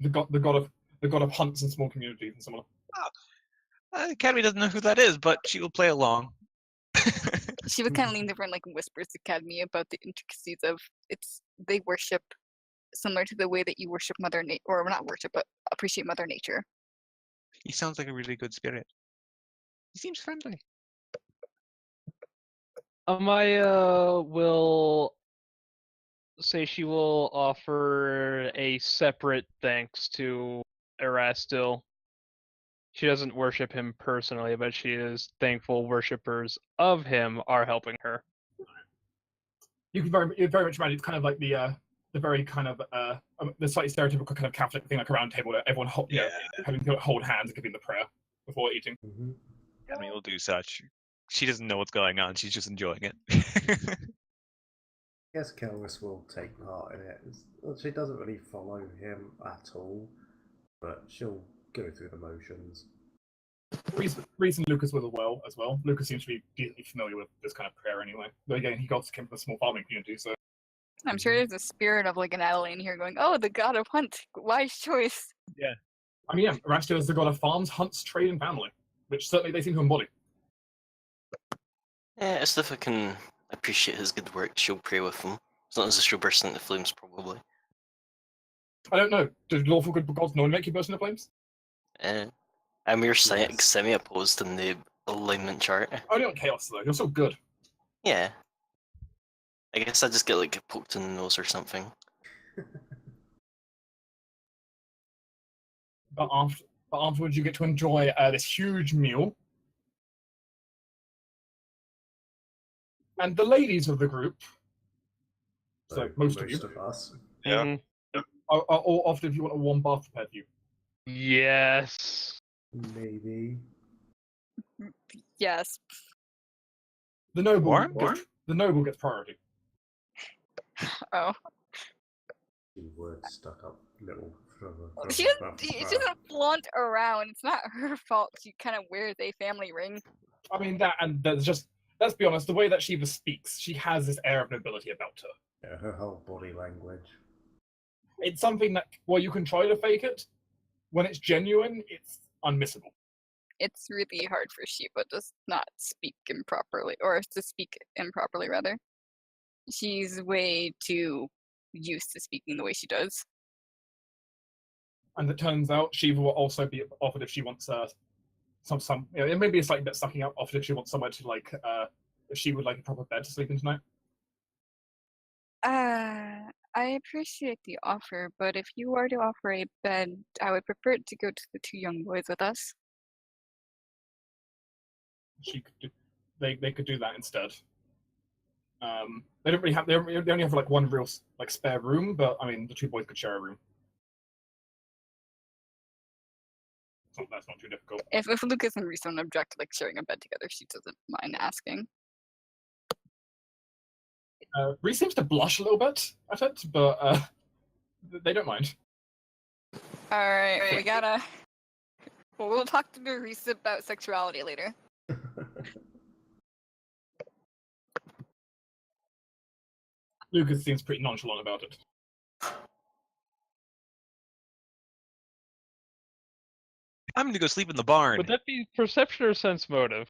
the god of hunts and small communities and similar. Cadmi doesn't know who that is, but she will play along. Shiva kind of leans over and whispers to Cadmi about the intricacies of they worship similar to the way that you worship Mother Nature, or not worship, but appreciate Mother Nature. He sounds like a really good spirit. He seems friendly. Amaya will say she will offer a separate thanks to Erastil. She doesn't worship him personally, but she is thankful worshippers of him are helping her. You can very much imagine it's kind of like the very kind of the slightly stereotypical kind of Catholic thing, like a round table where everyone having to hold hands and giving the prayer before eating. Mm-hmm. Cadmi will do such. She doesn't know what's going on. She's just enjoying it. I guess Kelvis will take part in it. She doesn't really follow him at all, but she'll go through the motions. Reese and Lucas will as well. Lucas seems to be decently familiar with this kind of prayer anyway. Though again, he got came from a small farming community, so I'm sure there's a spirit of like an Adeline here going, oh, the god of hunt, wise choice. I mean, yeah, Rastil is the god of farms, hunts, trade, and family, which certainly they seem to embody. Yeah, as if I can appreciate his good work, she'll pray with him. As long as she'll burst into flames, probably. I don't know. Do lawful good gods normally make you burst into flames? I'm mere Yes. semi-opposed in the alignment chart. Only on chaos though. You're so good. Yeah. I guess I just get like poked in the nose or something. But afterwards, you get to enjoy this huge meal. And the ladies of the group, so most of you, us. Yeah. Mhm. are all offered if you want a warm bath prepared for you. Yes. Maybe. Yes. The noble, Warm? the noble gets priority. Oh. She would stuck up little. She doesn't flaunt around. It's not her fault. She kind of wears a family ring. I mean that, and there's just let's be honest. The way that Shiva speaks, she has this air of nobility about her. Yeah, her whole body language. It's something that, while you can try to fake it, when it's genuine, it's unmissable. It's really hard for Shiva to not speak improperly, or to speak improperly, rather. She's way too used to speaking the way she does. And it turns out Shiva will also be offered if she wants some you know, it may be a slightly bit sucking up, offered if she wants somewhere to like if she would like a proper bed to sleep in tonight. I appreciate the offer, but if you were to offer a bed, I would prefer it to go to the two young boys with us. She could do, they could do that instead. They don't really have they only have like one real like spare room, but I mean the two boys could share a room. So that's not too difficult. If Lucas and Reese don't object to like sharing a bed together, she doesn't mind asking. Reese seems to blush a little bit at it, but they don't mind. All right, we gotta. Well, we'll talk to Reese about sexuality later. Lucas seems pretty nonchalant about it. I'm gonna go sleep in the barn. Would that be perception or sense motive?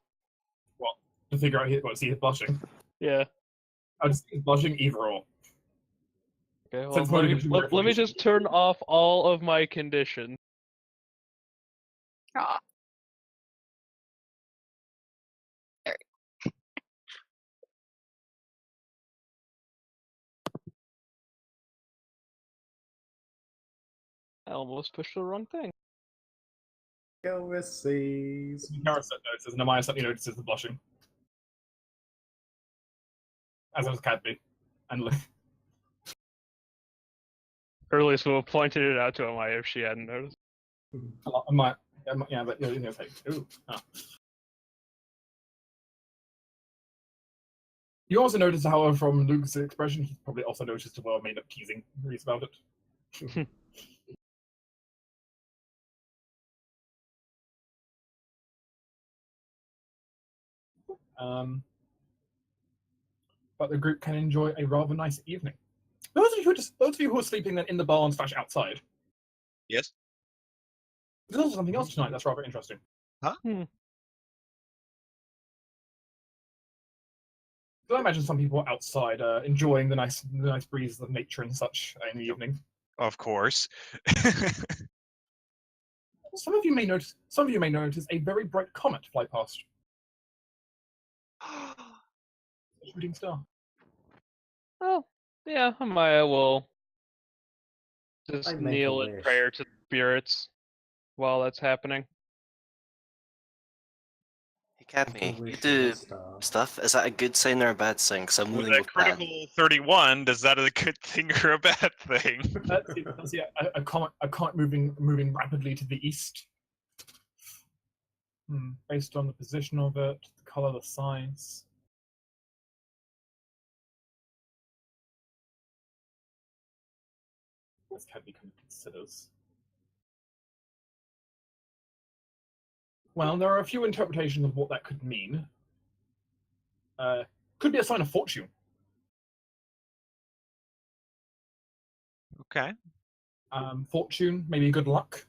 To figure out what see his blushing. Yeah. I just see his blushing either or. Okay, well, Sense let, motive me, is let, more let me information. just turn off all of my conditions. Aw. I almost pushed the wrong thing. Go with C's. Garrett notices, and Amaya suddenly notices the blushing. As does Cadmi. And Earliest would have pointed it out to Amaya if she hadn't noticed. Amaya, yeah, but you know, it's like, ooh. Oh. You also notice, however, from Lucas' expression, he probably also noticed as well, made up teasing Reese about it. But the group can enjoy a rather nice evening. Those of you who are sleeping then in the barn / outside. Yes. There's also something else tonight that's rather interesting. Huh? Hmm. I imagine some people are outside enjoying the nice breezes of nature and such in the evening. Of course. Some of you may notice a very bright comet fly past. A shooting star. Oh, yeah, Amaya will just I make a kneel in wish. prayer to the spirits while that's happening. Hey, Cadmi, Make a you wish do on a star. stuff. Is that a good sign or a bad sign? Because I'm With willing a with bad. critical 31, does that a good thing or a bad thing? That's a comet moving rapidly to the east. Based on the position of it, the color, the size. This can be kind of considers. Well, there are a few interpretations of what that could mean. Could be a sign of fortune. Okay. Fortune, maybe good luck.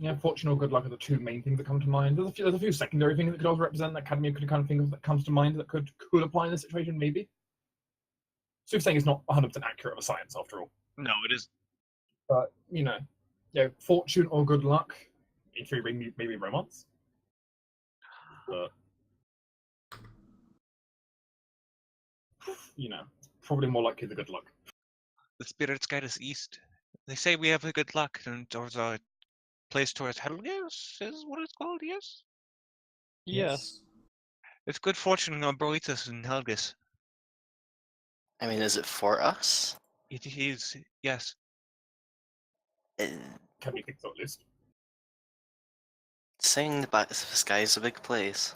Yeah, fortune or good luck are the two main things that come to mind. There's a few secondary things that could also represent that Cadmi could kind of think of that comes to mind that could apply in this situation, maybe. So you're saying it's not 100% accurate of a science after all. No, it is. But, fortune or good luck, in theory, maybe romance. But, probably more likely the good luck. The spirits guide us east. They say we have a good luck and towards a place towards Helgis is what it's called, yes? Yes. It's good fortune on Boetus and Helgis. I mean, is it for us? It is, yes. Cadmi thinks so at least. Saying the sky is a big place.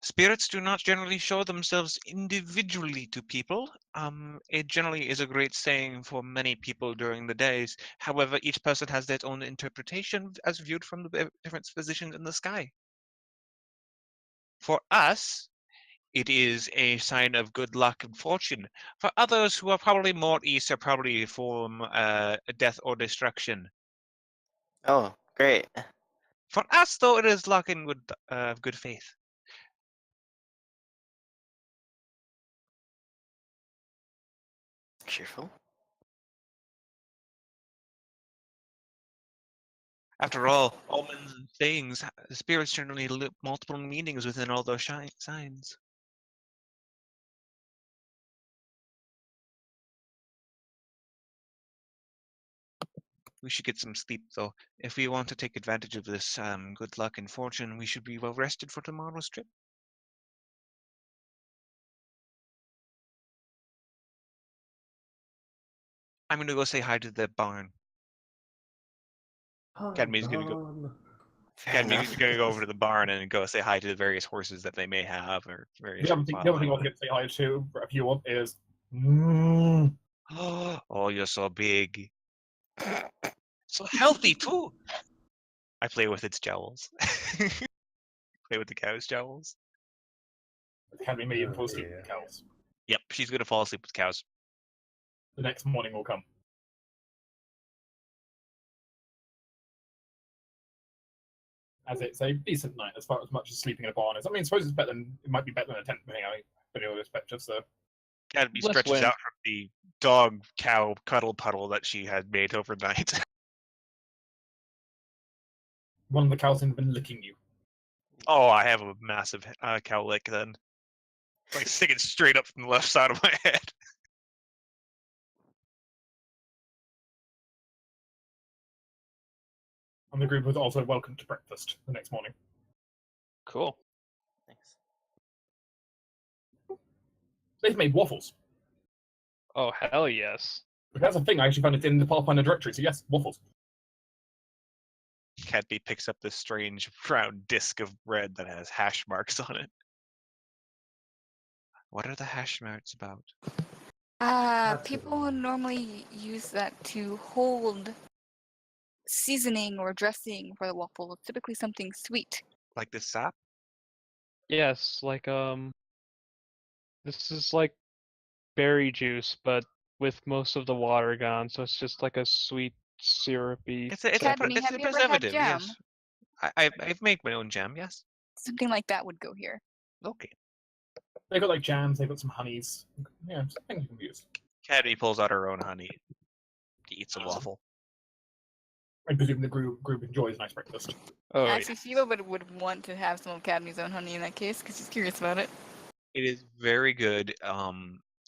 Spirits do not generally show themselves individually to people. It generally is a great saying for many people during the days. However, each person has their own interpretation as viewed from the different positions in the sky. For us, it is a sign of good luck and fortune. For others who are probably more east are probably from death or destruction. Oh, great. For us, though, it is luck and good faith. Cheerful. After all, omens and sayings, spirits generally multiple meanings within all those signs. We should get some sleep, though. If we want to take advantage of this good luck and fortune, we should be well rested for tomorrow's trip. I'm gonna go say hi to the barn. Cadmi's gonna go. Fair Cadmi's enough. gonna go over to the barn and go say hi to the various horses that they may have, or various. The other thing I want to say hi to, if you want, is. Mm. Oh, you're so big. So healthy, too. I play with its jowls. Play with the cow's jowls. Cadmi may even fall asleep with the cows. Yep, she's gonna fall asleep with cows. The next morning will come. As it's a decent night as much as sleeping in a barn is. I mean, I suppose it might be better than a tent, depending on any perspective. So Cadmi Less stretches wind. out from the dog cow cuddle puddle that she had made overnight. one of the cows has been licking you. Oh, I have a massive cow lick then. Like sticking straight up from the left side of my head. And the group was also welcome to breakfast the next morning. Cool. Thanks. They've made waffles. Oh, hell yes. That's a thing. I actually found it in the Pathfinder directory. So yes, waffles. Cadmi picks up this strange round disc of bread that has hash marks on it. What are the hash marks about? People normally use that to hold seasoning or dressing for the waffle. Typically something sweet. Like this sap? Yes, like this is like berry juice, but with most of the water gone, so it's just like a sweet syrupy. It's a Cadmi, it's have a you ever had preservative, jam? yes. I've made my own jam, yes. Something like that would go here. Okay. They've got like jams. They've got some honeys. Yeah, something you can use. Cadmi pulls out her own honey. He eats a waffle. I presume the group enjoys a nice breakfast. Oh, Actually, Shiva would want to have some of Cadmi's own honey in that case because she's curious about it. It is very good.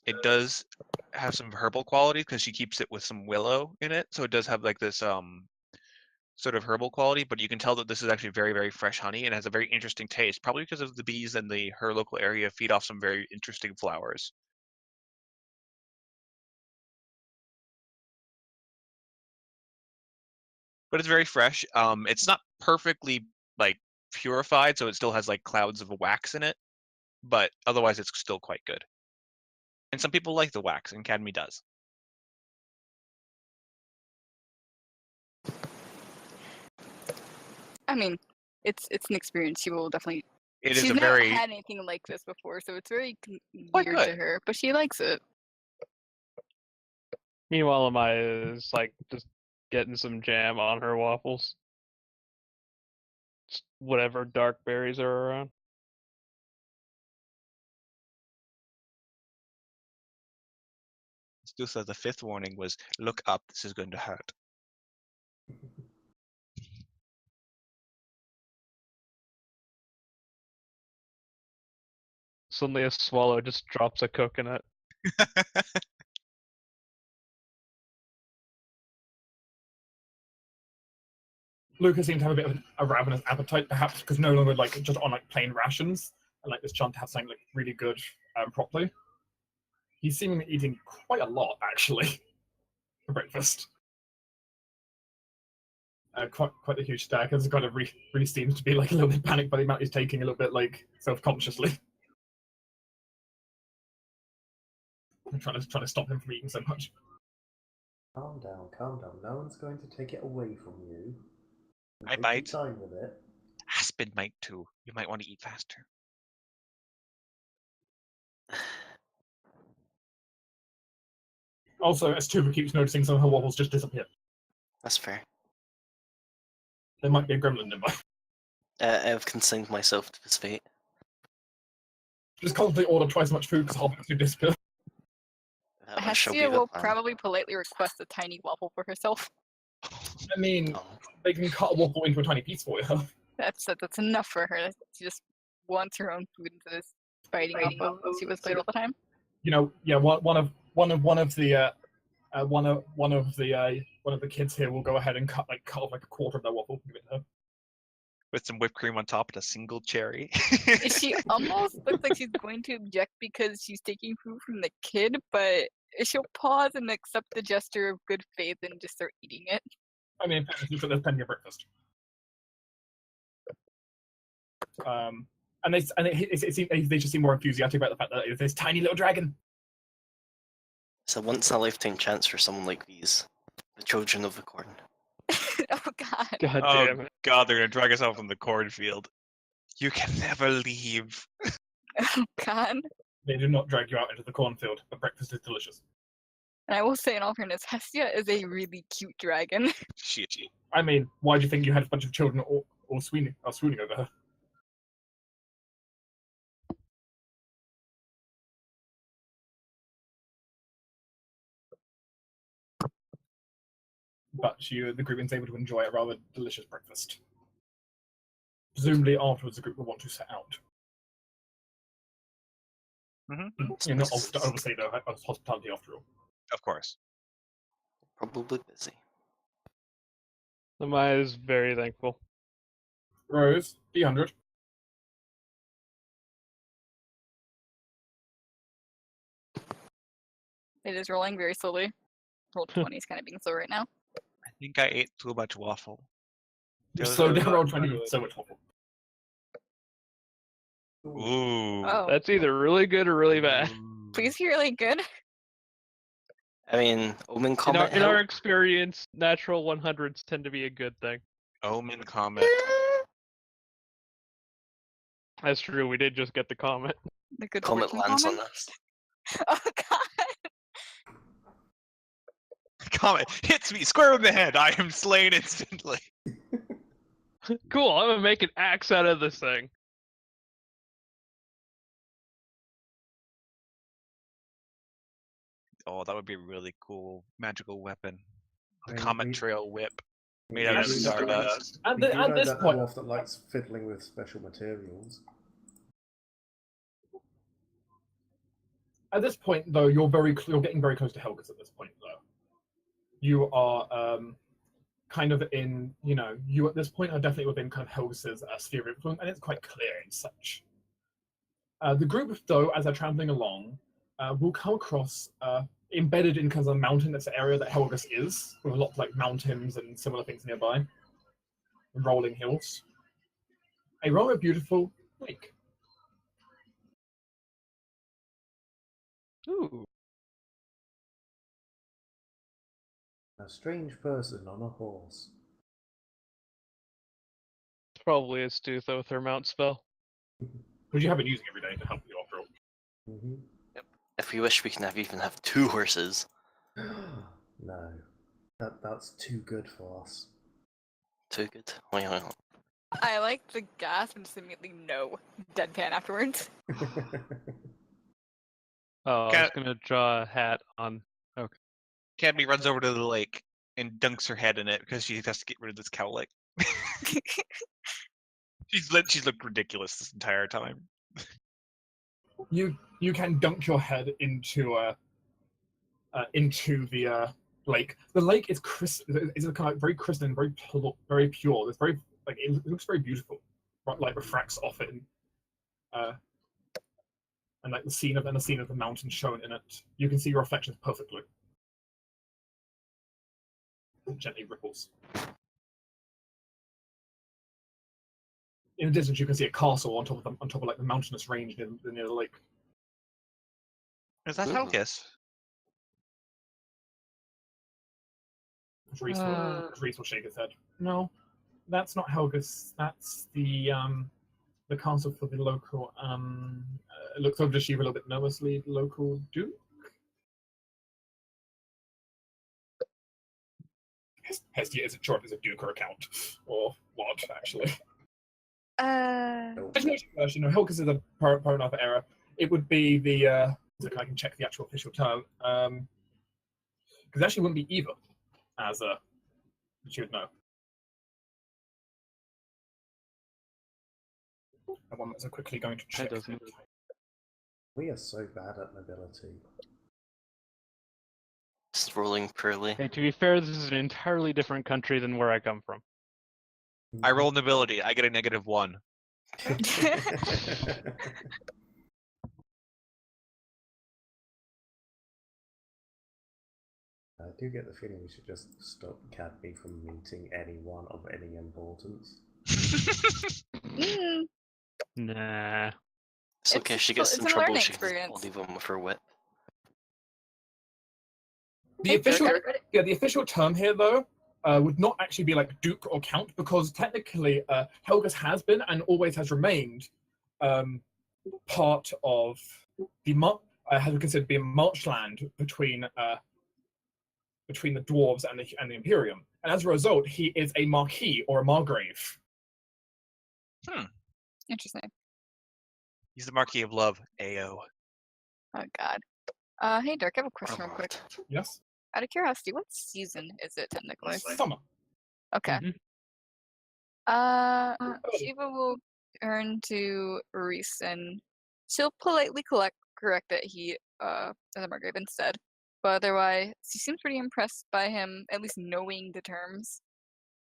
It does have some herbal qualities because she keeps it with some willow in it, so it does have like this sort of herbal quality. But you can tell that this is actually very, very fresh honey and has a very interesting taste, probably because of the bees in her local area feed off some very interesting flowers. but it's very fresh. It's not perfectly like purified, so it still has like clouds of wax in it, but otherwise it's still quite good. And some people like the wax, and Cadmi does. I mean, it's an experience. She will definitely. It is She's a never very had anything like this before, so it's very Quite weird good. to her. But she likes it. Meanwhile, Amaya is like just getting some jam on her waffles. Just whatever dark berries are around. still says the fifth warning was look up, this is going to hurt. Suddenly a swallow just drops a coconut. Lucas seemed to have a bit of a ravenous appetite, perhaps because no longer like just on like plain rations, and like this chance to have something like really good properly. He's seemingly eating quite a lot actually for breakfast. Quite a huge stack. As kind of really seems to be like a little bit panicked by the amount he's taking, a little bit like self-consciously. I'm trying to stop him from eating so much. Calm down, calm down. No one's going to take it away from you. I Take bite. your time with it. Aspen might too. You might want to eat faster. Also, as Tuba keeps noticing some of her waffles just disappear. That's fair. There might be a gremlin nearby. I've consigned myself to his fate. Just constantly order twice as much food because half of it disappear. That shall be Hestia the will plan. probably politely request a tiny waffle for herself. I mean, Oh. they can cut a waffle into a tiny piece for you. That's enough for her. She just wants her own food instead of biting off of she was played all the time. You know, yeah, one of the kids here will go ahead and cut off like a quarter of their waffle and give it to her. With some whipped cream on top and a single cherry. She almost looks like she's going to object because she's taking food from the kid, but she'll pause and accept the gesture of good faith and just start eating it. I mean, there's plenty of breakfast. And they just seem more enthusiastic about the fact that it's this tiny little dragon. It's a once-in-a-lifetime chance for someone like these, the children of the corn. Oh god. God Oh damn it. god, they're gonna drag us out from the cornfield. You can never leave. Oh god. They do not drag you out into the cornfield, but breakfast is delicious. And I will say in all fairness, Hestia is a really cute dragon. Shit. I mean, why do you think you had a bunch of children all swooning over her? But the group is able to enjoy a rather delicious breakfast. Presumably afterwards the group will want to set out. You're not to overstay their hospitality after all. Of course. Probably busy. Amaya is very thankful. Rose, D100. It is rolling very slowly. Roll 20 is kind of being slow right now. I think I ate too much waffle. So down roll 20 so much waffle. Ooh. Oh, That's either really good or really bad. please be really good. I mean, Omen In Comet our help? experience, natural 100s tend to be a good thing. Omen Comet. That's true, we did just get the comment. The good Comet fortune lands on comment? us. Oh god. Comet hits me square in the head. I am slain instantly. Cool, I'm gonna make an axe out of this thing. Oh, that would be a really cool magical weapon. The I mean, Comet we- Trail whip. we Made out of do know stardust. At we do know this that point, dwarf that likes fiddling with special materials. At this point, though, you're getting very close to Helga's at this point, though. You are kind of in, you at this point are definitely within kind of Helga's sphere of influence, and it's quite clear and such. The group, though, as they're traveling along, will come across embedded in kind of a mountainous area that Helgus is, with a lot of like mountains and similar things nearby, and rolling hills. A rather beautiful lake. Ooh. A strange person on a horse. It's probably a Stuthother mount spell. Which you have been using every day to help you after all. Mm-hmm. If we wish, we can even have 2 horses. No, that's too good for us. Too good. Why not? I like the gasp and just immediately no deadpan afterwards. Oh, I was Cat- gonna draw a hat on. Cadmi runs over to the lake and dunks her head in it because she has to get rid of this cowlick. She's looked ridiculous this entire time. You can dunk your head into the lake. The lake is is kind of very crystalline, very pure. It's very like it looks very beautiful, like refracts off it, and like the scene of the mountain shown in it. You can see your reflections perfectly. It gently ripples. In the distance, you can see a castle on top of like the mountainous range near the lake. Is that Ooh. Helgus? Reese will shake his head. No, that's not Helgus. That's the castle for the local. Looks over to Shiva a little bit nervously. Local duke. Hestia isn't sure if it's a duke or a count or what actually. Actually, no, Helgus is a part of the era. It would be the. I can check the actual official term. Because it actually wouldn't be either, as she would know. And one that's quickly going to check. doesn't. We are so bad at nobility. Just rolling poorly. Hey, to be fair, this is an entirely different country than where I come from. I roll nobility. I get a -1. I do get the feeling we should just stop Cadmi from meeting anyone of any importance. Mm, Nah. It's okay, if she It's- gets it's in a trouble, learning she can just experience. leave him with her whip. The official term here, though, would not actually be like duke or count, because technically, Helgus has been and always has remained part of the has been considered to be a marchland between the dwarves and the Imperium, and as a result, he is a marquis or a margrave. interesting. He's the Marquis of Love. Ayo. Oh god. Hey Dirk, I have a question real quick. Yes, Out of curiosity, what season is it technically? summer. Okay. Mhm. Shiva will turn to Reese and she'll politely correct that he is a Margrave instead. But otherwise, she seems pretty impressed by him at least knowing the terms.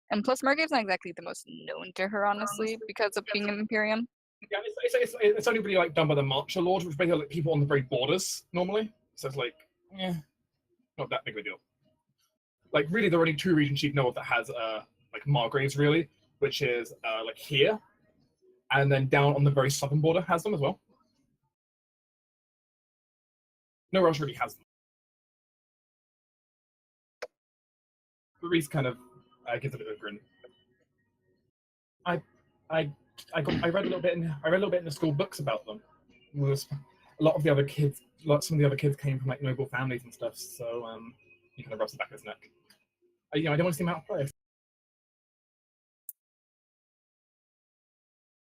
And plus, Margrave's not exactly the most known to her, honestly, because of being an Imperium. Yeah, it's only really like done by the Marcher Lord, which basically like people on the very borders normally. So it's like, not that big of a deal. Like really, there are only 2 regions she'd know of that has like Margraves really, which is like here, and then down on the very southern border has them as well. Nowhere else really has them. But Reese kind of gives a bit of a grin. I read a little bit in the school books about them. A lot of the other kids, some of the other kids came from like noble families and stuff. So he kind of rubs the back of his neck. I don't want to seem out of place.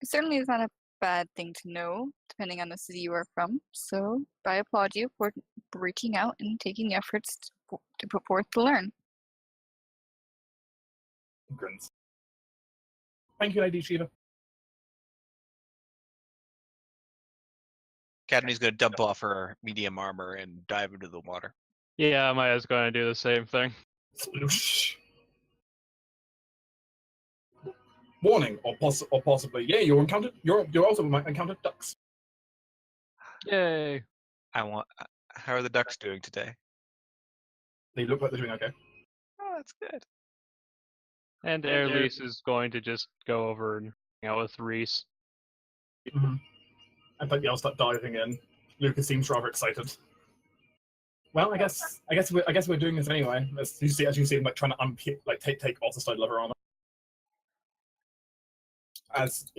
It certainly is not a bad thing to know, depending on the city you are from. So I applaud you for reaching out and taking the efforts to put forth to learn. He grins. Thank you, Lady Shiva. Cadmi's gonna dump off her medium armor and dive into the water. Yeah, Maya's going to do the same thing. Sploosh. Warning, or possibly, yeah, you're also might encounter ducks. Yay. How are the ducks doing today? They look like they're doing okay. Oh, that's good. And Airlease is going to just go over and hang out with Reese. Mm-hmm. I think they'll start diving in. Lucas seems rather excited. Well, I guess we're doing this anyway. As you see him like trying to take off the side leather armor. As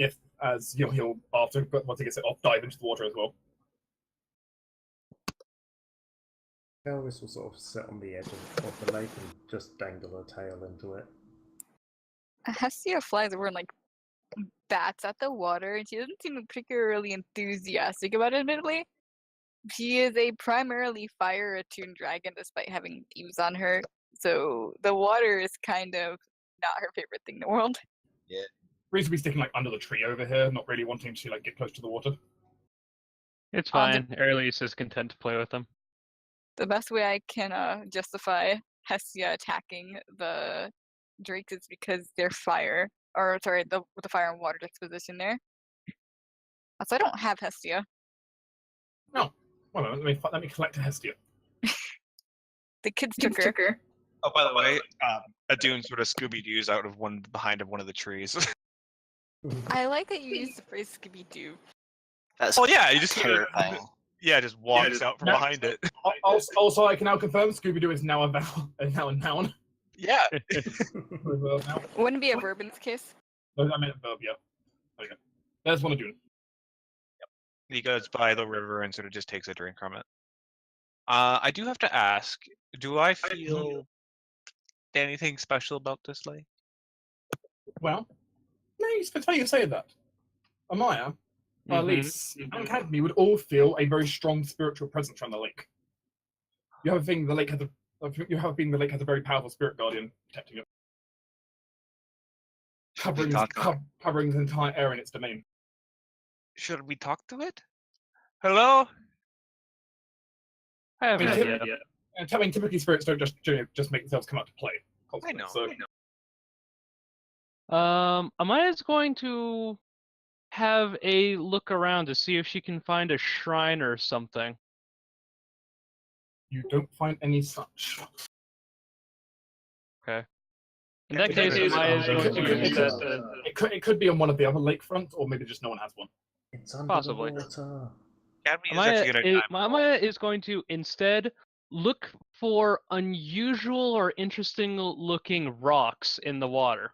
he'll after once he gets it off, dive into the water as well. Elvis will sort of sit on the edge of the lake and just dangle her tail into it. Hestia flies over and like bats at the water, and she doesn't seem particularly enthusiastic about it, admittedly. She is a primarily fire-attuned dragon despite having thieves on her, so the water is kind of not her favorite thing in the world. Yeah. Reese will be sticking like under the tree over here, not really wanting to like get close to the water. It's On the- fine. Airlease is content to play with them. The best way I can justify Hestia attacking the drakes is because they're fire, or sorry, with the fire and water disposition there. Also, I don't have Hestia. No. Well, let me collect a Hestia. The kids took her. Oh, by the way, Adun sort of Scooby-Doo's out of behind one of the trees. I like that you use the phrase Scooby-Doo. That's Oh yeah, you just terrifying. just walks out from behind it. Also, I can now confirm Scooby-Doo is now a noun. Yeah. Wouldn't be a verb in this case. I meant verb, yeah. There you go. There's one of Dune. He goes by the river and sort of just takes a drink from it. I do have to ask, do I feel anything special about this lake? Well, no, it's funny you say that. Amaya, Alice, and Cadmi would all feel a very strong spiritual presence around the lake. You have a feeling the lake has a very powerful spirit guardian protecting it, covering the entire area in its domain. Should we talk to it? Hello? I have an I mean, idea. And typically spirits don't just make themselves come out to play. I know. So, Amaya's going to have a look around to see if she can find a shrine or something. you don't find any such. Okay. In that case, Amaya's going to use that. It could be on one of the other lakefronts, or maybe just no one has one. It's under Possibly. the water. Cadmi is actually good at time. Amaya is going to instead look for unusual or interesting looking rocks in the water.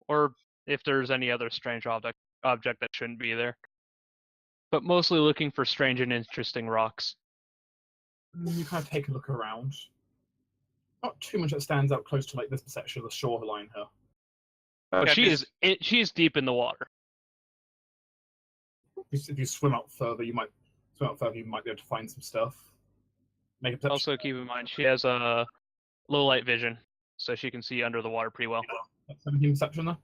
Or if there's any other strange object that shouldn't be there. But mostly looking for strange and interesting rocks. You kind of take a look around. Not too much that stands out close to like this section of the shoreline here. Oh, Yeah, she is deep in the water. If you swim out further, you might be able to find some stuff. Make a perception. Also, keep in mind she has a low light vision, so she can see under the water pretty well. 17 perception there.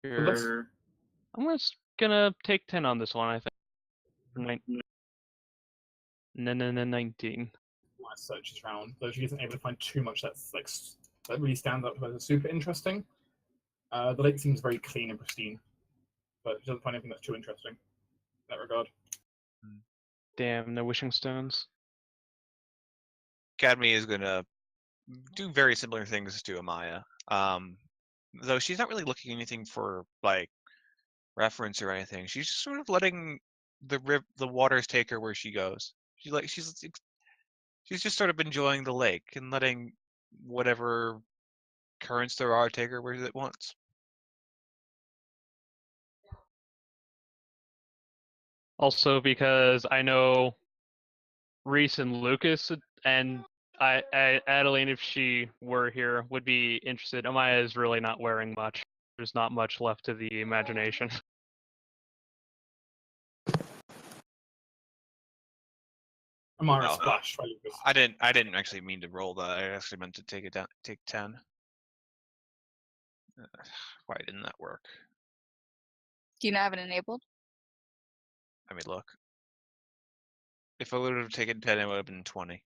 Sure. I'm just gonna take 10 on this one, I think. 19. My searches around, though she isn't able to find too much that really stands out as super interesting. The lake seems very clean and pristine, but she doesn't find anything that's too interesting in that regard. Damn, no wishing stones. Cadmi is gonna do very similar things to Amaya. Though she's not really looking anything for like reference or anything. She's just sort of letting the waters take her where she goes. She's just sort of enjoying the lake and letting whatever currents there are take her where it wants. Also, because I know Reese and Lucas and Adeline, if she were here, would be interested. Amaya is really not wearing much. There's not much left to the imagination. Amara No. splashed by Lucas. I didn't actually mean to roll that. I actually meant to take it down. Take 10. Why didn't that work? Do you not have it enabled? Let me look. If I would have taken 10, it would have been 20.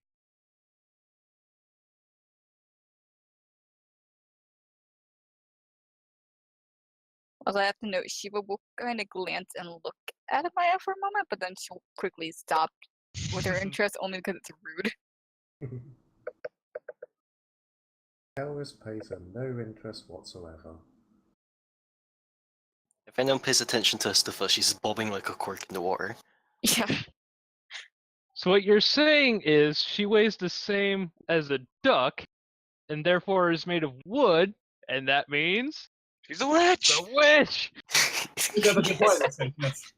Also, I have to note, Shiva will kind of glance and look at Amaya for a moment, but then she'll quickly stop with her interest only because it's rude. Elris pays her no interest whatsoever. If anyone pays attention to Astufa, she's bobbing like a cork in the water. Yeah. So what you're saying is she weighs the same as a duck, and therefore is made of wood, and that means She's a witch. the witch. Yeah, that's the point. I said, yes.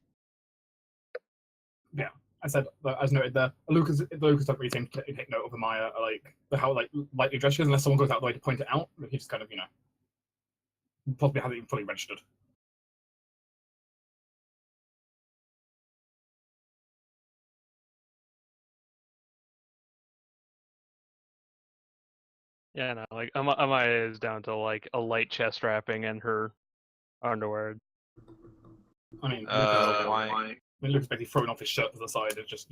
Yeah, I said, as noted there, Lucas don't really seem to take note of Amaya, like how lightly dressed she is, unless someone goes out of the way to point it out. He just kind of, possibly hasn't even fully registered. Yeah, no, like Amaya is down to like a light chest wrapping and her underwear. I mean, Why? Lucas basically throwing off his shirt to the side. It's just,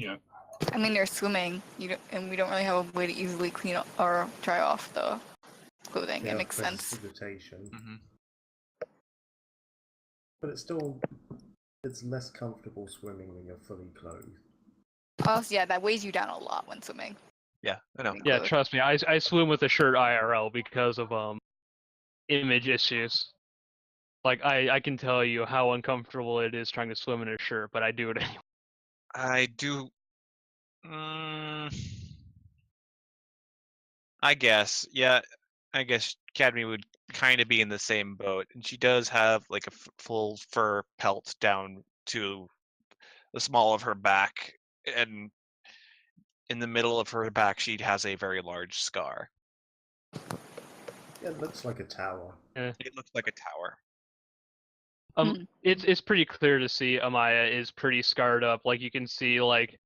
I mean, they're swimming. And we don't really have a way to easily clean up or dry off the clothing. Yeah, It makes sense. precipitation. Mm-hmm. But it's less comfortable swimming when you're fully clothed. Also, yeah, that weighs you down a lot when swimming. Yeah, I know. being Yeah, clothed. trust me, I swim with a shirt IRL because of image issues. Like I can tell you how uncomfortable it is trying to swim in a shirt, but I do it anyway. I do. I guess. Yeah. I guess Cadmi would kind of be in the same boat, and she does have like a full fur pelt down to the small of her back, and in the middle of her back, she has a very large scar. It looks like a tower. It looks like a tower. It's pretty clear to see Amaya is pretty scarred up. Like you can see like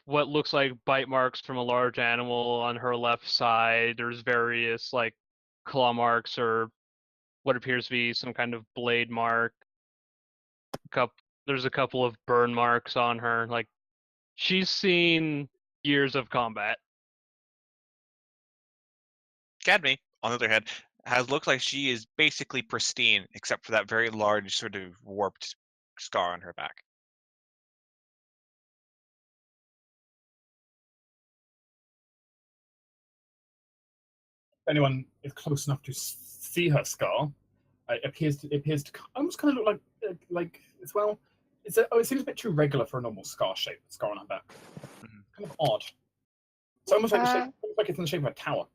what looks like bite marks from a large animal on her left side. There's various like claw marks or what appears to be some kind of blade mark. There's a couple of burn marks on her. Like she's seen years of combat. Cadmi, on the other hand, looks like she is basically pristine, except for that very large, sort of warped scar on her back. if anyone is close enough to see her scar, it appears to almost kind of look like as well. It seems a bit too regular for a normal scar on her back. Kind of odd. It's almost like almost like it's in the shape of a tower.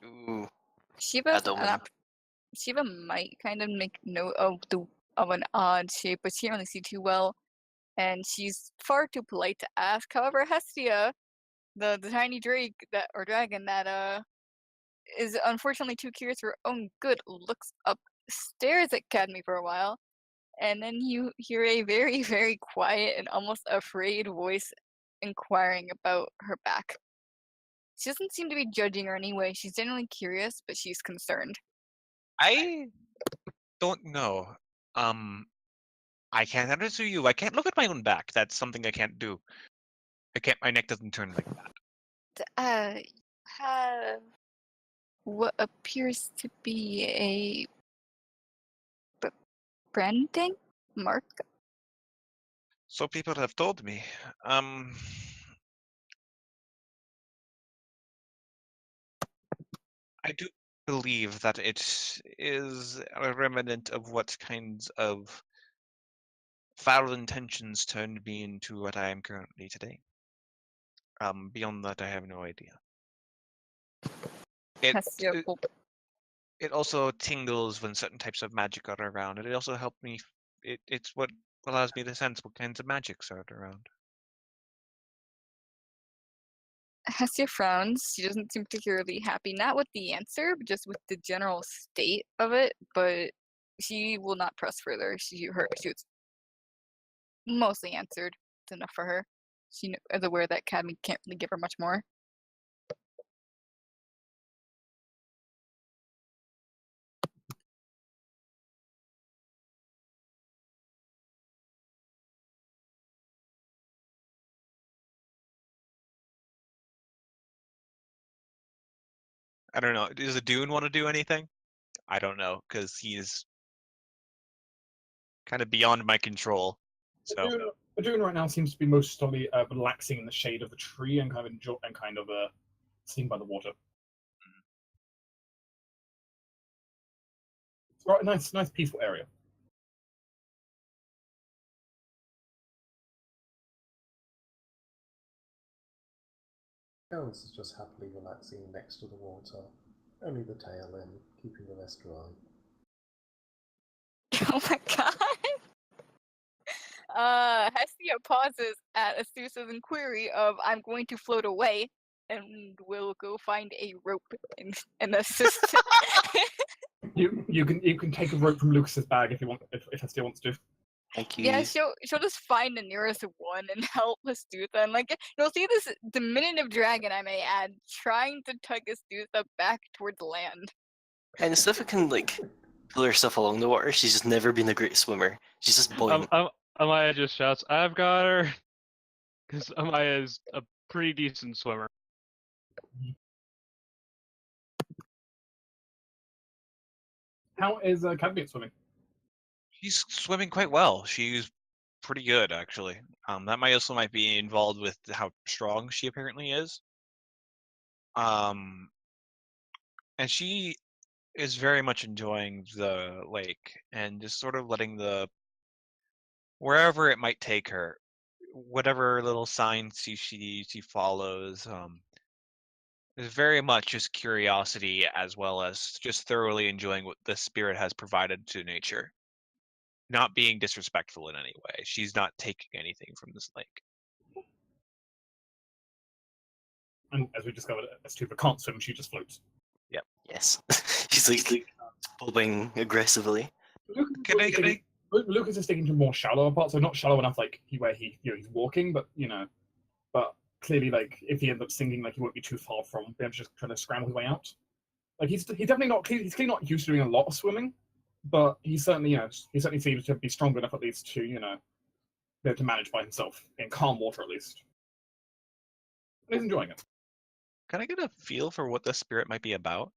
Ooh, Shiva Adelman. Shiva might kind of make note of an odd shape, but she can't really see too well, and she's far too polite to ask. However, Hestia, the tiny dragon that is unfortunately too curious for her own good, looks up, stares at Cadmi for a while, and then you hear a very, very quiet and almost afraid voice inquiring about her back. She doesn't seem to be judging her anyway. She's genuinely curious, but she's concerned. I don't know. I can't answer you. I can't look at my own back. That's something I can't do. My neck doesn't turn like that. Have what appears to be a branding mark. So people have told me. I do believe that it is a remnant of what kinds of foul intentions turned me into what I am currently today. Beyond that, I have no idea. Hestia It also tingles when certain types of magic are around, and it also helped me. It's what allows me to sense what kinds of magics are around. Hestia frowns. She doesn't seem particularly happy, not with the answer, but just with the general state of it. But she will not press further. She was mostly answered. It's enough for her. She is aware that Cadmi can't really give her much more. I don't know. Does the Dune want to do anything? I don't know, because he's kind of beyond my control. So doing right now seems to be mostly relaxing in the shade of the tree and kind of sitting by the water. It's right, nice peaceful area. Ellis is just happily relaxing next to the water, only the tail in, keeping the rest dry. Oh my god. Hestia pauses at Astusa's inquiry of "I'm going to float away," and will go find a rope and assist. You can take a rope from Lucas's bag if you want, if Hestia wants to. Thank you. Yeah, she'll just find the nearest one and help Astusa. And like you'll see this diminutive dragon, I may add, trying to tug Astusa back towards land. And Astusa can like pull herself along the water. She's just never been a great swimmer. She's just buoyant. Amaya just shouts, "I've got her," because Amaya is a pretty decent swimmer. How is Cadmi at swimming? She's swimming quite well. She's pretty good, actually. That might be involved with how strong she apparently is. And she is very much enjoying the lake and just sort of letting wherever it might take her, whatever little signs she follows. Is very much just curiosity as well as just thoroughly enjoying what the spirit has provided to nature. Not being disrespectful in any way. She's not taking anything from this lake. And as we discovered, Astusa can't swim; she just floats. Yes. She's like bobbing aggressively. Lucas is sticking to more shallower parts, so not shallow enough like he's walking, but but clearly like if he ends up sinking, like he won't be too far from being just trying to scramble his way out. Like he's definitely not he's clearly not used to doing a lot of swimming, but he certainly seems to be strong enough at least to be able to manage by himself in calm water at least. And he's enjoying it. Can I get a feel for what the spirit might be about?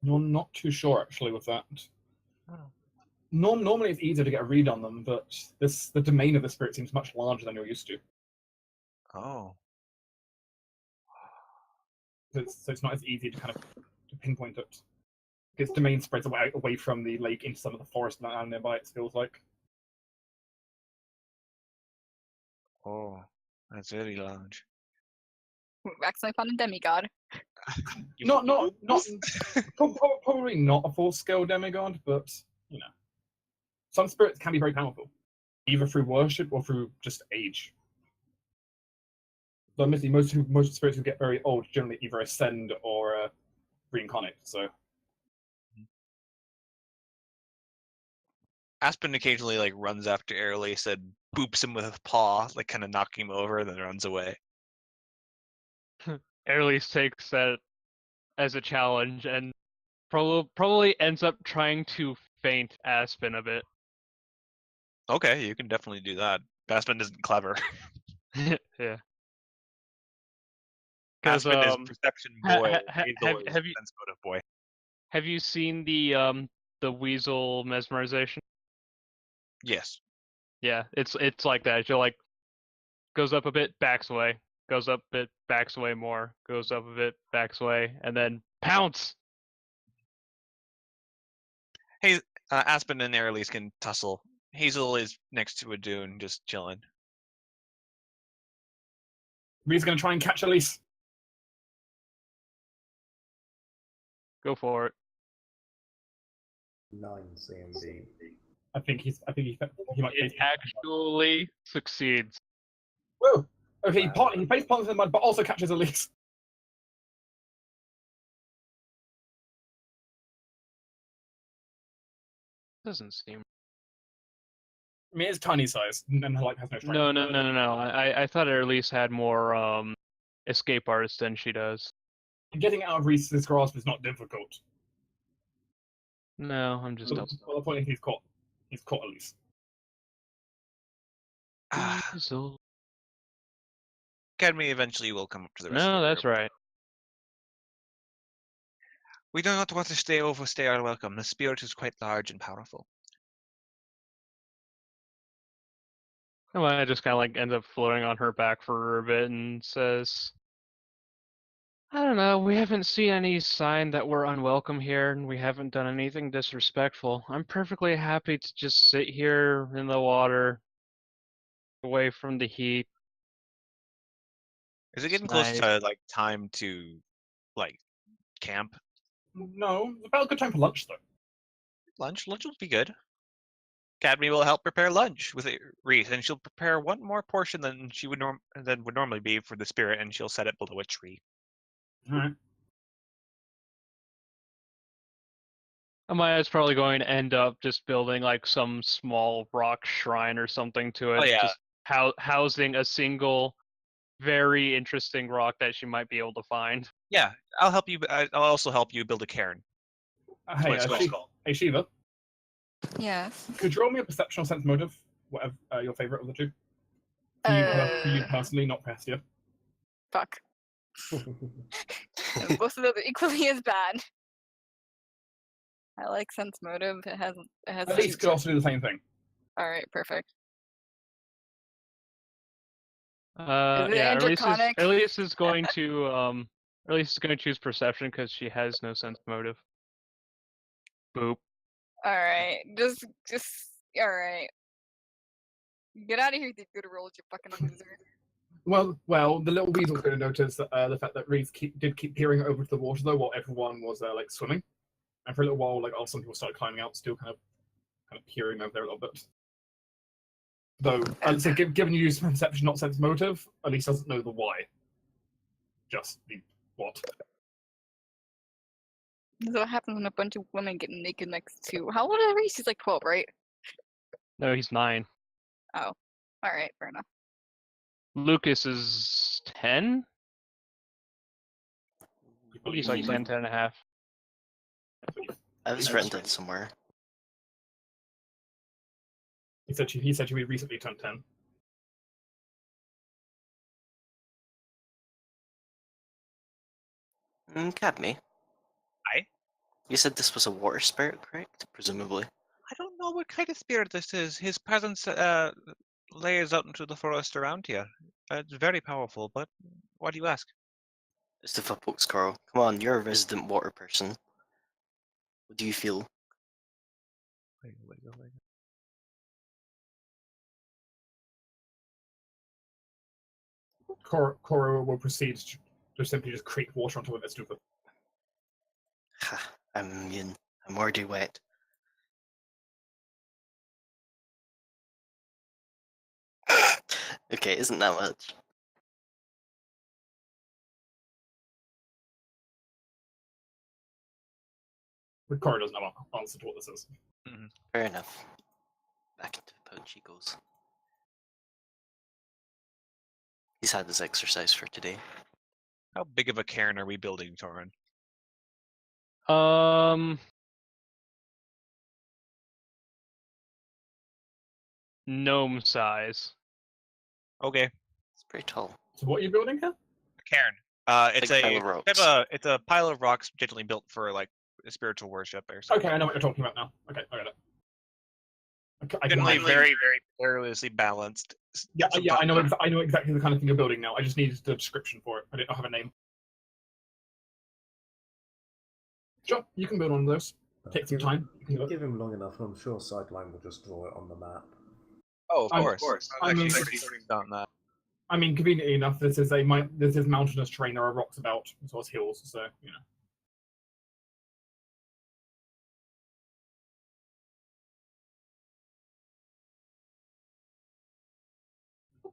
You're not too sure actually with that. Oh. Normally it's easier to get a read on them, but the domain of the spirit seems much larger than you're used to. Oh. So it's not as easy to kind of to pinpoint it. Its domain spreads away from the lake into some of the forest land nearby, it feels like. Oh. That's very large. Accidentally found a demigod. Probably not a full-scale demigod, but some spirits can be very powerful, either through worship or through just age. But admittedly, most spirits who get very old generally either ascend or reincarnate. So Aspen occasionally like runs after Airlace and boops him with a paw, like kind of knocking him over, and then runs away. Airlease takes that as a challenge and probably ends up trying to feint Aspen a bit. Okay, you can definitely do that. Aspen isn't clever. Yeah. Aspen is perception boy. Hazel is have you sense motive boy. have you seen the weasel mesmerization? Yes. Yeah, it's like that. You're like goes up a bit, backs away, goes up a bit, backs away more, goes up a bit, backs away, and then pounce. Hey, Aspen and Airlease can tussle. Hazel is next to a dune, just chilling. Reed's going to try and catch Elise. Go for it. 9 CMD. I think he might. It actually succeeds. Whoa! Okay, he face plants in the mud, but also catches Elise. Doesn't seem. I mean, it's tiny size, and like has no strength. No. I thought Airlease had more escape artists than she does. Getting out of Reese's grasp is not difficult. No, I'm just. Well, the point is he's caught Elise. Weasel. Cadmi eventually will come up to the rest. No, of the that's group. right. We do not want to overstay our welcome. The spirit is quite large and powerful. Amaya just kind of like ends up floating on her back for a bit and says, I don't know, we haven't seen any sign that we're unwelcome here, and we haven't done anything disrespectful. I'm perfectly happy to just sit here in the water, away from the heat. Is it It's getting close nice. to like time to like camp? No, it's about a good time for lunch though. Lunch will be good. Cadmi will help prepare lunch with Reese, and she'll prepare one more portion than she would normally be for the spirit, and she'll set it below a tree. All right. Amaya's probably going to end up just building like some small rock shrine or something to it, Oh, yeah. just housing a single, very interesting rock that she might be able to find. Yeah, I'll help you. I'll also help you build a cairn. Hey, what it's called. hey, Shiva, Yes. could you roll me a perception or sense motive? Whatever your favorite of the two. For you personally, not for Hestia. Fuck. Both of those are equally as bad. I like sense motive. It has At least could also do the same thing. All right, perfect. Yeah, androconic? Elise is going to choose perception because she has no sense motive. Boop. All right, just all right. Get out of here, you good rolls, you fucking loser. Well, the little weasel's going to notice the fact that Reese did keep peering over to the water though, while everyone was like swimming, and for a little while, like some people started climbing out, still kind of peering over there a little bit. Though, so given you use perception, not sense motive, at least doesn't know the why. Just the what. This is what happens when a bunch of women get naked next to. How old is Reese? He's like 12, right? No, he's 9. Oh, all right, fair enough. Lucas is 10? He's like 10, 10 and a half. I was written down somewhere. He said she recently turned 10. Cadmi. Aye? You said this was a water spirit, correct? Presumably. I don't know what kind of spirit this is. His presence layers out into the forest around here. It's very powerful, but why do you ask? It's the Footbox Carl. Come on, you're a resident water person. What do you feel? Cora will proceed to simply just create water onto it. Let's do it. Ha, I'm immune. I'm already wet. Okay, isn't that much? But Cora doesn't have an answer to what this is. Fair enough. Back into the pouch he goes. He's had his exercise for today. How big of a cairn are we building, Torin? Gnome size. Okay. It's pretty tall. So what are you building here? A cairn. It's Big a pile of rocks. it's a pile of rocks generally built for like spiritual worship or something. Okay, I know what you're talking about now. Okay, I got it. Okay, Generally very, very perilously balanced. Yeah, I know exactly the kind of thing you're building now. I just needed the description for it. I didn't have a name. Sure, you can build one of those. Take some time. You can Give him long enough, and I'm sure Sideline will just draw it on the map. Oh, of course. I mean, done that. I mean, conveniently enough, this is mountainous terrain. There are rocks about, as well as hills. So you know.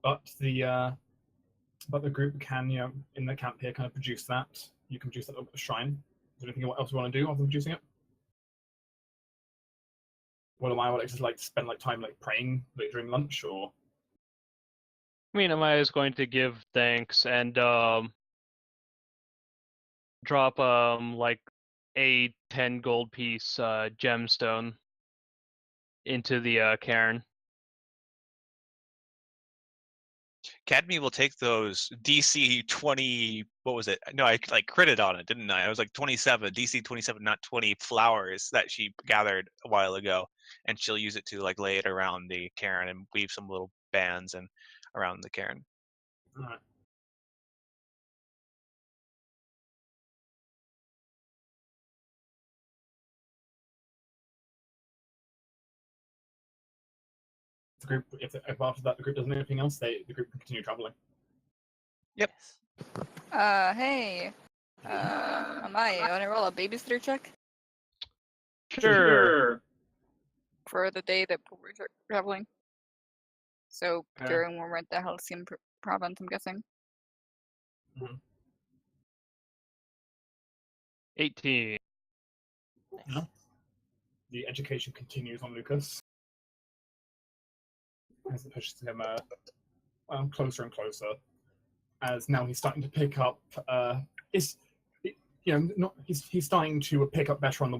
But the group can, in the camp here, kind of produce that. You can produce that little bit of shrine. Is there anything else you want to do other than producing it? What am I just like to spend time praying during lunch, or? I mean, Amaya is going to give thanks and drop like a 10 gold piece gemstone into the cairn. Cadmi will take those DC 20. What was it? No, I critted on it, didn't I? I was like 27, DC 27, not 20 flowers that she gathered a while ago, and she'll use it to lay it around the cairn and weave some little bands and around the cairn. Alright. The group, if after that the group does anything else, the group can continue traveling. Yep. Hey. Amai, you wanna roll a babysitter check Sure. for the day that we're traveling? So Okay. during when we're at the Halcyon province, I'm guessing. 18. Yeah. The education continues on Lucus as it pushes him closer and closer. As now he's starting to pick up, he's starting to pick up better on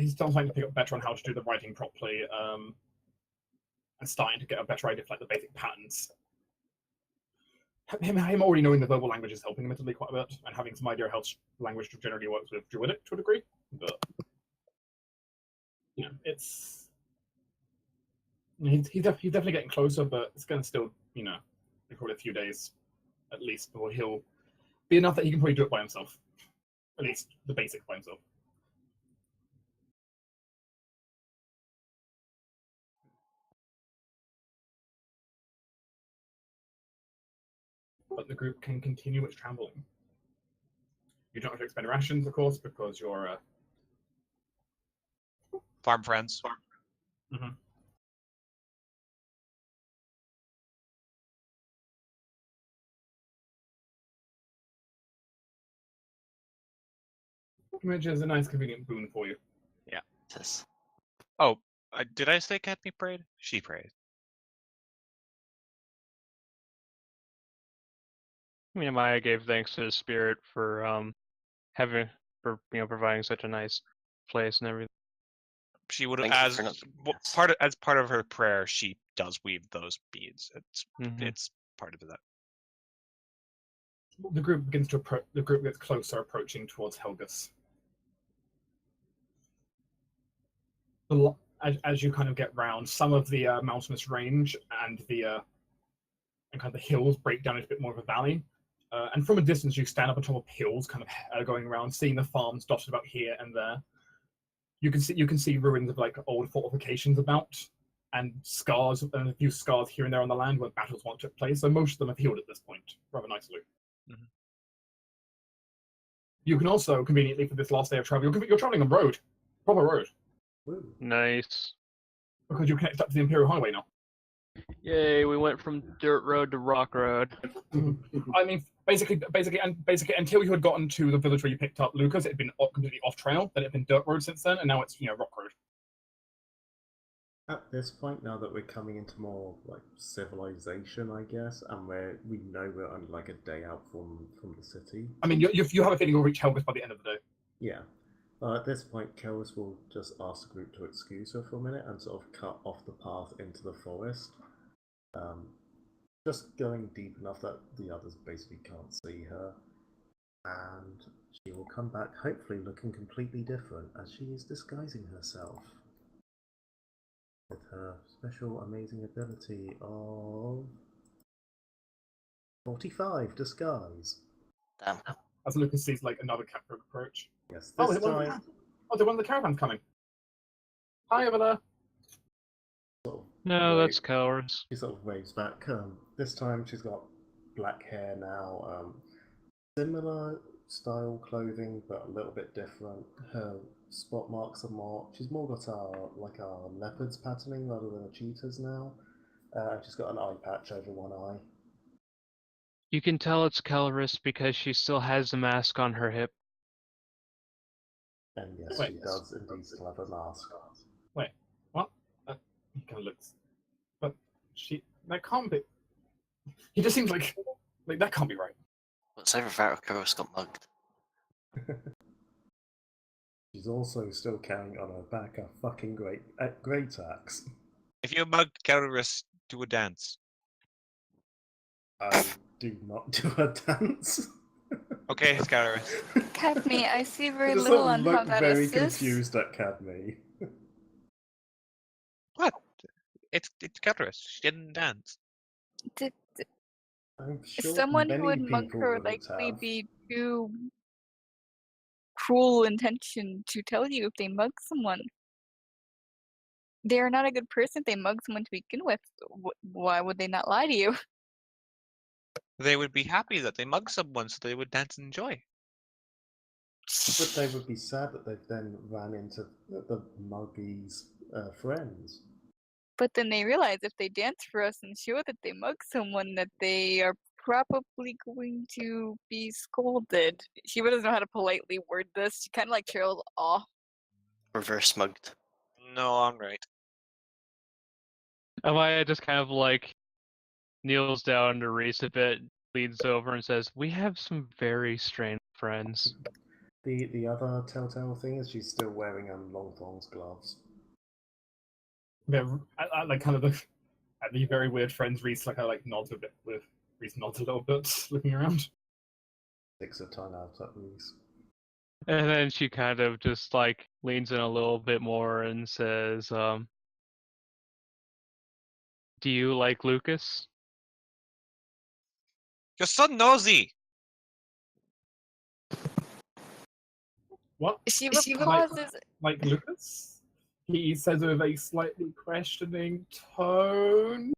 starting to pick up better on how to do the writing properly, and starting to get a better idea of like the basic patterns. Him already knowing the verbal language is helping him admittedly quite a bit, and having some idea of how language generally works with Druidic to a degree. But it's he's definitely getting closer, but it's going to still be probably a few days at least before he'll be enough that he can probably do it by himself, at least the basic by himself. But the group can continue its traveling. You don't have to expend rations, of course, because you're Farm friends. Mhm. Which is a nice, convenient boon for you. Yes. Oh, did I say Cadmi prayed? She prayed. I mean, Maya gave thanks to the spirit for providing such a nice place and everything. She would have, Thank you as for not- yes. part of her prayer, she does weave those beads. Mhm. It's part of that. The group begins to approach. The group gets closer, approaching towards Helgus. As you kind of get round, some of the mountainous range and and kind of the hills break down into a bit more of a valley. And from a distance, you stand up on top of hills, kind of going around, seeing the farms dotted about here and there. You can see ruins of like old fortifications about, and scars, and a few scars here and there on the land where battles once took place. So most of them have healed at this point, rather nicely. Mhm. You can also conveniently, for this last day of travel, you're traveling on road, proper road, Woo. Nice. because you're connected up to the Imperial Highway now. Yay, we went from dirt road to rock road. I mean, basically, until you had gotten to the village where you picked up Lucas, it had been completely off trail. Then it had been dirt road since then, and now it's rock road. At this point, now that we're coming into more like civilization, I guess, and we know we're only like a day out from the city. I mean, you have a feeling you'll reach Helgus by the end of the day. Yeah. At this point, Kelvis will just ask the group to excuse her for a minute and sort of cut off the path into the forest. Just going deep enough that the others basically can't see her. And she will come back, hopefully looking completely different, as she is disguising herself. With her special amazing ability of 45 disguise. Damn. As Lucas sees like another catfolk approach. Yes, Oh, this is it time one of the caravans coming? Hi over there. sort of No, wave- that's cowards. she sort of waves back. This time she's got black hair now. Similar style clothing, but a little bit different. Her spot marks are more. She's more got our leopard's patterning rather than a cheetah's now. She's got an eye patch over one eye. You can tell it's Kelris because she still has the mask on her hip. And yes, Wait. she does indeed still have a mask. Wait, what? He kind of looks, but that can't be. He just seems like that can't be right. What's either that or Kuros got mugged? She's also still carrying on her back a fucking great axe. If you mugged Kelris, do a dance. I do not do a dance. Okay, Kelris. Cadmi, I see very Just little sort of on how look that very assists. confused at Cadmi. What? It's Cadris. She didn't dance. D- I'm sure Someone who many would mug people her wouldn't likely have. be too cruel intention to tell you if they mug someone. They are not a good person if they mug someone to begin with. Why would they not lie to you? They would be happy that they mugged someone, so they would dance and enjoy. But they would be sad that they then ran into the muggy's friends. But then they realize if they dance for us and show that they mug someone, that they are probably going to be scolded. She doesn't know how to politely word this. She kind of like trails off. Reverse mugged. No, I'm right. Amaya just kind of like kneels down to Reese a bit, leans over and says, "We have some very strange friends." The other telltale thing is she's still wearing long thongs gloves. Yeah, I like kind of look at the very weird friends. Reese nods a bit with Reese nods a little bit, looking around. Sticks her tongue out at Reese. And then she kind of just like leans in a little bit more and says, "Do you like Lucas?" You're so nosy. What? She Like- pauses. Like Lucas? He says with a slightly questioning tone.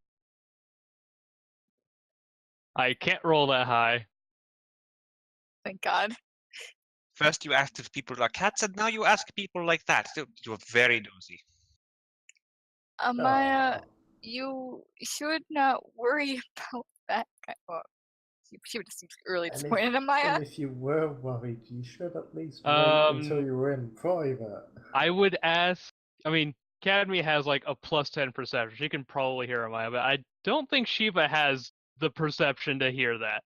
I can't roll that high. Thank God. First you asked if people are cats, and now you ask people like that. You're very nosy. Amaya, Aw. you should not worry about that. Well, she would seem really And disappointed in And Amaya. if you were worried, you should at least wait until Um, you were in private. I would ask. I mean, Cadmi has like a +10 perception. She can probably hear Amaya, but I don't think Shiva has the perception to hear that.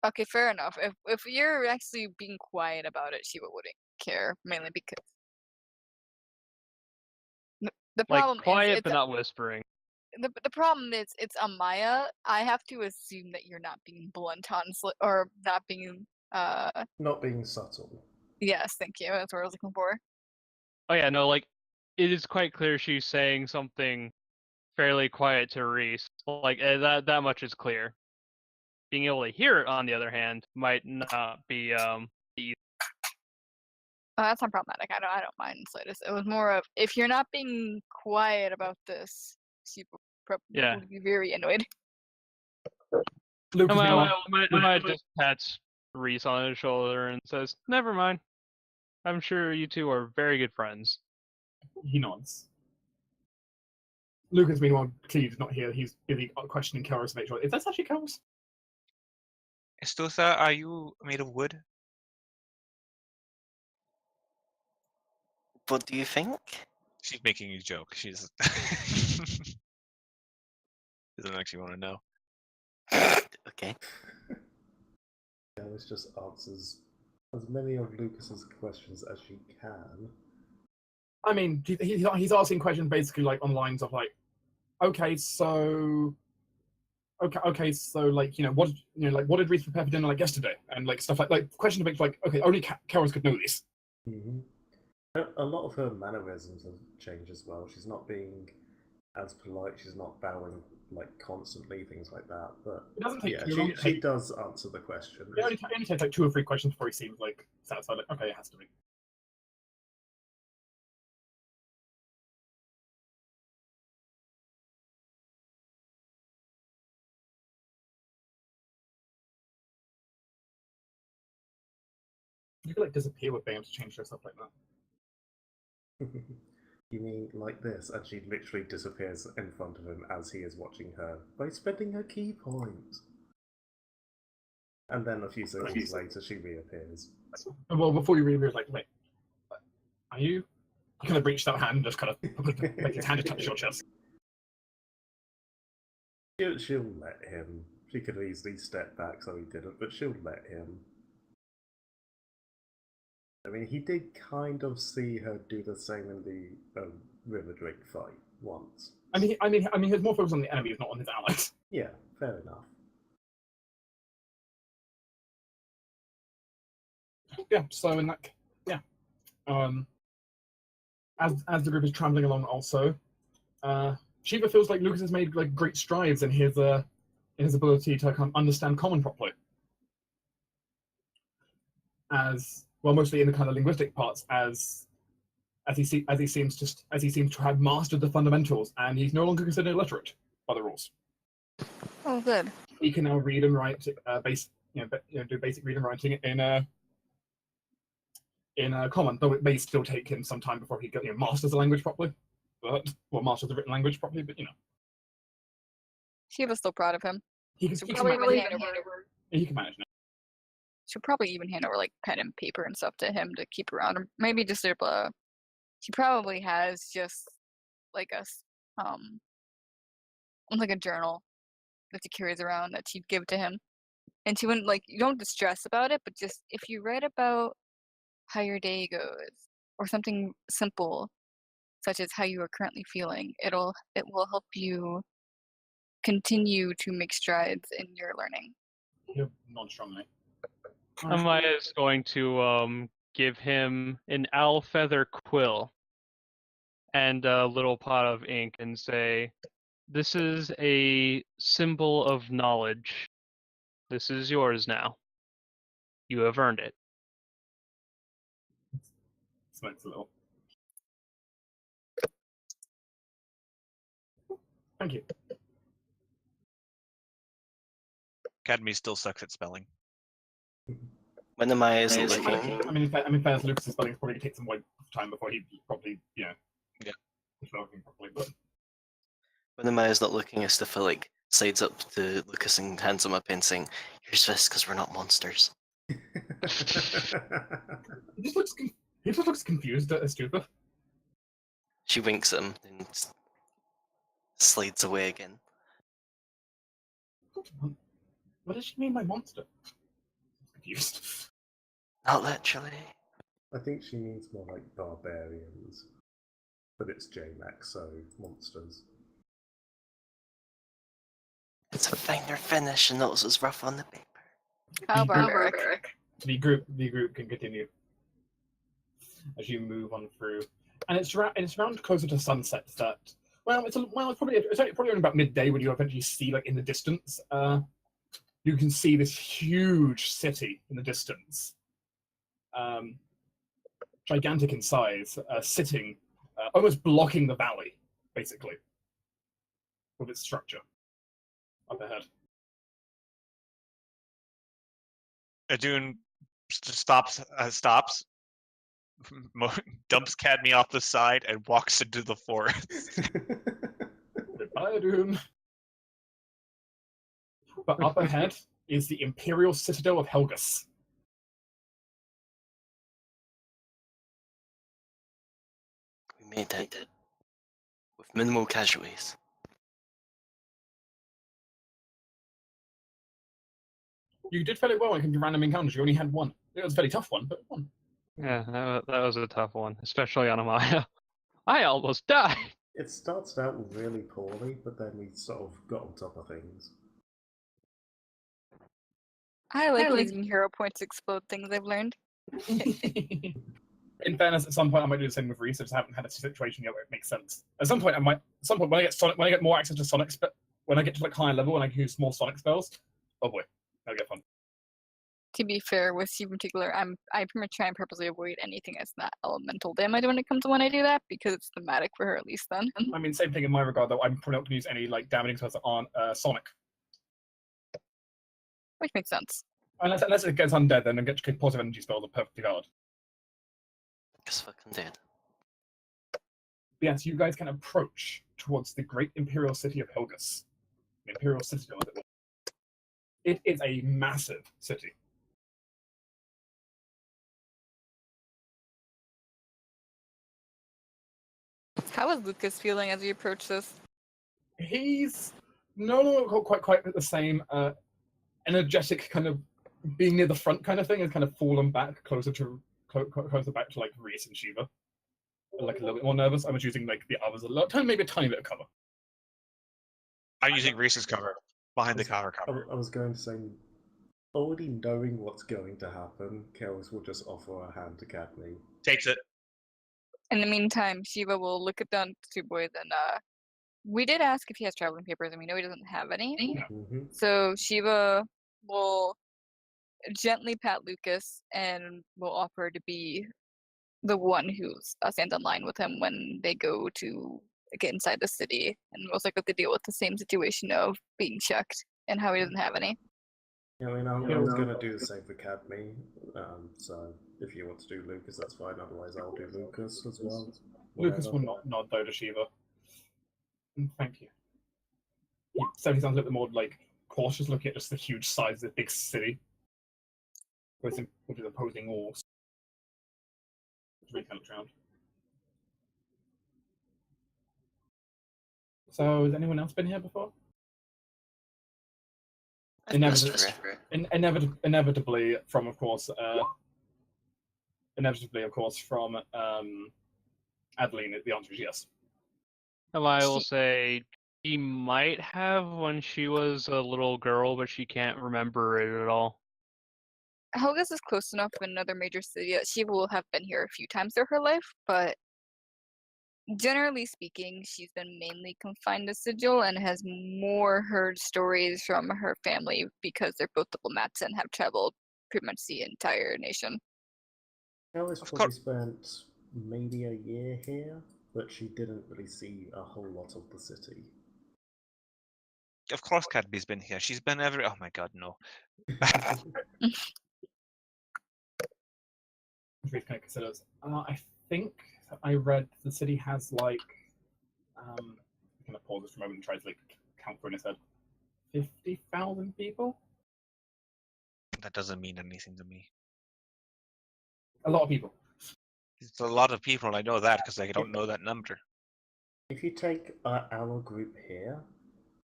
Okay, fair enough. If you're actually being quiet about it, Shiva wouldn't care, mainly because the Like problem quiet, is but not whispering. the problem is it's Amaya. I have to assume that you're not being blunt on or not being Not being subtle. yes, thank you. That's what I was looking for. Oh yeah, no, like it is quite clear she's saying something fairly quiet to Reese. Like that much is clear. Being able to hear it, on the other hand, might not be easy. That's not problematic. I don't mind the slightest. It was more of if you're not being quiet about this, she would probably be very annoyed. Lucas, meanwhile, Amaya just pats Reese on his shoulder and says, "Never mind. I'm sure you two are very good friends." he nods. Lucas, meanwhile, clearly does not hear. He's busy questioning Kelros to make sure. Is that actually Kelros? Estotha, are you made of wood? What do you think? She's making a joke. She's doesn't actually want to know. Okay. Alice just answers as many of Lucas's questions as she can. I mean, he's asking questions basically like on lines of like, okay, so like what did Reese prepare for dinner like yesterday, and like stuff like questions about like okay, only Kelros could know this. Mm-hmm. A lot of her mannerisms have changed as well. She's not being as polite. She's not bowing like constantly, things like that. But It doesn't take yeah, too long. she does answer the question. It only takes like 2 or 3 questions before he seems like satisfied. Like, okay, it has to be. You could like disappear with being able to change dress up like that. You mean like this? And she literally disappears in front of him as he is watching her by spending her key point. And then a few seconds later, she reappears. Well, before you realize, like, wait, are you? You kind of reached out hand, and just kind of like his hand just touches your chest. She'll let him. She could have easily stepped back, so he didn't, but she'll let him. I mean, he did kind of see her do the same in the River Drake fight once. I mean, he's more focused on the enemies, not on his allies. Yeah, fair enough. Yeah. So in that, yeah. As the group is traveling along, also, Shiva feels like Lucas has made like great strides in his ability to kind of understand common properly. As well, mostly in the kind of linguistic parts, as he seems to have mastered the fundamentals, and he's no longer considered illiterate by the rules. Oh, good. He can now read and write do basic reading and writing in common, though it may still take him some time before he masters the language properly, masters the written language properly. But Shiva's still proud of him. he can, Should he probably can, even manage, hand over. he can manage now. Should probably even hand over like pen and paper and stuff to him to keep around. Or maybe just she probably has just like like a journal that she carries around that she'd give to him. And she wouldn't you don't distress about it, but just if you write about how your day goes or something simple such as how you are currently feeling, it will help you continue to make strides in your learning. He'll nod strongly. Amaya is going to give him an owl feather quill and a little pot of ink and say, "This is a symbol of knowledge. This is yours now. You have earned it." Smokes a little. Thank you. Cadmi still sucks at spelling. When Amaya isn't looking, I mean, in fairness, Lucas's spelling probably takes some time before he probably developing properly. But when Amaya's not looking, Istafa like sides up to Lucas and hands him a pen, saying, "Here's this, because we're not monsters." he just looks confused at Istupa. She winks at him and slides away again. What does she mean by monster? I'm confused. Not literally. I think she means more like barbarians. But it's JMAC, so monsters. It's a finer finish and not as rough on the paper. How barbaric. The group can continue as you move on through, and it's around closer to sunset that. It's probably only about midday when you eventually see in the distance. You can see this huge city in the distance, gigantic in size, sitting almost blocking the valley, basically, with its structure up ahead. Adun stops, dumps Cadmi off the side, and walks into the forest. Goodbye, Adun. But up ahead is the Imperial Citadel of Helgus. We made it. With minimal casualties. You did fairly well in random encounters. You only had one. It was a very tough one, but one. Yeah, that was a tough one, especially on Amaya. I almost died! It starts out really poorly, but then we sort of got on top of things. I like using hero points to explode things I've learned. In fairness, at some point I might do the same with Reese. I just haven't had a situation yet where it makes sense. At some point when I get more access to Sonic, when I get to higher level and I can use more Sonic spells, oh boy, that'll get fun. To be fair, with Steve in particular, I pretty much try and purposely avoid anything that's not elemental damage when it comes to when I do that, because it's thematic for her at least then. I mean, same thing in my regard though. I'm probably not going to use any damaging spells that aren't Sonic. Which makes sense. Unless it gets undead, then I get positive energy spells are perfectly valid. Because fucking dead. Yes, you guys can approach towards the great Imperial City of Helgus. The Imperial Citadel, as it were. It is a massive city. How is Lucas feeling as we approach this? He's no longer quite the same energetic kind of being near the front kind of thing has kind of fallen back closer back to Reese and Shiva. A little bit more nervous. I was using the others maybe a tiny bit of cover. I'm using Reese's cover behind the cover. I was going to say, already knowing what's going to happen, Kels will just offer a hand to Cadmi. Takes it. In the meantime, Shiva will look at the two boys and we did ask if he has traveling papers, and we know he doesn't have any. Mm-hmm. So Shiva will gently pat Lucas and will offer to be the one who stands in line with him when they go to get inside the city, and most likely to deal with the same situation of being checked and how he doesn't have any. I mean, I was going to do the same for Cadmi, so if you want to do Lucas, that's fine. Otherwise, I'll do Lucas as well. Lucas Whatever. will not nod though to Shiva. Thank you. So he sounds a little bit more like cautious, looking at just the huge size of the big city with his opposing walls. Really kind of around. So, has anyone else been here before? Inevitably, from of course, from Adeline, the answer is yes. And I will say she might have when she was a little girl, but she can't remember it at all. Helga's is close enough in another major city that she will have been here a few times through her life, but generally speaking, she's been mainly confined to Sigil and has more heard stories from her family because they're both diplomats and have traveled pretty much the entire nation. Alice Of probably course. spent maybe a year here, but she didn't really see a whole lot of the city. Of course, Cadmi's been here. She's been every. Oh my god, no. Kind of considers. I think I read the city has like. I'm gonna pause this for a moment and try to like count for in his head. 50,000 people. That doesn't mean anything to me. A lot of people. It's a lot of people. I know that because I don't know that number. If you take our group here,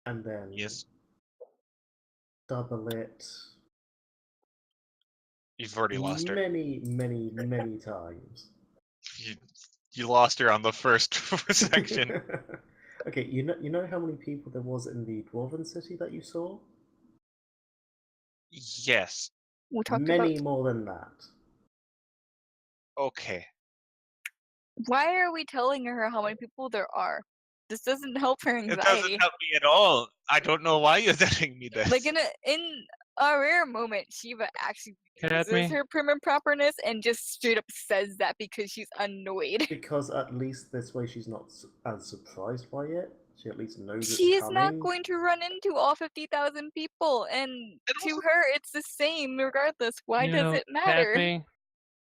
and then Yes, double it you've already lost her. many times. You lost her on the first section. Okay, you know how many people there was in the Dwarven city that you saw? Yes. We talked Many about more than that. Okay. why are we telling her how many people there are? This doesn't help her It anxiety. doesn't help me at all. I don't know why you're telling me this. Like in a rare moment, Shiva actually loses Cadmi? her prim and properness and just straight up says that because she's annoyed. Because at least this way she's not as surprised by it. She at least knows She it's is coming. not going to run into all 50,000 people, and to also- her, it's the same regardless. Why does it matter?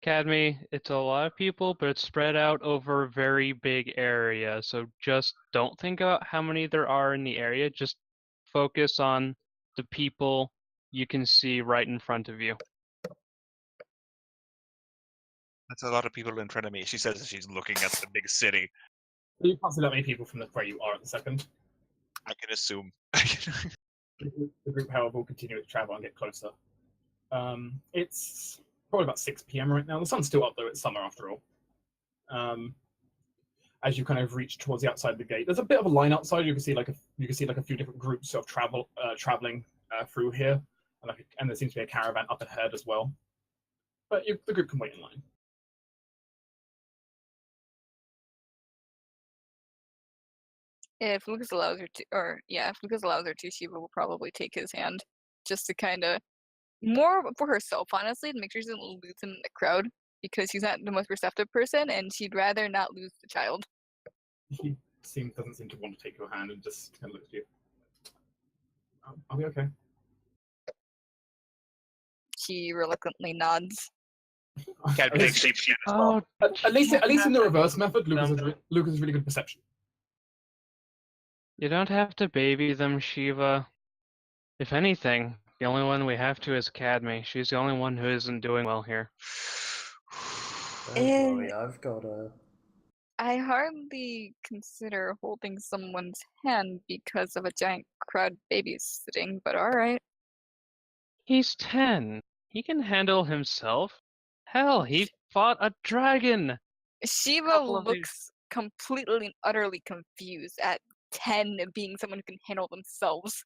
Cadmi, it's a lot of people, but it's spread out over a very big area. So just don't think about how many there are in the area. Just focus on the people you can see right in front of you. That's a lot of people in front of me. She says she's looking at the big city. You can't see that many people from where you are at the second. I can assume. The group, however, will continue to travel and get closer. It's probably about 6 p.m. right now. The sun's still up though. It's summer after all. As you kind of reach towards the outside of the gate, there's a bit of a line outside. You can see like a few different groups of traveling through here, and there seems to be a caravan up ahead as well. But the group can wait in line. If Lucas allows her to, if Lucas allows her to, Shiva will probably take his hand just to kind of, more for herself, honestly, to make sure she doesn't lose him in the crowd because he's not the most receptive person and she'd rather not lose the child. He doesn't seem to want to take your hand and just kind of looks at you. I'll be okay. She reluctantly nods. Can't make shape shit as well. At least in the reverse method, Lucas has really good perception. You don't have to baby them, Shiva. If anything, the only one we have to is Cadmi. She's the only one who isn't doing well here. Don't worry, I've got a. I hardly consider holding someone's hand because of a giant crowd babysitting, but alright. He's 10. He can handle himself. Hell, he fought a dragon. Shiva Couple of looks completely and utterly confused at 10 being someone who can handle themselves.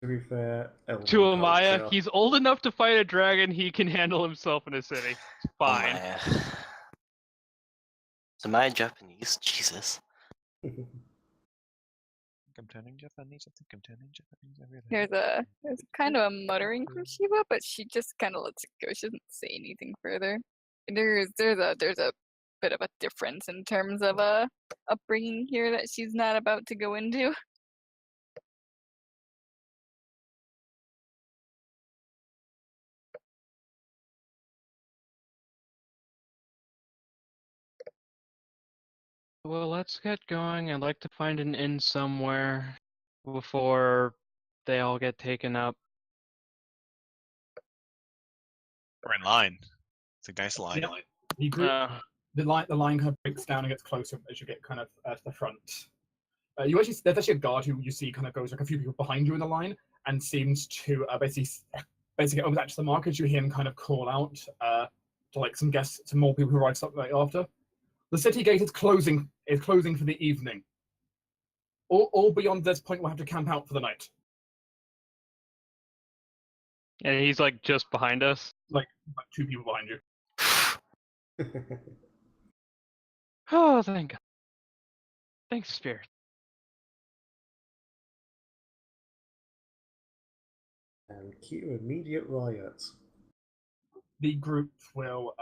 To be fair, To Amaya, he's old enough to fight a dragon. He can handle himself in a city. It's fine. Amaya. Am I Japanese? Jesus. I'm turning Japanese. I think I'm turning Japanese. I really There's kind of a muttering from Shiva, but she just kind of lets it go. She doesn't say anything further. There's a bit of a difference in terms of upbringing here that she's not about to go into. Well, let's get going. I'd like to find an inn somewhere before they all get taken up. We're in line. It's a nice line. Yeah, the group, Uh, the line kind of breaks down and gets closer as you get kind of to the front. There's actually a guard who you see kind of goes like a few people behind you in the line and seems to basically over that to the markers. You hear him kind of call out to like some guests, to more people who arrive something like after. The city gate is closing for the evening. All beyond this point will have to camp out for the night. and he's like just behind us. Like 2 people behind you. Oh, thank God. Thanks, Spirit. And cue immediate riots. The group will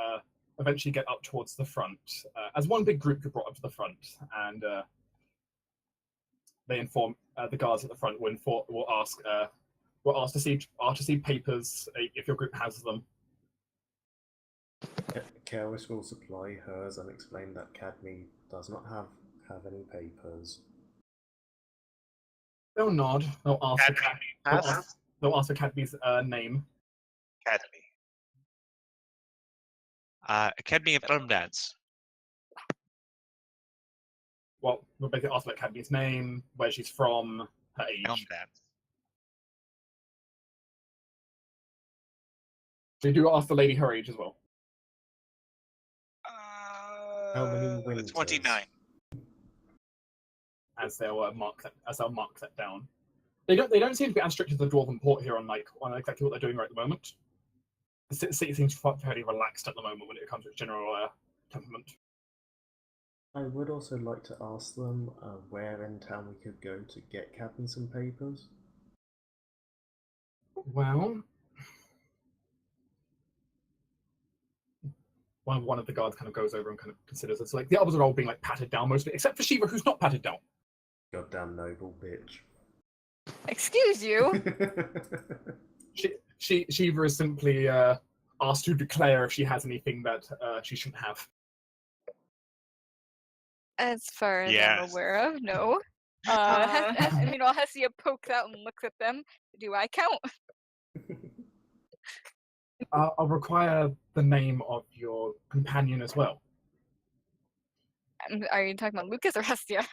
eventually get up towards the front. As one big group get brought up to the front, and they inform the guards at the front will ask to see papers if your group has them. Karis will supply hers and explain that Cadmi does not have any papers. They'll nod. They'll ask Cadmi. they'll ask for Cadmi's name. Academy. Academy of Elm Dance. Well, we'll basically ask about Cadmi's name, where she's from, her age. Elm Dance. They do ask the lady her age as well. How many winters? 29. As they'll mark that down. They don't seem to be as strict as the Dwarven Port here on exactly what they're doing right at the moment. The city seems fairly relaxed at the moment when it comes to its general temperament. I would also like to ask them where in town we could go to get Cadmi some papers. Well, one of the guards kind of goes over and kind of considers it's like the others are all being like patted down mostly, except for Shiva, who's not patted down. Goddamn noble bitch. Excuse you. Shiva is simply asked to declare if she has anything that she shouldn't have. As far as I'm Yes. aware of, no. Meanwhile, Hestia pokes out and looks at them. Do I count? I'll require the name of your companion as well. Are you talking about Lucus or Hestia?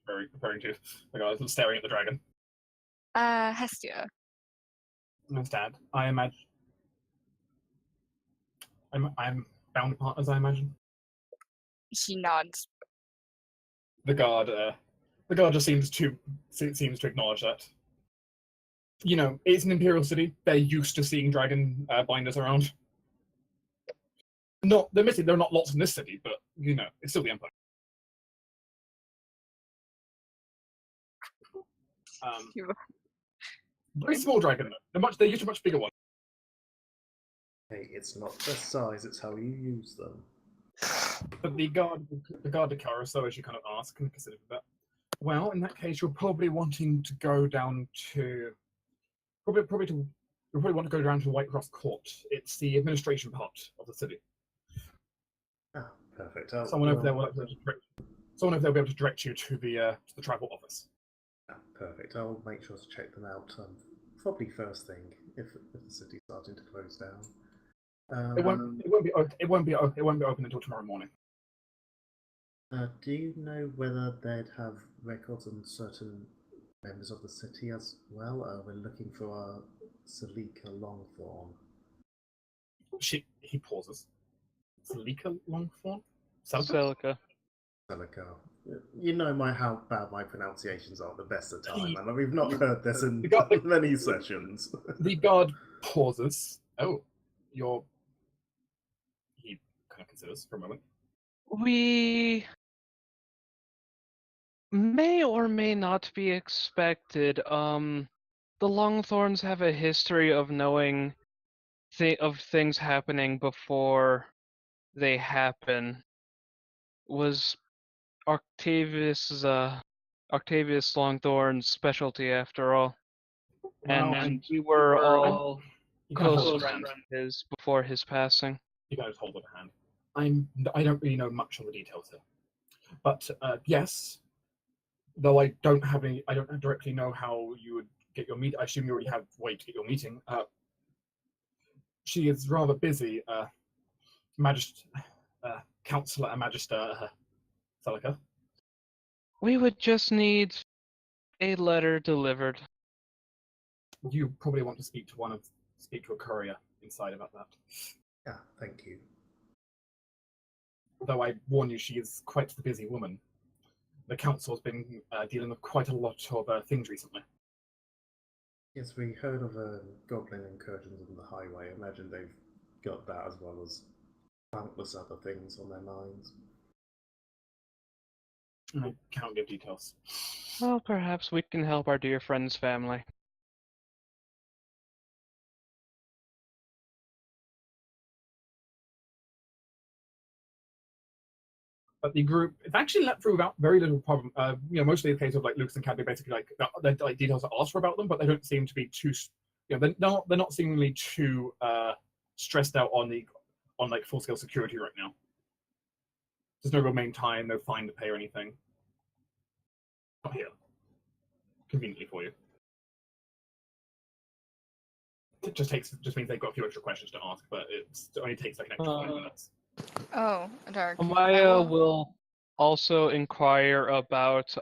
Very referring to the guy who's staring at the dragon. Hestia. Understand. I imagine. I'm bound partners, I imagine. She nods. The guard just seems to acknowledge that. You know, it's an imperial city. They're used to seeing dragon binders around. Admittedly, there are not lots in this city, but you know, it's still the empire. Very small dragon though. They're used to much bigger ones. Hey, it's not the size; it's how you use them. But the guard to Carousel, as you kind of ask and consider that. Well, in that case, you're probably wanting to go down to you'll probably want to go down to Whitecross Court. It's the administration part of the city. Ah, perfect. Someone over there will be able to direct you to the travel office. Ah, perfect. I'll make sure to check them out. Probably first thing if the city's starting to close down. It won't be open until tomorrow morning. Do you know whether they'd have records on certain members of the city as well? We're looking for our Salika Longthorn. He pauses. Salika Longthorn? Celica. Salika. You know how bad my pronunciations are at the best of time, and we've not heard this in many sessions. The guard pauses. Oh, he kind of considers for a moment. We may or may not be expected. The Longthorns have a history of knowing of things happening before they happen. Was Octavius Longthorn's specialty after all? Well, And we were all you kind of close hold friends up a hand. of his before his passing. You guys hold up a hand. I don't really know much on the details here, but yes, though I don't directly know how you would get your meet. I assume you already have a way to get your meeting. She is rather busy, Counselor and Magister Celica. We would just need a letter delivered. You probably want to speak to a courier inside about that. Yeah, thank you. Though I warn you, she is quite the busy woman. The council has been dealing with quite a lot of things recently. Yes, we heard of goblin incursions on the highway. I imagine they've got that as well as countless other things on their minds. I cannot give details. Well, perhaps we can help our dear friend's family. But the group, it's actually let through without very little problem. Mostly the case of like Lucas and Cadmi basically they're like details are asked for about them, but they don't seem to be too. They're not seemingly too stressed out on like full scale security right now. There's no real main time, no fine to pay or anything. Not here. Conveniently for you. It just means they've got a few extra questions to ask, but it only takes like an extra 5 minutes. Oh, dark. I Amaya will also inquire about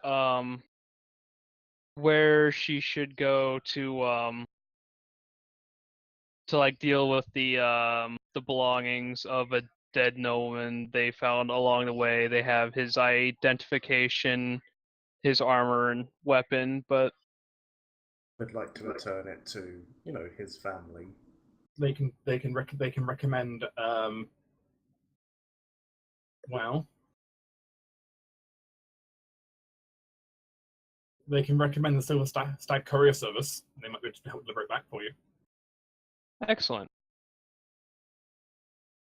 where she should go to like deal with the belongings of a dead gnomon they found along the way. They have his identification, his armor and weapon, but We'd like to return it to, his family. They can recommend they can recommend the Silver Stag Courier Service. They might be able to help deliver it back for you. excellent.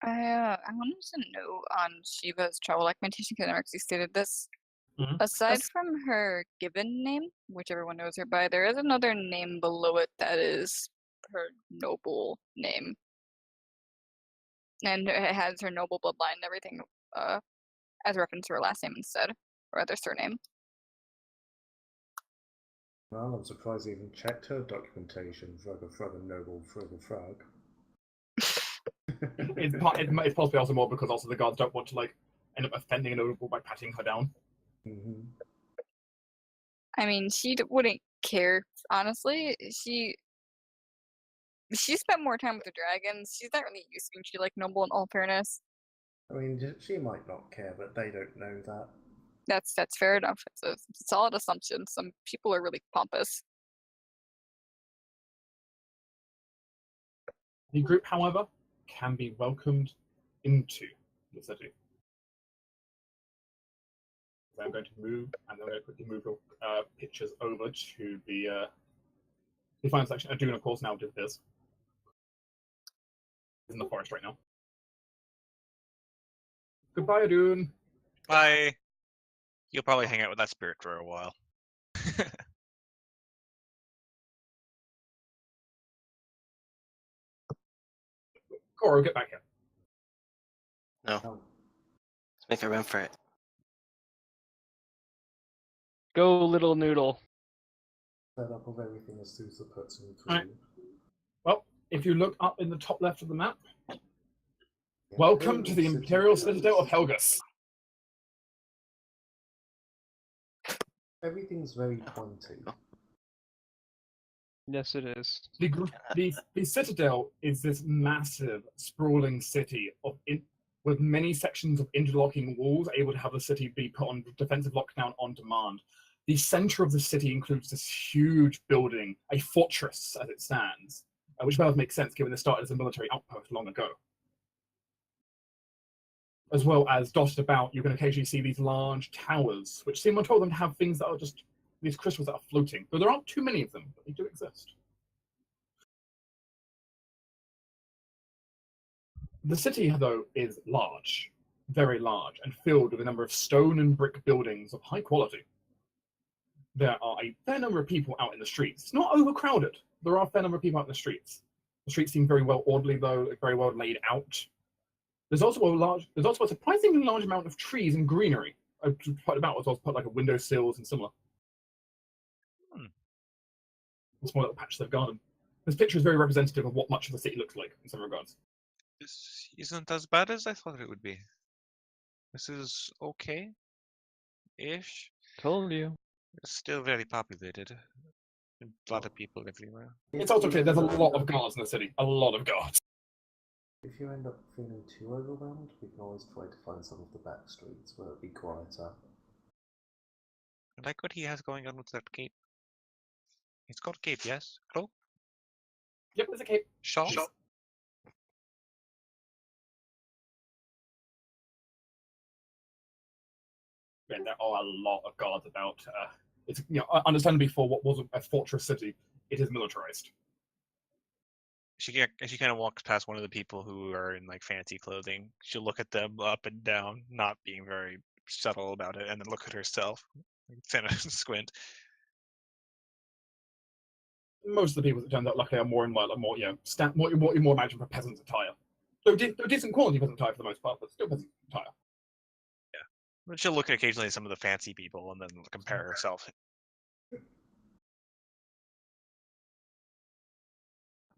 I wanted to know on Shiva's travel documentation, because I actually stated this. Mhm. Aside from her given name, which everyone knows her by, there is another name below it that is her noble name. And it has her noble bloodline and everything as a reference to her last name instead, or other surname. Well, I'm surprised they even checked her documentation. Frugga noble frug. It's possibly also more because also the guards don't want to like end up offending a noble by patting her down. Mm-hmm. I mean, she wouldn't care, honestly. She spent more time with the dragons. She's not really used to being treated like noble, in all fairness. I mean, she might not care, but they don't know that. That's fair enough. It's a solid assumption. Some people are really pompous. The group, however, can be welcomed into the city. So I'm going to move, and then I'm going to quickly move your pictures over to the final section. Adun, of course, now did this. He's in the forest right now. Goodbye, Adun. Bye. You'll probably hang out with that spirit for a while. Goro, get back here. No. Oh, Let's make a run for it. Go, little noodle. set up of everything as Sousa puts them through. Alright. Well, if you look up in the top left of the map, welcome to the Imperial Citadel of Helgus. Everything's very pointy. Yes, it is. The Citadel is this massive, sprawling city with many sections of interlocking walls, able to have the city be put on defensive lockdown on demand. The center of the city includes this huge building, a fortress as it stands, which does make sense given it started as a military outpost long ago. as well as dotted about, you can occasionally see these large towers, which seem on top of them to have things that are just these crystals that are floating. Though there aren't too many of them, but they do exist. The city, though, is large, very large, and filled with a number of stone and brick buildings of high quality. There are a fair number of people out in the streets. It's not overcrowded. There are a fair number of people out in the streets. The streets seem very well orderly, though, very well laid out. There's also a surprisingly large amount of trees and greenery. Quite about as well as put like a windowsills and similar. A small little patch of garden. This picture is very representative of what much of the city looks like in some regards. This isn't as bad as I thought it would be. This is okay-ish. Told you. It's still very populated. A lot of people everywhere. It's also clear there's a lot of guards in the city. A lot of guards. If you end up feeling too overwhelmed, we can always try to find some of the back streets where it'll be quieter. I like what he has going on with that cape. It's called cape, yes? Cloak? Yep, there's a cape. Shawl? And there are a lot of guards about. It's understandably for what was a fortress city, it is militarized. She kind of walks past one of the people who are in like fancy clothing. She'll look at them up and down, not being very subtle about it, and then look at herself, kind of squint. Most of the people that turn out luckily are more in what you more imagine for peasants' attire. Though decent quality peasant attire for the most part, but still peasant attire. But she'll look occasionally at some of the fancy people and then compare herself.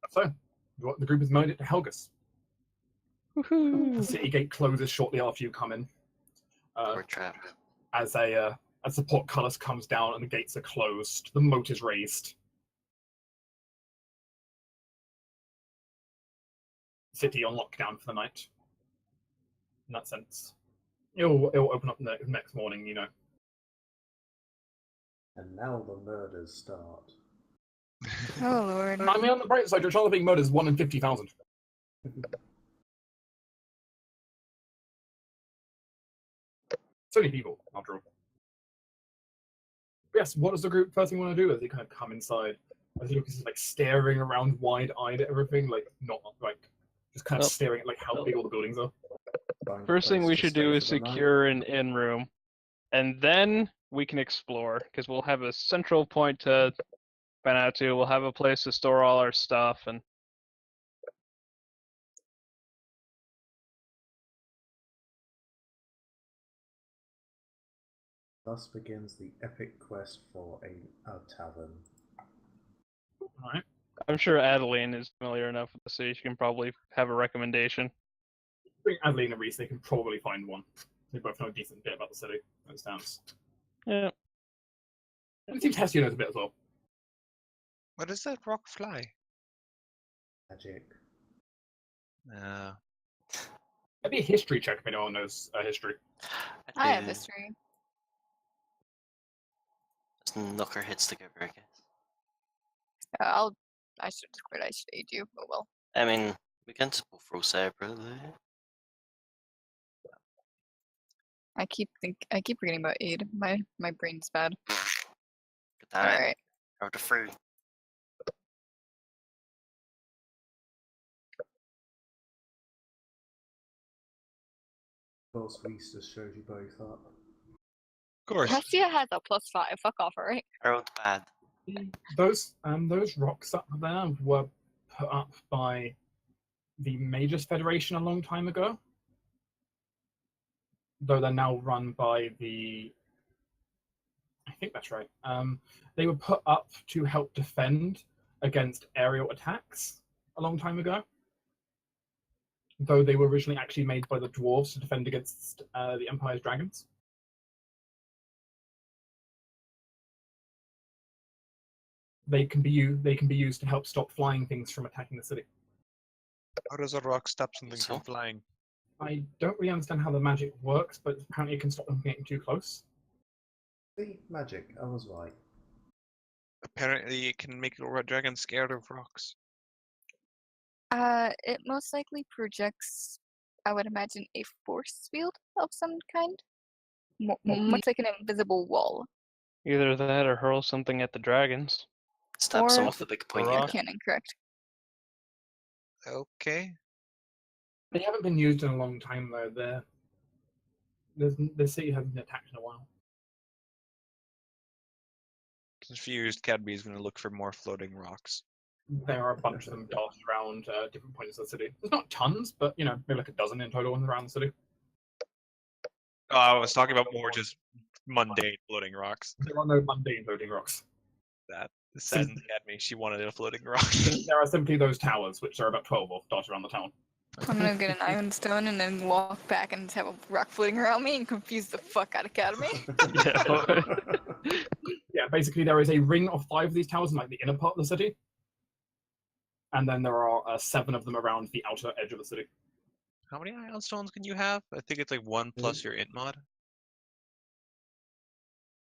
So, the group is made it to Helgus. Woohoo! The city gate closes shortly after you come in. We're trapped. As the portcullis comes down and the gates are closed, the moat is raised. City on lockdown for the night. In that sense, it'll open up the next morning, you know. And now the murders start. Oh lord. I mean, on the bright side, your chance of being murdered is 1 in 50,000. So many people, after all. Yes, what does the group first thing want to do as they kind of come inside? As Lucas is like staring around wide-eyed at everything, like not like just kind of staring at like how big all the buildings are. First thing we should do is secure an inn room, and then we can explore, because we'll have a central point to find out to. We'll have a place to store all our stuff, and Thus begins the epic quest for a tavern. Alright. I'm sure Adeline is familiar enough with the city. She can probably have a recommendation. Bring Adeline and Reese, they can probably find one. They both know a decent bit about the city, as it stands. Yeah. And it seems Hestia knows a bit as well. What does that rock fly? Magic. That'd be a history check if anyone knows history. I have history. Let's knock our heads together, I guess. I should have quit. I should aid you. Oh well. I mean, we can both roll separately. I keep forgetting about aid. My brain's bad. Good time. All right. Out of free. Of course, Reese just showed you both up. Of course. Hestia has a +5. Fuck off, alright? I rolled bad. Those rocks up there were put up by the Mages Federation a long time ago. Though they're now run by the... I think that's right. They were put up to help defend against aerial attacks a long time ago. Though they were originally actually made by the dwarves to defend against the Empire's dragons. They can be used to help stop flying things from attacking the city. How does a rock stop something So? from flying? I don't really understand how the magic works, but apparently it can stop them from getting too close. See, magic, I was right. Apparently, it can make a dragon scared of rocks. It most likely projects I would imagine a force field of some kind, Well, much like an invisible wall. Either that or hurl something at the dragons. Stab Or some with the big pointy rock. bit. cannon, correct? Okay. they haven't been used in a long time though. The city hasn't been attacked in a while. Confused, Cadmi is going to look for more floating rocks. There are a bunch of them dotted around different points of the city. There's not tons, but maybe like a dozen in total around the city. Oh, I was talking about more just mundane floating rocks. There are no mundane floating rocks. That saddens Cadmi. She wanted a floating rock. There are simply those towers, which are about 12 of dotted around the town. I'm gonna get an iron stone and then walk back and just have a rock floating around me and confuse the fuck out of Cadmi. Yeah, basically there is a ring of 5 of these towers in like the inner part of the city, and then there are 7 of them around the outer edge of the city. How many ion stones can you have? I think it's like 1 plus your int mod.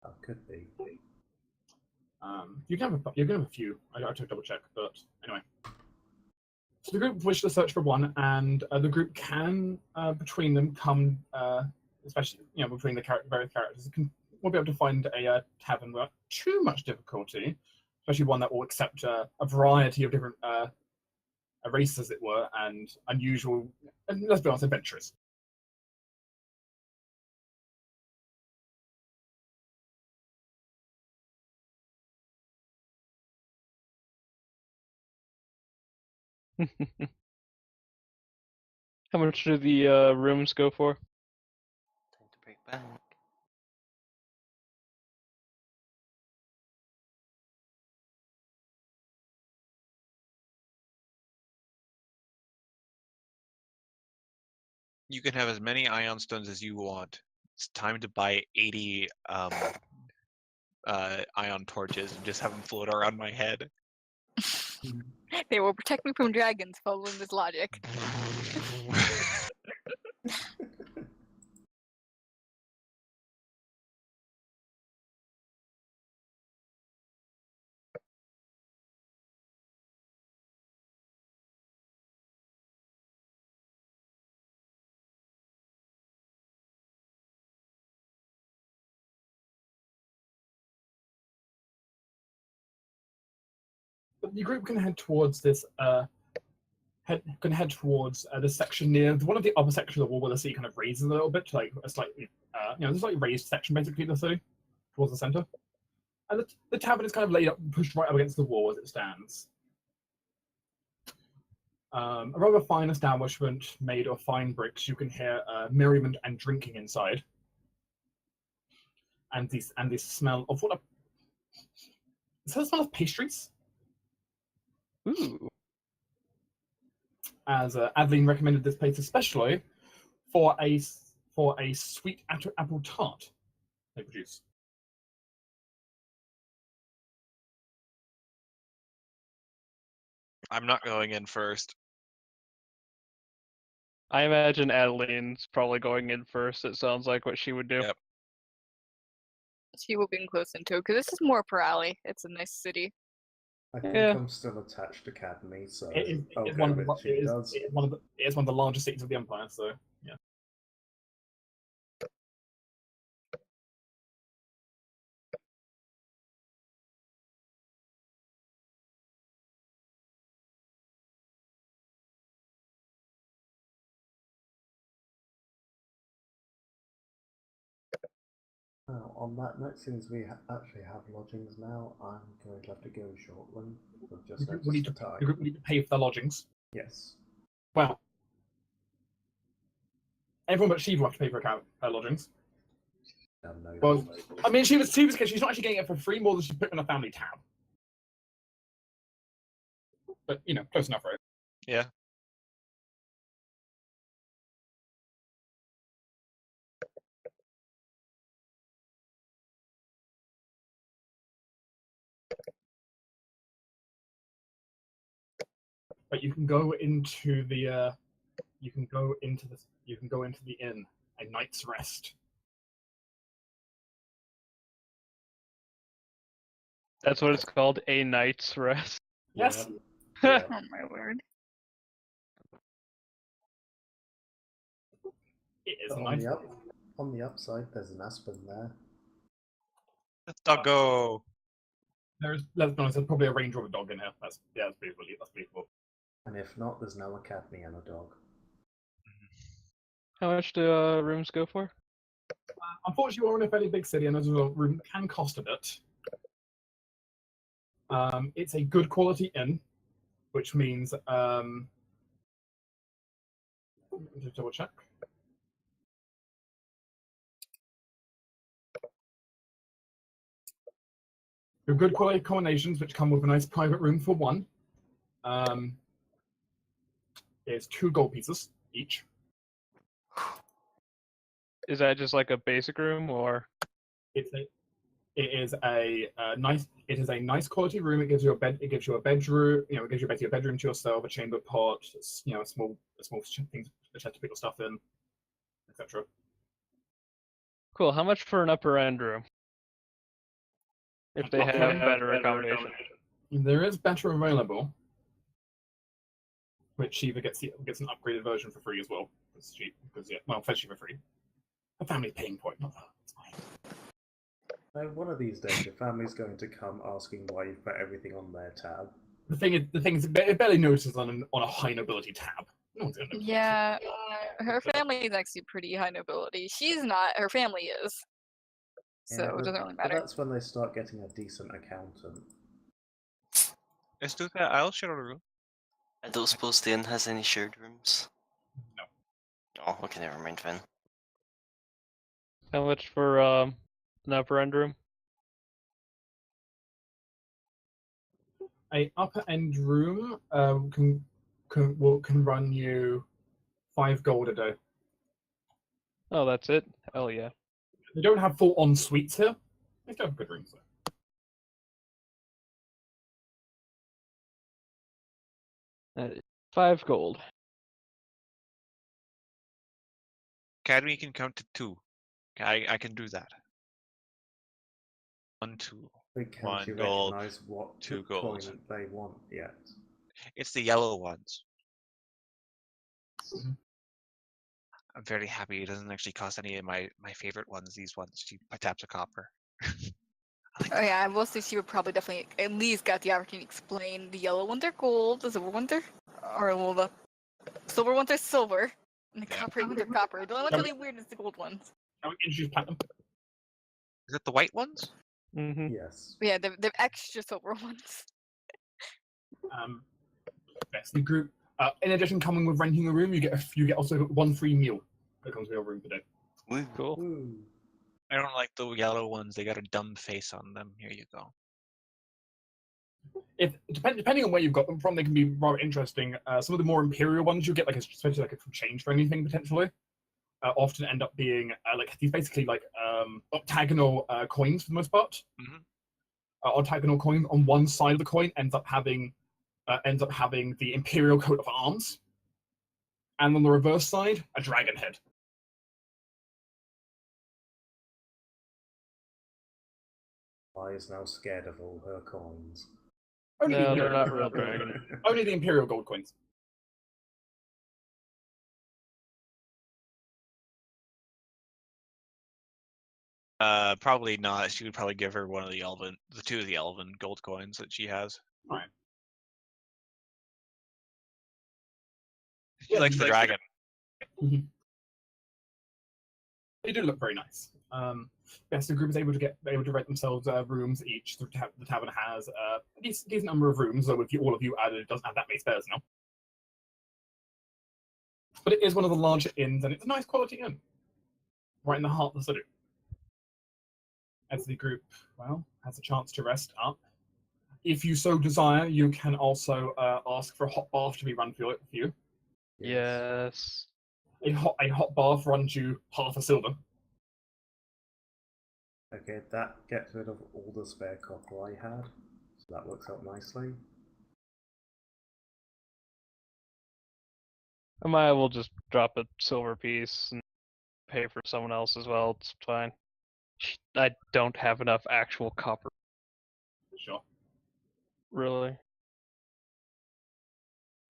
That could be. You can have a few. I have to double check, but anyway. So the group wishes to search for one, and the group can, between them, come, especially between the various characters, will be able to find a tavern without too much difficulty, especially one that will accept a variety of different races, as it were, and unusual, and let's be honest, adventurers. How much do the rooms go for? Time to break bank. You can have as many ion stones as you want. It's time to buy 80 ion torches and just have them float around my head. They will protect me from dragons, following this logic. But the group can head towards this. Head towards this section near one of the upper sections of the wall where the city kind of raises a little bit, to like a slightly, there's like raised section basically of the city towards the center. And the tavern is kind of laid up, pushed right up against the wall as it stands. A rather fine establishment made of fine bricks. You can hear merriment and drinking inside, and this smell of what? Is that the smell of pastries? Ooh. As Adeline recommended this place especially for a sweet apple tart they produce. I'm not going in first. I imagine Adeline's probably going in first. It sounds like what she would do. Yep. She will be close into because this is more up her alley. It's a nice city. I think Yeah. I'm still attached to Cadmi, so It I'll is go one of with the, she it is, does. it is one of the largest cities of the empire. So yeah. Now, on that note, since we actually have lodgings now, I'm going to have to go shortly. We've just The group noticed will need the to, time. the group will need to pay for their lodgings. Yes. Well, everyone but Shiva will have to pay for her lodgings. No, Well, I mean, she's not actually getting it for free, more than she's put in a family tab. But close enough, right? Yeah. But you can go into the inn, a night's rest. That's what it's called, a night's rest. Yes. Yeah. Oh my word. It is But a on nice. on the upside, there's an aspen there. Doggo. Let's be honest, there's probably a ranger or a dog in here. That's believable. That's believable. And if not, there's now a Cadmi and a dog. How much do rooms go for? Unfortunately, we're in a fairly big city, and as a result, room can cost a bit. It's a good quality inn, which means just double check. With good quality accommodations, which come with a nice private room for one. Is 2 gold pieces each. Is that just like a basic room, or? It is a nice quality room. It gives you a bed. It gives you a bedroom. It gives you basically a bedroom to yourself, a chamber pot. A small things which have to pick your stuff in, etc. Cool. How much for an upper end room? If they have better accommodation. There is better available, which Shiva gets an upgraded version for free as well. It's cheap because especially for free. A family paying for it, not that. It's fine. One of these days, your family's going to come asking why you've put everything on their tab. The thing is, it barely notices on a high nobility tab. No one's gonna notice. Yeah, her family is actually pretty high nobility. She's not. Her family is. So Yeah, it doesn't really but matter. that's when they start getting a decent accountant. Let's do that. I'll share a room. I don't suppose the inn has any shared rooms. No. Oh, okay, never mind then. How much for an upper end room? A upper end room can run you 5 gold a day. Oh, that's it? Hell yeah. They don't have full on suites here. They still have good rooms though. 5 gold. Cadmi can count to 2. I can do that. 1, 2. But can't 1 you gold, recognise what 2 gold. coin they want yet? It's the yellow ones. Mhm. I'm very happy it doesn't actually cost any of my favorite ones. These ones, she taps a copper. Oh yeah, I will say she would probably definitely at least got the opportunity to explain the yellow ones are gold, the silver ones are, or well, the silver ones are silver, and the Yeah. copper ones are copper. The only one's Shall really weird is the gold ones. Shall we introduce platinum? Is it the white ones? Mm-hmm. Yes. But yeah, the extra silver ones. Best in group. In addition, coming with renting a room, you get also 1 free meal that comes with your room per day. Woo. Cool. Ooh. I don't like the yellow ones. They got a dumb face on them. Here you go. Depending on where you've got them from, they can be rather interesting. Some of the more imperial ones you get especially like a change for anything potentially. Often end up being like these basically like octagonal coins for the most part. Mhm. Octagonal coin on one side of the coin ends up having the imperial coat of arms, and on the reverse side a dragon head. I is now scared of all her coins. Only the No, they're imperial, not real dragon. only the imperial gold coins. Probably not. She would probably give her one of the 2 of the elven gold coins that she has. Right. She likes the dragon. They do look very nice. Yes, the group is able to rent themselves rooms each. The tavern has a decent number of rooms, though with all of you added, it doesn't have that many spares now. But it is one of the larger inns, and it's a nice quality inn, right in the heart of the city. As the group, has a chance to rest up. If you so desire, you can also ask for a hot bath to be run for you. Yes. A hot bath runs you half a silver. Okay, that gets rid of all the spare copper I had, so that works out nicely. I might will just drop a silver piece and pay for someone else as well. It's fine. I don't have enough actual copper, Sure. really.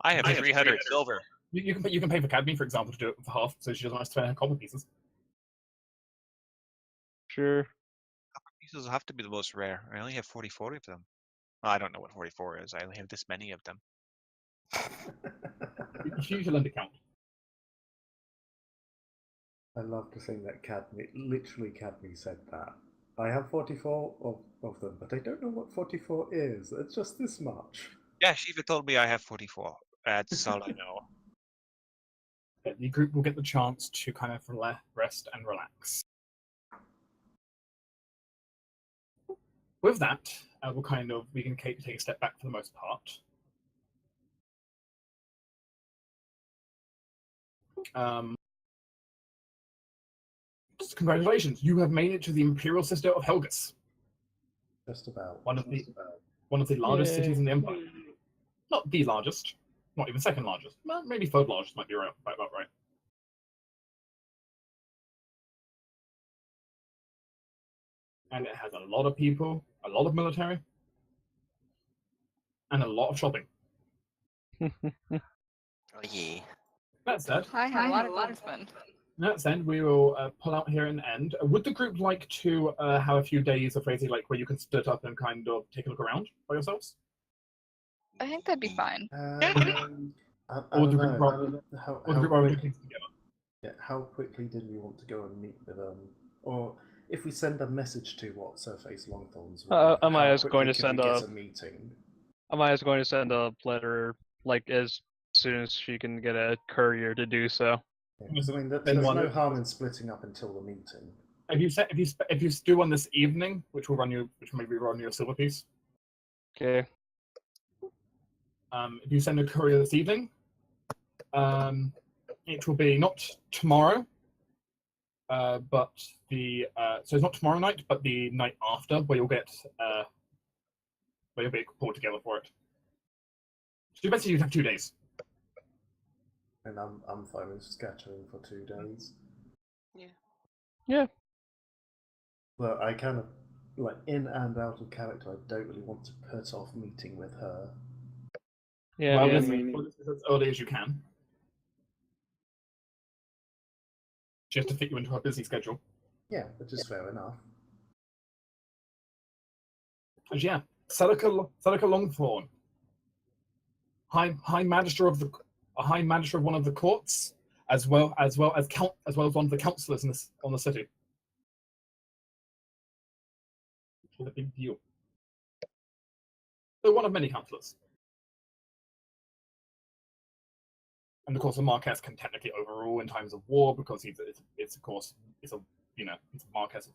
I have 300 silver. You can pay for Cadmi, for example, to do it for half, so she doesn't have to spend her copper pieces. Sure. Pieces have to be the most rare. I only have 44 of them. Well, I don't know what 44 is. I only have this many of them. You should learn to count. I love to think that Cadmi said that. I have 44 of them, but I don't know what 44 is. It's just this much. Yeah, Shiva told me I have 44. That's all I know. The group will get the chance to kind of rest and relax. With that, we can take a step back for the most part. Congratulations, you have made it to the Imperial Citadel of Helgus. Just about. One of the largest cities in the Empire. Not the largest, not even second largest. Well, maybe third largest might be about right. And it has a lot of people, a lot of military, and a lot of shopping. Oh yeah. That said, I have a lot of fun. That said, we will pull out here and end. Would the group like to have a few days of basically like where you can split up and kind of take a look around by yourselves? I think that'd be fine. I Or don't the group know. Yeah. How quickly did we want to go and meet with them? Or if we send a message to what Surface Longthorns, Amaya's going to send a meeting. Amaya's going to send a letter like as soon as she can get a courier to do so. Yeah, I mean, there's no harm in splitting up until the meeting. If you do one this evening, which maybe run you a silver piece. Okay. If you send a courier this evening, it will be not tomorrow, but so it's not tomorrow night, but the night after, where you'll get pulled together for it. So basically, you'd have 2 days. And I'm fine with scattering for 2 days. Yeah. But I kind of, like, in and out of character, I don't really want to put off meeting with her. Yeah. Well, yeah. this is as early as you can. Just to fit you into her busy schedule. Yeah, which is fair enough. And yeah, Celica Longthorn, High Magister of one of the courts, as well as one of the councillors on the city. It's a big deal. They're one of many councillors. And of course, the Marquess can technically overrule in times of war because it's a Marquess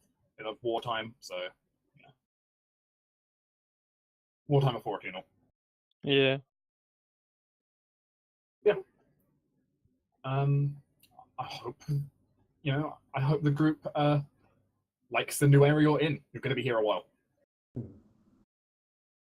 of wartime, so yeah. Wartime authority and all. Yeah. Yeah. I hope the group likes the new area you're in. You're going to be here a while.